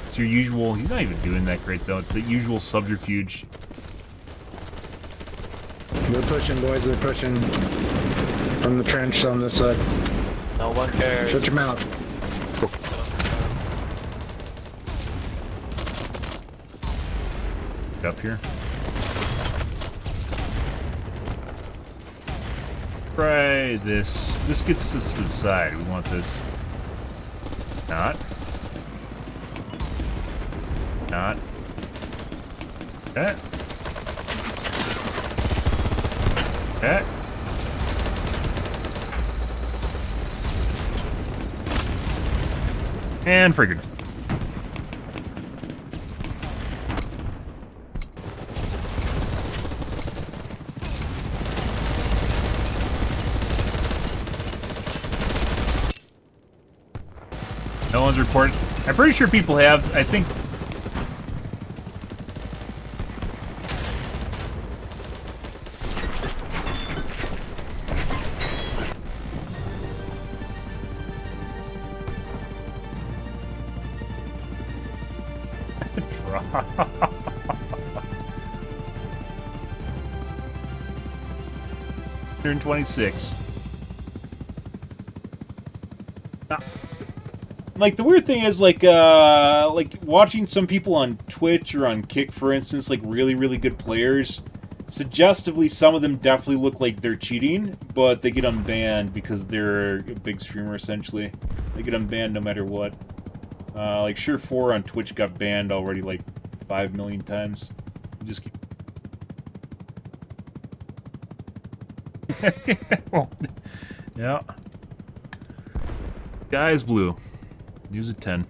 It's your usual... He's not even doing that great, though. It's the usual subterfuge. They're pushing, boys. They're pushing from the trench on this side. No one cares. Shut your mouth. Up here. Try this. This gets us to the side. We want this. Not. Okay. Okay. And friggin'. No one's reported. I'm pretty sure people have. I think. Turn 26. Like, the weird thing is, like watching some people on Twitch or on Kick, for instance, like, really, really good players, suggestively, some of them definitely look like they're cheating, but they get unbanned because they're a big streamer, essentially. They get unbanned no matter what. Like, Sure4 on Twitch got banned already, like, 5 million times. Just keep... Yeah. Sky is blue. Use a 10.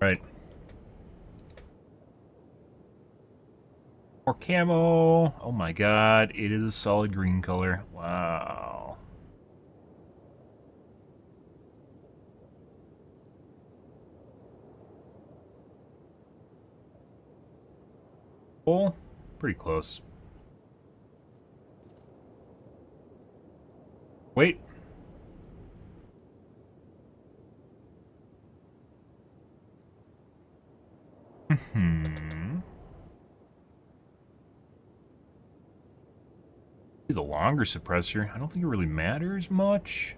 Right. More camo. Oh my god, it is a solid green color. Wow. Oh, pretty close. Wait. The longer suppressor. I don't think it really matters much.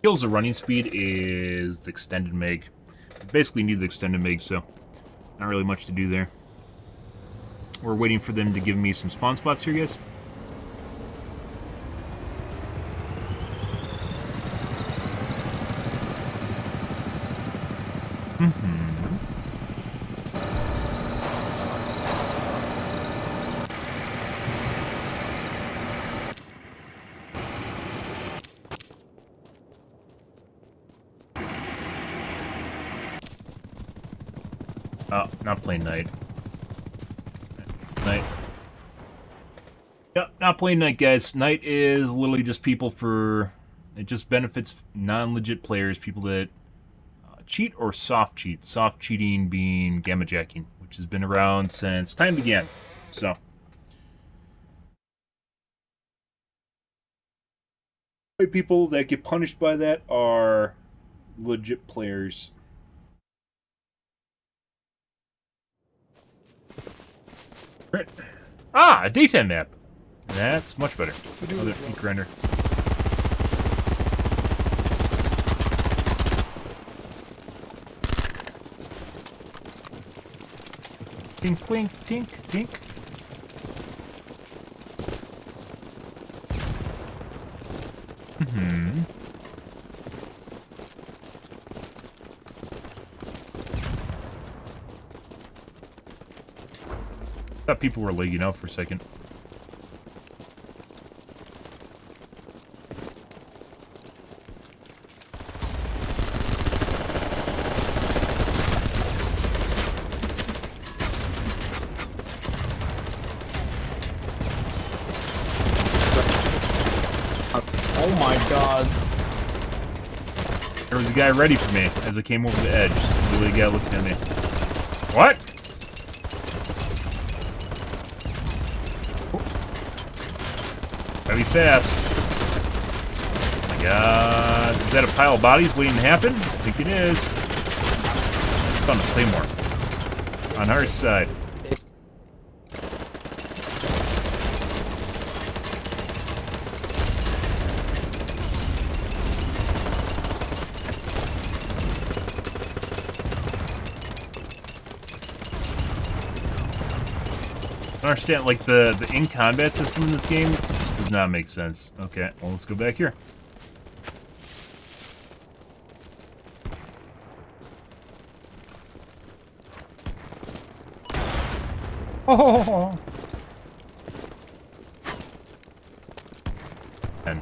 Kills the running speed is the extended mag. Basically need the extended mag, so not really much to do there. We're waiting for them to give me some spawn spots here, guys. Oh, not playing night. Night. Yep, not playing night, guys. Night is literally just people for It just benefits non-legit players, people that cheat or soft cheat. Soft cheating being gamma jacking, which has been around since time began. So. People that get punished by that are legit players. Right. Ah, a daytime map. That's much better. Another ink render. Tink, twink, tink, tink. Mm-hmm. Thought people were lagging out for a second. Oh my god. There was a guy ready for me as I came over the edge. Really, a guy looking at me. What? Gotta be fast. Oh my god. Is that a pile of bodies waiting to happen? I think it is. I found a claymore. On our side. I don't understand, like, the in-combat system in this game just does not make sense. Okay, well, let's go back here. Oh! And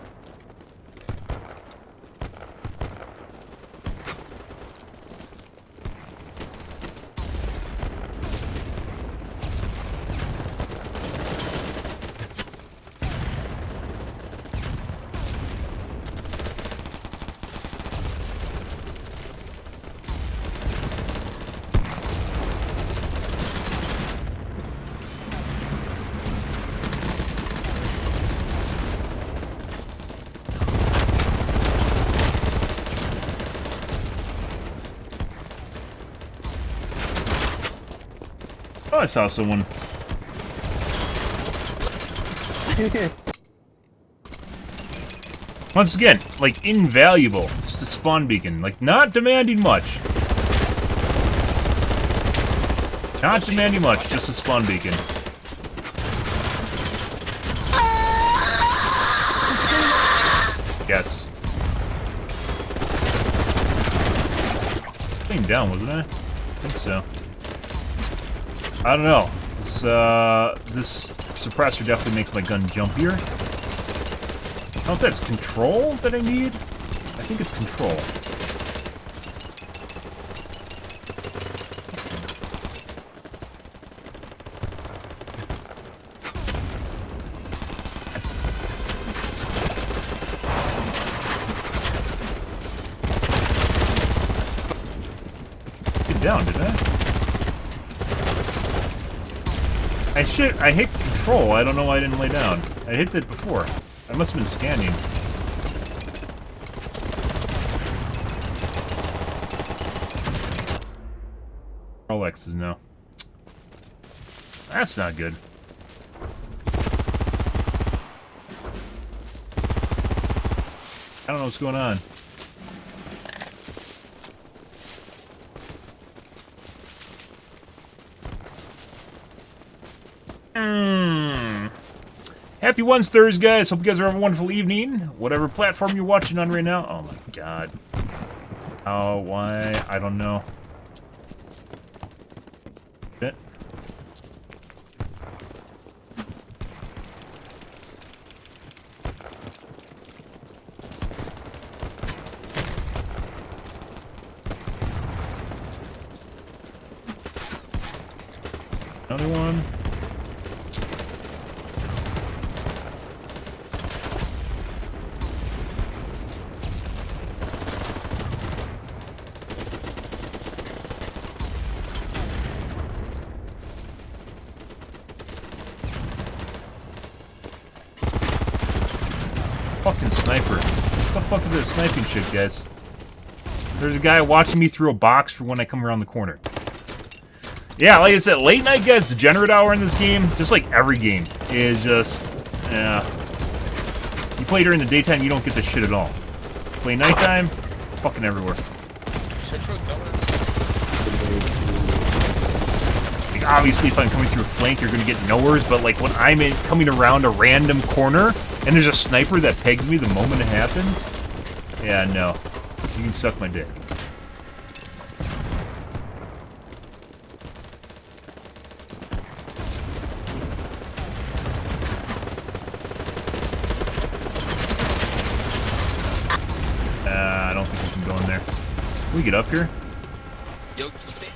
oh, I saw someone. Once again, like, invaluable. Just a spawn beacon. Like, not demanding much. Not demanding much, just a spawn beacon. Yes. Came down, wasn't I? I think so. I don't know. This suppressor definitely makes my gun jumpier. I don't know if that's control that I need. I think it's control. Get down, did I hit control. I don't know why I didn't lay down. I hit that before. I must have been scanning. All X's now. That's not good. I don't know what's going on. Happy Wednesdays, guys. Hope you guys are having a wonderful evening. Whatever platform you're watching on right now. Oh my god. Oh, why? I don't know. Shit. Another one. Fucking sniper. What the fuck is that sniping shit, guys? There's a guy watching me through a box for when I come around the corner. Yeah, like I said, late night, guys, degenerate hour in this game, just like every game, is just, yeah. You play during the daytime, you don't get this shit at all. Play nighttime, fucking everywhere. Like, obviously, if I'm coming through a flank, you're gonna get nowheres, but like when I'm coming around a random corner, and there's a sniper that pegs me the moment it happens, yeah, no. You can suck my dick. I don't think we can go in there. Can we get up here? Yo, keep it.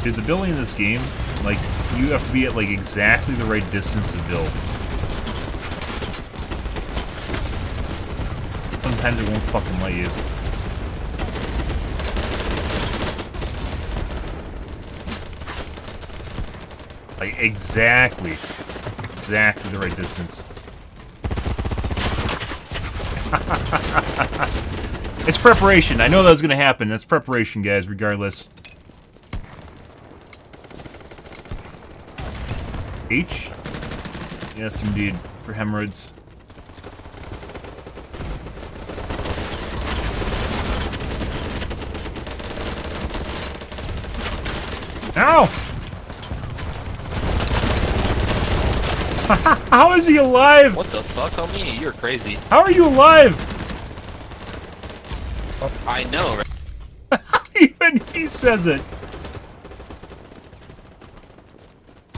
Dude, the building in this game, like, you have to be at, like, exactly the right distance to build. Sometimes it won't fucking let you. Like, exactly the right distance. It's preparation. I know that was gonna happen. That's preparation, guys, regardless. H? Yes, indeed. For hemorrhoids. Ow! How is he alive? What the fuck, homie? You're crazy. How are you alive? I know, right? Even he says it.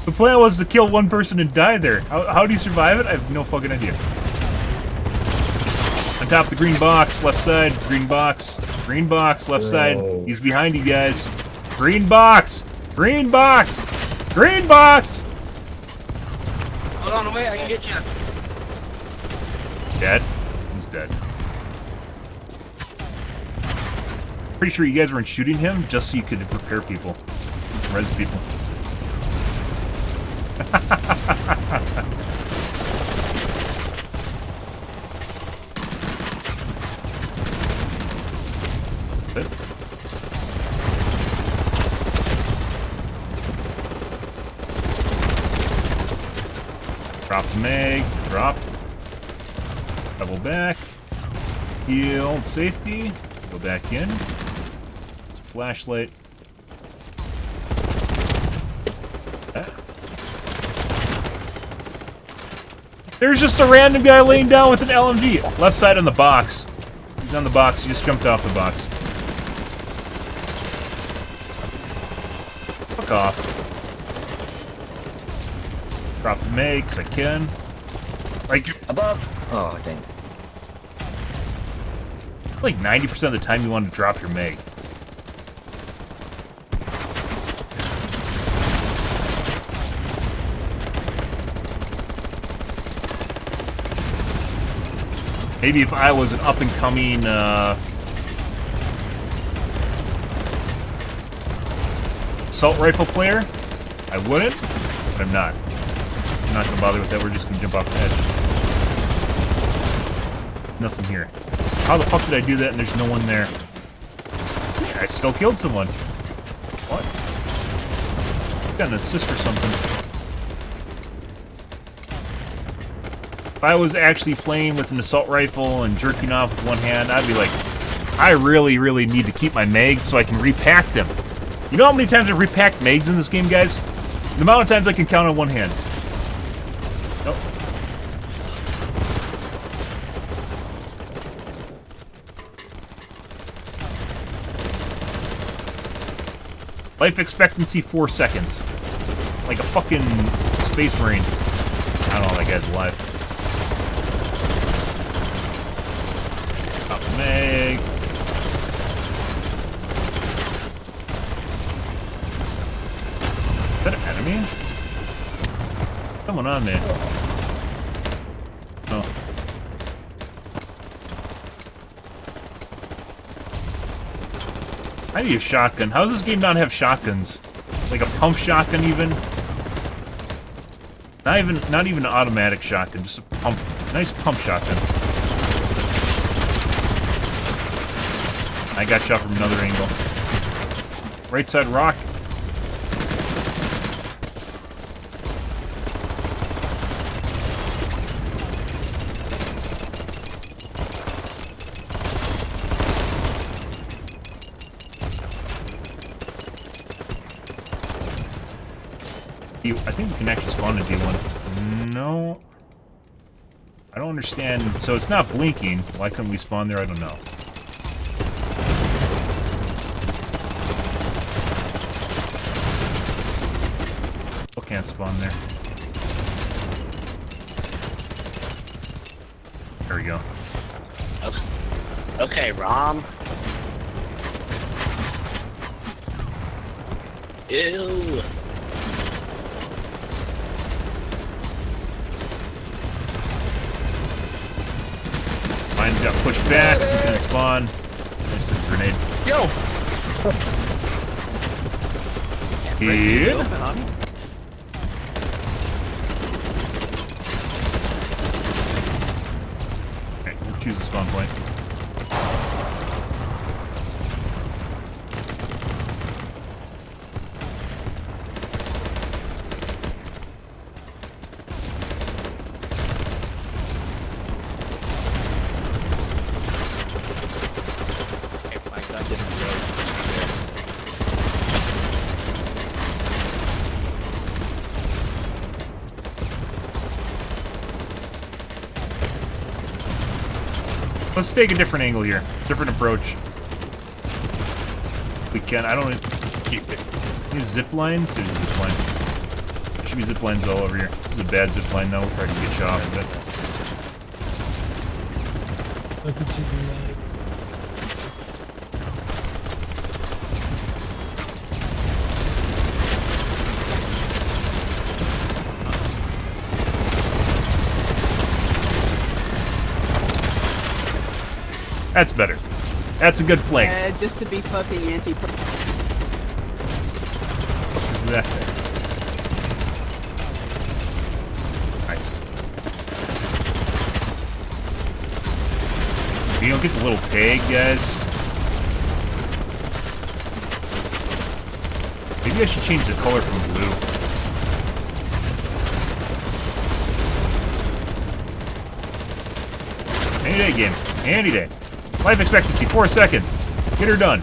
The plan was to kill one person and die there. How do you survive it? I have no fucking idea. On top of the green box, left side, green box, left side. He's behind you guys. Green box! Green box! Green box! Hold on, wait, I can get you. Dead? He's dead. Pretty sure you guys weren't shooting him just so you could prepare people. Res people. Drop the mag, drop. Double back. Heal, safety. Go back in. It's a flashlight. There's just a random guy laying down with an LMG. Left side on the box. He's on the box. He just jumped off the box. Fuck off. Drop the makes. I can. Like, above. Oh, dang. Like 90% of the time you want to drop your mag. Maybe if I was an up-and-coming, assault rifle player, I wouldn't, but I'm not. I'm not gonna bother with that, we're just gonna jump off the edge. Nothing here. How the fuck did I do that and there's no one there? Yeah, I still killed someone. What? Got an assist or something. If I was actually playing with an assault rifle and jerking off with one hand, I'd be like, I really, really need to keep my mags so I can repack them. You know how many times I've repacked mags in this game, guys? The amount of times I can count on one hand. Nope. Life expectancy 4 seconds. Like a fucking space marine. I don't know how that guy's alive. Drop the mag. Is that an enemy? What's going on, man? Oh. I need a shotgun. How does this game not have shotguns? Like a pump shotgun even? Not even an automatic shotgun, just a pump. Nice pump shotgun. I got shot from another angle. Right side rock. I think we can actually spawn a D1. No. I don't understand. So it's not blinking. Why couldn't we spawn there? I don't know. Still can't spawn there. There we go. Okay, Rom. Ew. Mine got pushed back, and spawn. Just a grenade. Yo! Here. Okay, we'll choose the spawn point. Let's take a different angle here. Different approach. We can. I don't. These zip lines. There's a zip line. There should be zip lines all over here. This is a bad zip line though. We'll probably get shot off of it. Look what you do, like. That's better. That's a good flank. Just to be fucking anti-pro. What is that? Nice. You don't get the little tag, guys. Maybe I should change the color from blue. Any day game. Any day. Life expectancy, 4 seconds. Get her done.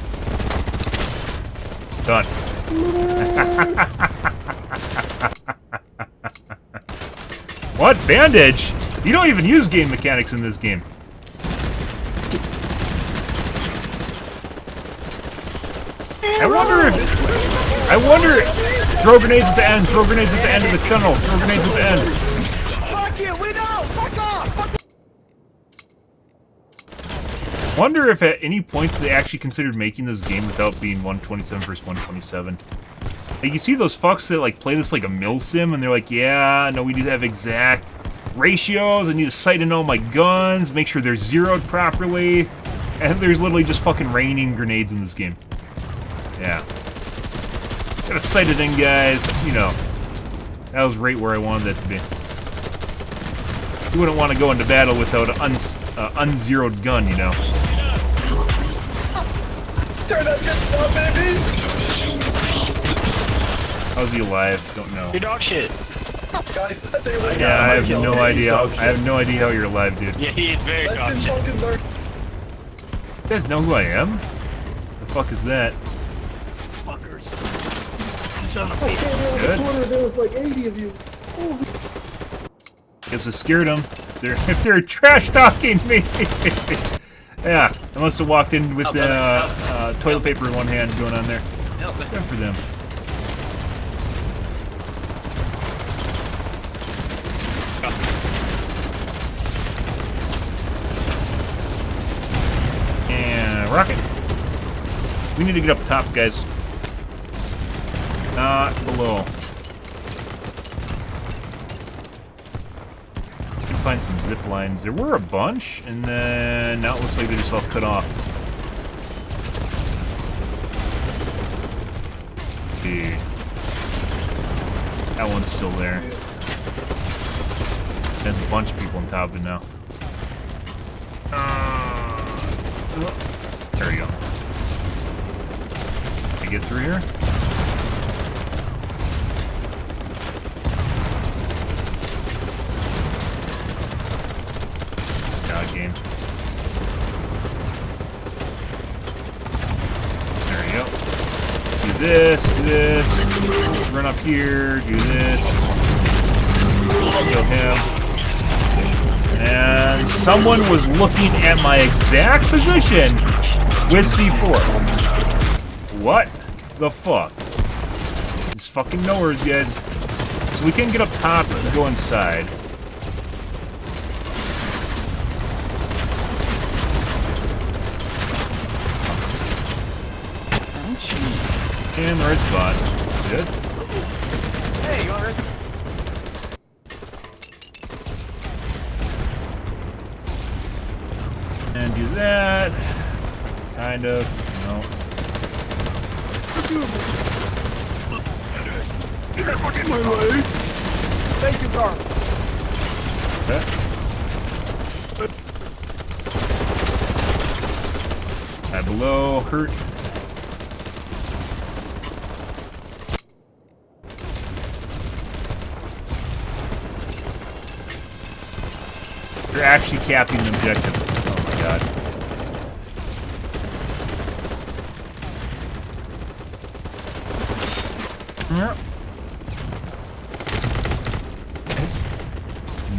Done. What? Bandage? You don't even use game mechanics in this game. I wonder if... Throw grenades at the end. Throw grenades at the end of the tunnel. Throw grenades at the end. Fuck you, we know! Fuck off! Fuck Wonder if at any points they actually considered making this game without being 127 versus 127. Like, you see those fucks that like play this like a mill sim, and they're like, yeah, no, we need to have exact ratios. I need to sight in all my guns, make sure they're zeroed properly, and there's literally just fucking raining grenades in this game. Yeah, gotta sight it in, guys. You know, that was right where I wanted it to be. You wouldn't want to go into battle without an unzeroed gun, you know. Turn up just now, baby! How's he alive? Don't know. You're dog shit. Yeah, I have no idea. I have no idea how you're alive, dude. Yeah, he is very dog shit. You guys know who I am? The fuck is that? Fuckers. Good. There was like 80 of you. Guess I scared them. If they're trash talking me. Yeah, I must have walked in with toilet paper in one hand going on there. Good for them. And rocket. We need to get up top, guys. Not below. Find some zip lines. There were a bunch, and then now it looks like they just all cut off. see. That one's still there. There's a bunch of people on top of it now. There we go. Can I get through here? God, game. There we go. Do this. Run up here. Do this. Kill him. And someone was looking at my exact position with C4. What the fuck? It's fucking nowheres, guys. So we can get up top and go inside. And the right spot. Good. Hey, you alright? And do that. Kind of. No. My way. Thank you, Carl. Okay. Guy below, hurt. They're actually capping the objective. Oh my god. Yep.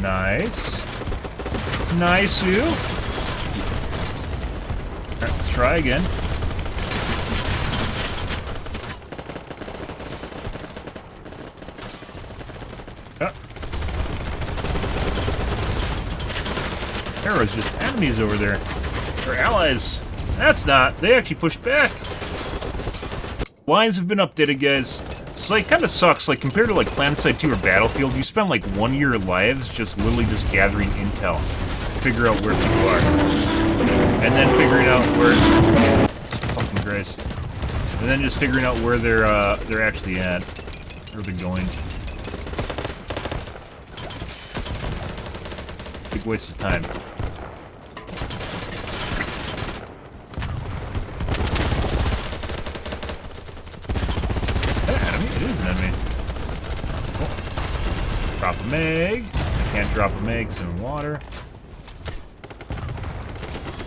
Nice. Nice, you. Let's try again. There was just enemies over there. Or allies. That's not. They actually pushed back. Lines have been updated, guys. So it kind of sucks. Like compared to like PlanetSide 2 or Battlefield, you spend like 1 year lives just literally just gathering intel, figure out where people are, and then figuring out where. Fucking Christ. And then just figuring out where they're actually at, where they're going. Big waste of time. Drop a meg. I can't drop a meg, it's in water.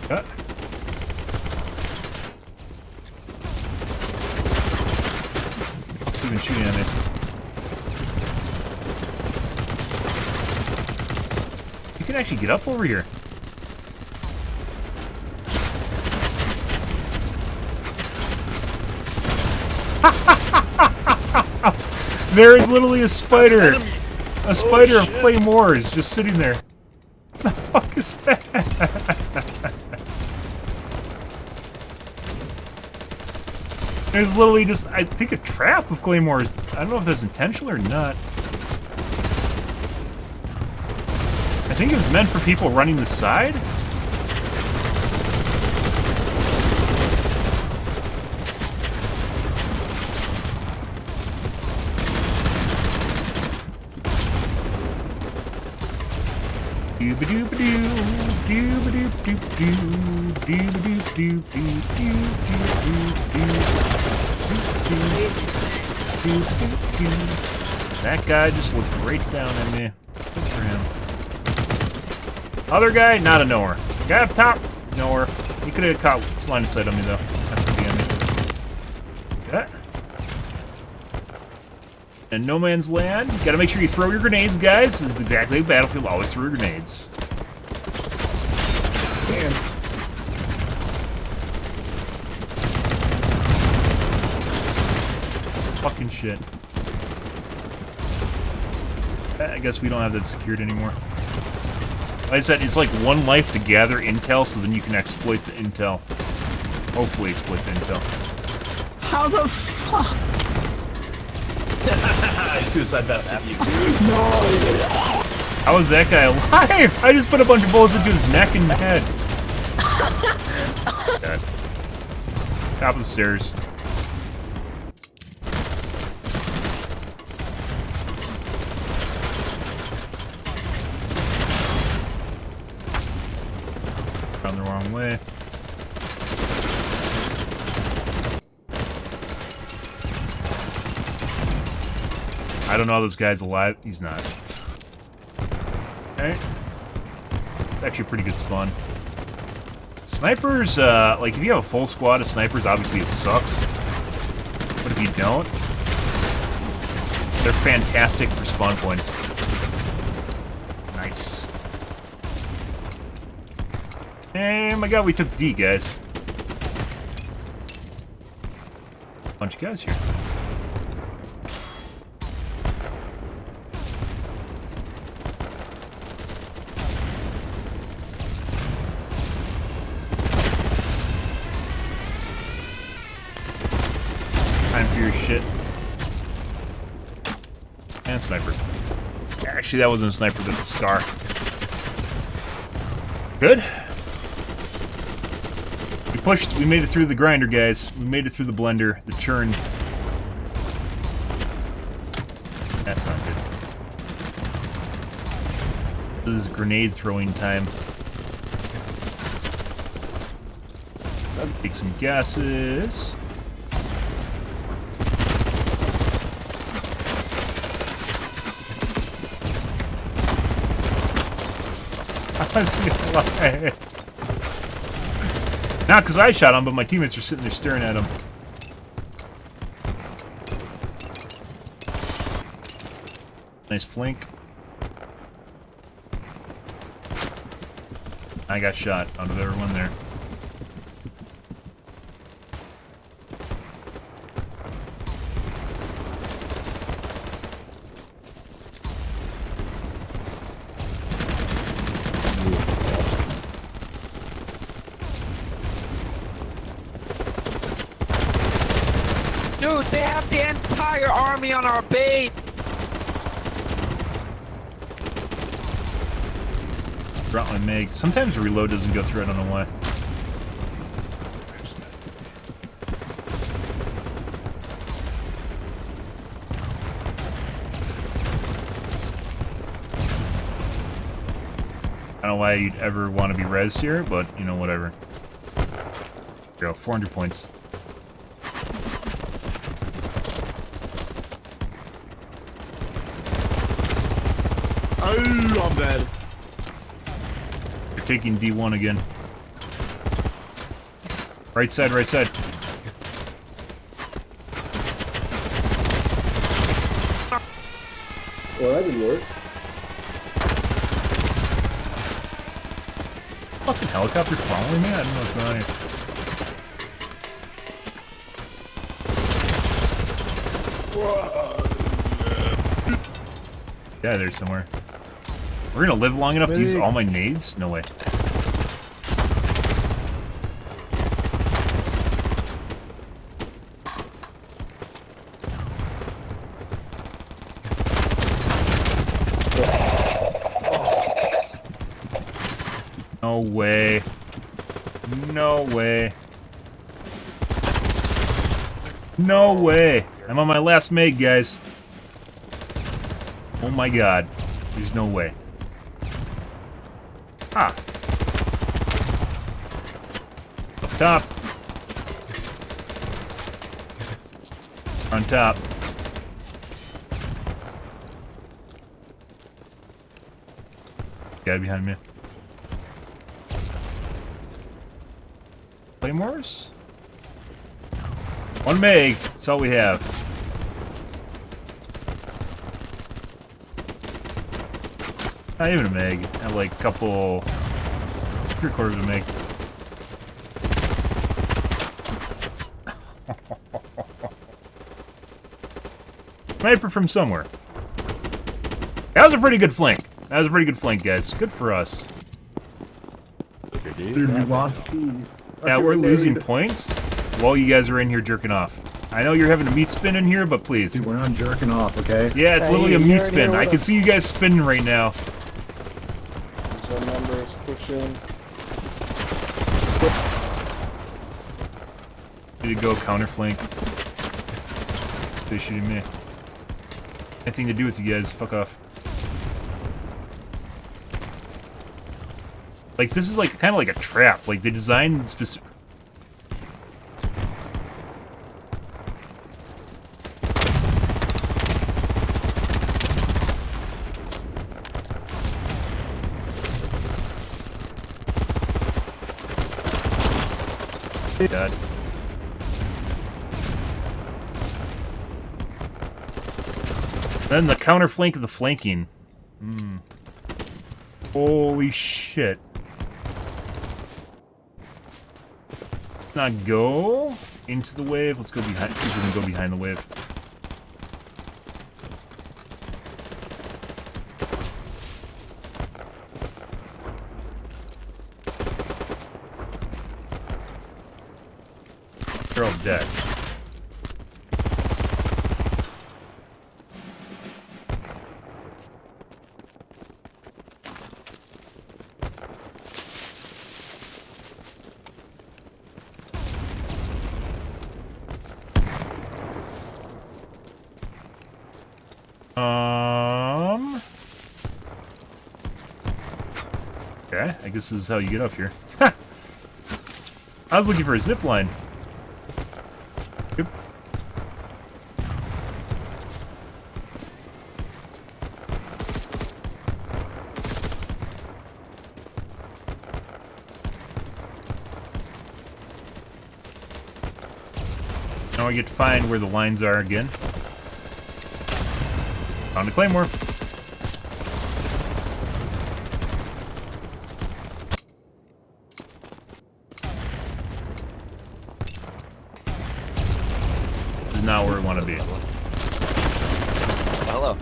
Cut. Who's even shooting at me? You can actually get up over here. There is literally a spider. A spider of claymores just sitting there. What the fuck is that? There's literally just, I think, a trap of claymores. I don't know if that's intentional or not. I think it was meant for people running the side. That guy just looked right down at me. Good for him. Other guy, not a knower. Guy up top, knower. He could have caught line of sight on me though. After the enemy. Okay. And no man's land. You gotta make sure you throw your grenades, guys. This is exactly like Battlefield. Always throw your grenades. Man. Fucking shit. I guess we don't have that secured anymore. Like I said, it's like 1 life to gather intel, so then you can exploit the intel. Hopefully exploit the intel. How the fuck? Suicide vest at you, dude. No. How is that guy alive? I just put a bunch of bullets into his neck and head. God. Top of the stairs. Around the wrong way. I don't know how this guy's alive. He's not. Okay. It's actually a pretty good spawn. Snipers, like if you have a full squad of snipers, obviously it sucks. But if you don't, they're fantastic for spawn points. Nice. Hey, my god, we took D, guys. Bunch of guys here. Time for your shit. And sniper. Actually, that wasn't a sniper, that's a scar. Good. We pushed, we made it through the grinder, guys. We made it through the blender, the churn. That's not good. This is grenade throwing time. Take some gases. Not because I shot him, but my teammates are sitting there staring at him. Nice flank. I got shot out of everyone there. Dude, they have the entire army on our base! Drop my mag. Sometimes the reload doesn't go through, I don't know why. I don't know why you'd ever want to be rezzed here, but, you know, whatever. Go, 400 points. Oh, I'm dead. You're taking D1 again. Right side, right side. Well, that didn't work. Fucking helicopter's following me? I don't know what's going on here. Yeah, there's somewhere. We're gonna live long enough to use all my nades? No way. No way. No way. No way. I'm on my last mag, guys. Oh my god. There's no way. Ah. Up top. On top. Guy behind me. Claymores? One meg. That's all we have. Not even a meg. I have like a couple... 3/4 of a meg. Sniper from somewhere. That was a pretty good flank. That was a pretty good flank, guys. Good for us. Dude, we lost. Yeah, we're losing points while you guys are in here jerking off. I know you're having a meat spin in here, but please. Dude, we're not jerking off, okay? Yeah, it's literally a meat spin. I can see you guys spinning right now. Some numbers pushing. Need to go counter flank. They're shooting me. Nothing to do with you guys. Fuck off. Like, this is like kind of like a trap. Like, they designed specific. God. Then the counter flank of the flanking. Holy shit. Not go into the wave. Let's go behind. See if we can go behind the wave. They're all dead. Okay, I guess this is how you get up here. I was looking for a zip line. Yep. Now I get to find where the lines are again. Found a claymore. Not where we want to be. Hello.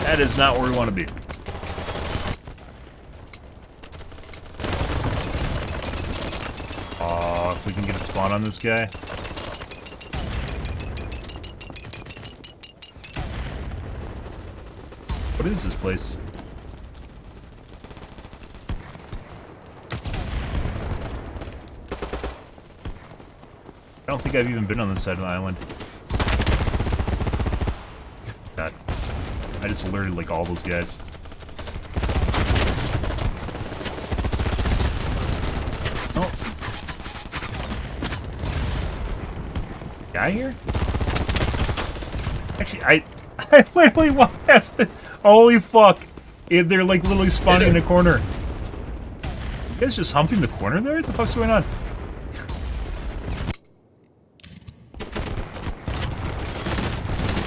That is not where we want to be. Oh, if we can get a spawn on this guy. What is this place? I don't think I've even been on this side of the island. God. I just alerted like all those guys. Oh. Guy here? Actually, I literally walked past it. Holy fuck. They're like literally spawning in a corner. You guys just humping the corner there? What the fuck's going on?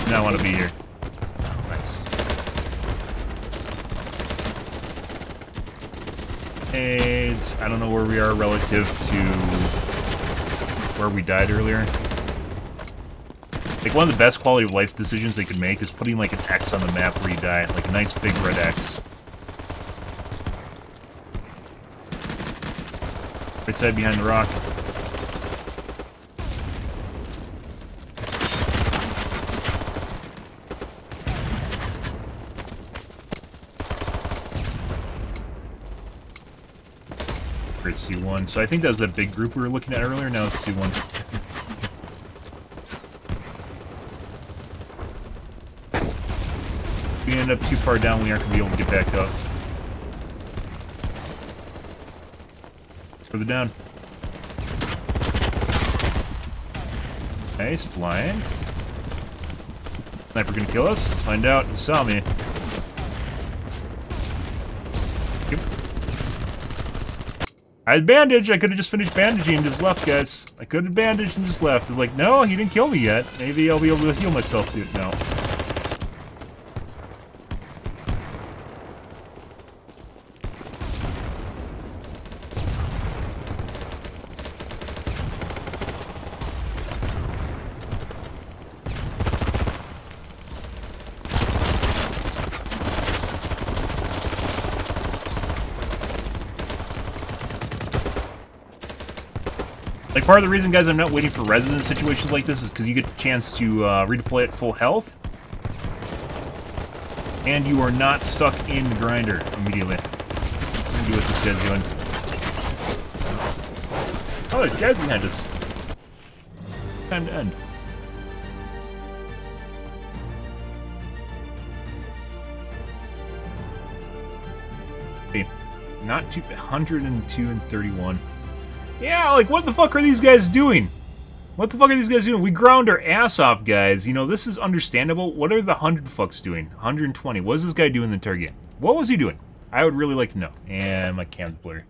I want to be here. Nice. AIDS. I don't know where we are relative to where we died earlier. Like, one of the best quality of life decisions they could make is putting, like, an X on the map where you die. Like, a nice big red X. Right side behind the rock. C1. So I think that was that big group we were looking at earlier. Now it's C1. If we end up too far down, we aren't going to be able to get back up. Further down. Nice, flying. Sniper gonna kill us? Let's find out. He saw me. Yep. I had bandage. I could have just finished bandaging and just left, guys. I could have bandaged and just left. I was like, no, he didn't kill me yet. Maybe I'll be able to heal myself, dude. No. Like, part of the reason, guys, I'm not waiting for res in situations like this is because you get a chance to redeploy at full health. And you are not stuck in the grinder immediately. Let me see what this guy's doing. Oh, there's guys behind us. Time to end. Hey, not too 102 and 31. Yeah, like what the fuck are these guys doing? What the fuck are these guys doing? We ground our ass off, guys. You know, this is understandable. What are the 100 fucks doing? 120. What is this guy doing in the entire game? What was he doing? I would really like to know. And my cam's blurry.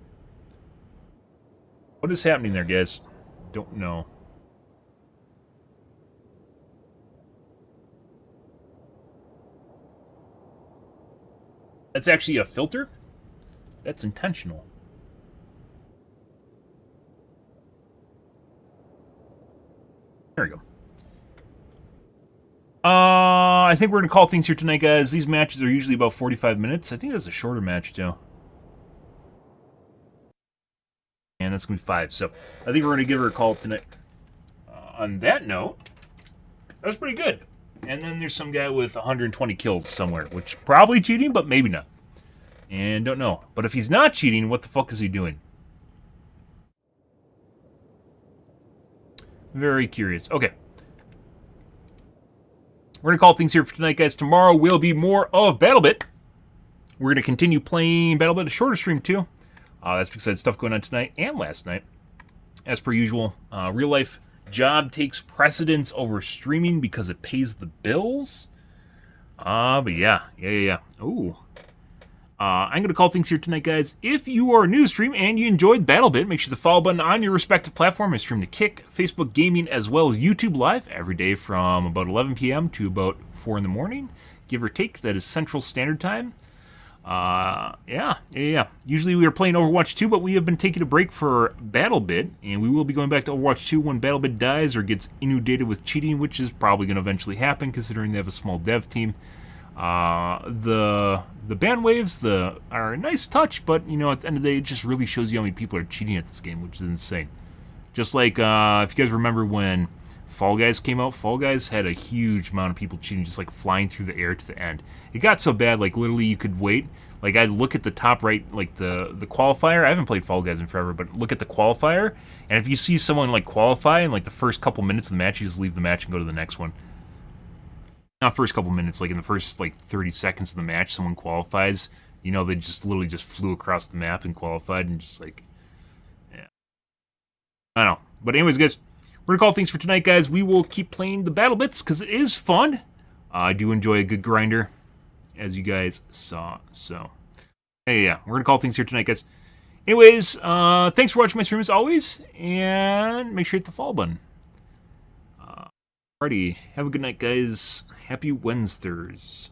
What is happening there, guys? Don't know. That's actually a filter? That's intentional. There we go. I think we're going to call things here tonight, guys. These matches are usually about 45 minutes. I think that's a shorter match, too. And that's going to be 5. So I think we're going to give her a call tonight. On that note, that was pretty good. And then there's some guy with 120 kills somewhere, which probably cheating, but maybe not. And don't know. But if he's not cheating, what the fuck is he doing? Very curious. Okay. We're going to call things here for tonight, guys. Tomorrow will be more of Battlebit. We're going to continue playing Battlebit, a shorter stream, too. That's because I had stuff going on tonight and last night. As per usual, real life job takes precedence over streaming because it pays the bills. But yeah. Ooh. I'm going to call things here tonight, guys. If you are new to stream and you enjoyed Battlebit, make sure the follow button on your respective platform. I stream to Kick, Facebook Gaming, as well as YouTube Live every day from about 11 p.m. to about 4 in the morning, give or take. That is Central Standard Time. Yeah. Usually we are playing Overwatch 2, but we have been taking a break for Battlebit, and we will be going back to Overwatch 2 when Battlebit dies or gets inundated with cheating, which is probably going to eventually happen, considering they have a small dev team. The ban waves are a nice touch, but, you know, at the end of the day, it just really shows you how many people are cheating at this game, which is insane. Just like, if you guys remember when Fall Guys came out, Fall Guys had a huge amount of people cheating, just like flying through the air to the end. It got so bad, like, literally you could wait. Like, I'd look at the top right, like, the qualifier. I haven't played Fall Guys in forever, but look at the qualifier, and if you see someone, like, qualify in, like, the first couple minutes of the match, you just leave the match and go to the next one. Not first couple minutes, like, in the first, like, 30 seconds of the match, someone qualifies. You know, they just literally just flew across the map and qualified, and just, like, yeah. I don't know. But anyways, guys, we're going to call things for tonight, guys. We will keep playing the battle bits, because it is fun. I do enjoy a good grinder, as you guys saw, so. Hey, yeah, we're going to call things here tonight, guys. Anyways, thanks for watching my stream as always, and make sure you hit the follow button. Alrighty, have a good night, guys. Happy Wednesdays.